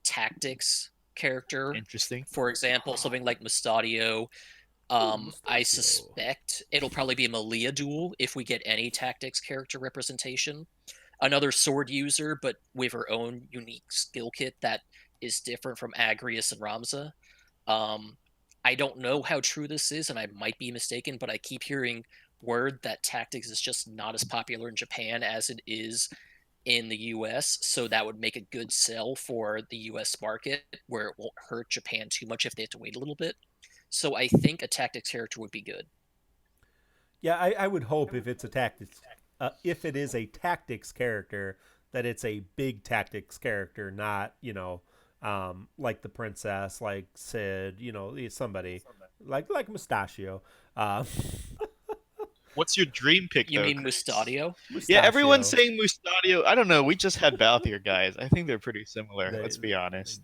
S2: Tactics character.
S3: Interesting.
S2: For example, something like Mustadio. I suspect it'll probably be a Malia duel if we get any Tactics character representation. Another sword user, but with her own unique skill kit that is different from Agrius and Ramza. I don't know how true this is, and I might be mistaken, but I keep hearing word that Tactics is just not as popular in Japan as it is in the US, so that would make a good sell for the US market, where it won't hurt Japan too much if they have to wait a little bit. So I think a Tactics character would be good.
S1: Yeah, I would hope if it's a Tactics, if it is a Tactics character, that it's a big Tactics character, not like the princess, like Sid, somebody like Mustachio.
S3: What's your dream pick?
S2: You mean Mustadio?
S3: Yeah, everyone's saying Mustadio. I don't know. We just had Balthier, guys. I think they're pretty similar. Let's be honest.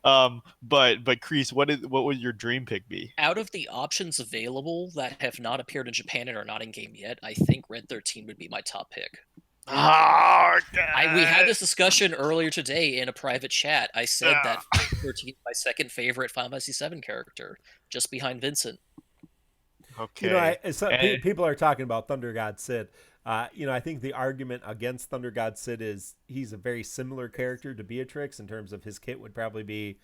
S3: But Kreese, what would your dream pick be?
S2: Out of the options available that have not appeared in Japan and are not in game yet, I think Red 13 would be my top pick.
S3: Oh,
S2: we had this discussion earlier today in a private chat. I said that 13 is my second favorite Final Fantasy VII character, just behind Vincent.
S3: Okay.
S1: People are talking about Thunder God Sid. I think the argument against Thunder God Sid is he's a very similar character to Beatrix in terms of his kit would probably be,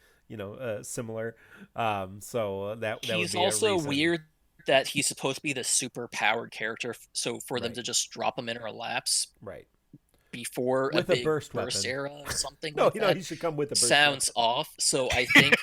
S1: similar. So that would be
S2: he's also weird that he's supposed to be the super powered character. So for them to just drop him in or lapse,
S1: right,
S2: before
S1: with
S2: a big
S1: burst
S2: era or something.
S1: No,
S2: like that
S1: he should come with a burst
S2: sounds
S1: weapon.
S2: off. So I think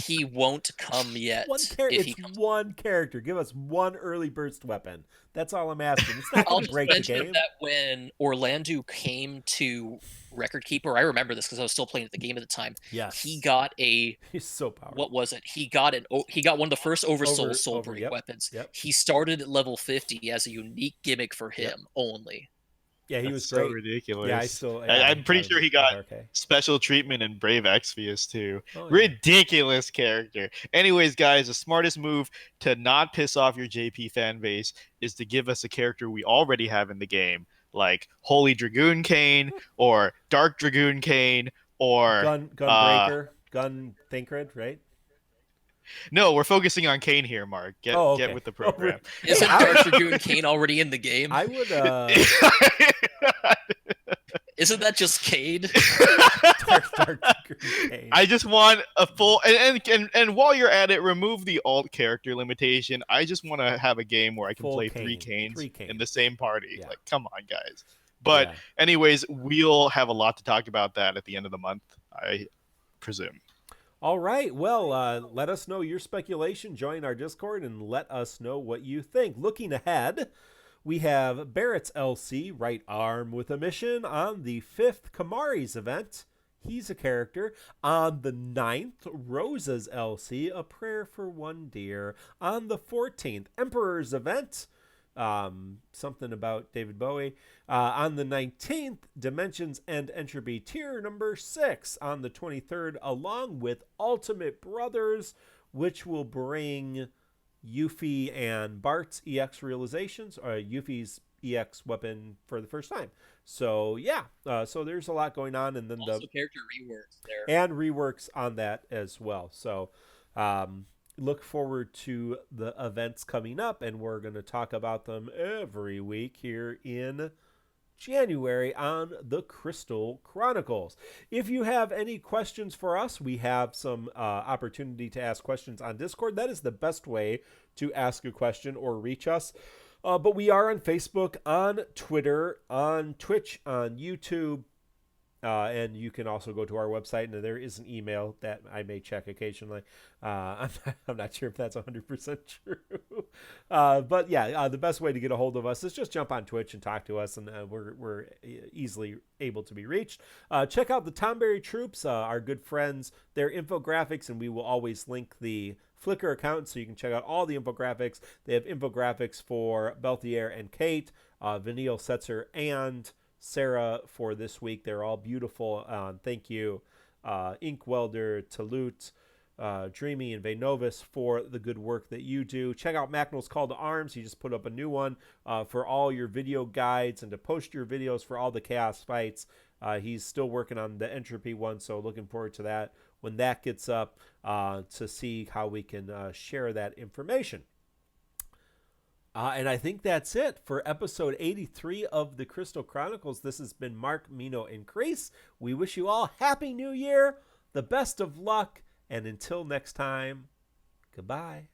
S2: he won't come yet.
S1: One character. Give us one early burst weapon. That's all I'm asking. It's not going to break the game.
S2: That when Orlando came to Record Keeper, I remember this because I was still playing the game at the time.
S1: Yes,
S2: he got
S1: he's so powerful.
S2: What was it? He got one of the first Oversoul soul-break weapons.
S1: Yep.
S2: He started at level 50 as a unique gimmick for him only.
S1: Yeah, he
S3: That's
S1: was
S3: so
S1: great.
S3: ridiculous.
S1: Yeah,
S3: I'm pretty sure he got
S1: RK.
S3: special treatment in Brave Exvius too.
S1: Oh, yeah.
S3: Ridiculous character. Anyways, guys, the smartest move to not piss off your JP fan base is to give us a character we already have in the game, like Holy Dragoon Kane or Dark Dragoon Kane or
S1: Gunbreaker, Gun Thinkred, right?
S3: no, we're focusing on Kane here, Mark.
S1: Oh,
S3: Get
S1: okay.
S3: with the program.
S2: Isn't Dark Dragoon Kane already in the game?
S1: I would
S2: Isn't that just Cade?
S1: Dark Kane.
S3: I just want a full and while you're at it, remove the alt character limitation. I just want to have a game where I can
S1: Full
S3: play
S1: Kane.
S3: 3
S1: Three
S3: Kanes in
S1: Kanes.
S3: the same party.
S1: Yeah.
S3: Like, come on, guys. But
S1: Yeah.
S3: anyways, we'll have a lot to talk about that at the end of the month, I presume.
S1: All right. Well, let us know your speculation. Join our Discord and let us know what you think. Looking ahead, we have Barrett's LC, right arm with a mission on the 5th Kamari's event. He's a character. On the 9th, Rosa's LC, a prayer for one deer. On the 14th, Emperor's event. Something about David Bowie. On the 19th, Dimensions and Entropy tier number 6. On the 23rd, along with Ultimate Brothers, which will bring Yuffie and Bart's EX realizations, or Yuffie's EX weapon for the first time. So yeah, so there's a lot going on, and then
S2: Also character reworks there.
S1: and reworks on that as well. So look forward to the events coming up, and we're going to talk about them every week here in January on the Crystal Chronicles. If you have any questions for us, we have some opportunity to ask questions on Discord. That is the best way to ask a question or reach us. But we are on Facebook, on Twitter, on Twitch, on YouTube, and you can also go to our website, and there is an email that I may check occasionally. I'm not sure if that's 100% true. But yeah, the best way to get a hold of us is just jump on Twitch and talk to us, and we're easily able to be reached. Check out the Tomberry Troops, our good friends, their infographics, and we will always link the Flickr account so you can check out all the infographics. They have infographics for Balthier and Cait, Vanille, Setzer, and Serah for this week. They're all beautiful. Thank you, Ink Welder, Talut, Dreamy, and Vanovis for the good work that you do. Check out Macnol's Call to Arms. He just put up a new one for all your video guides and to post your videos for all the Chaos fights. He's still working on the Entropy one, so looking forward to that when that gets up to see how we can share that information. And I think that's it for episode 83 of the Crystal Chronicles. This has been Mark, Mino, and Chris. We wish you all Happy New Year, the best of luck, and until next time, goodbye.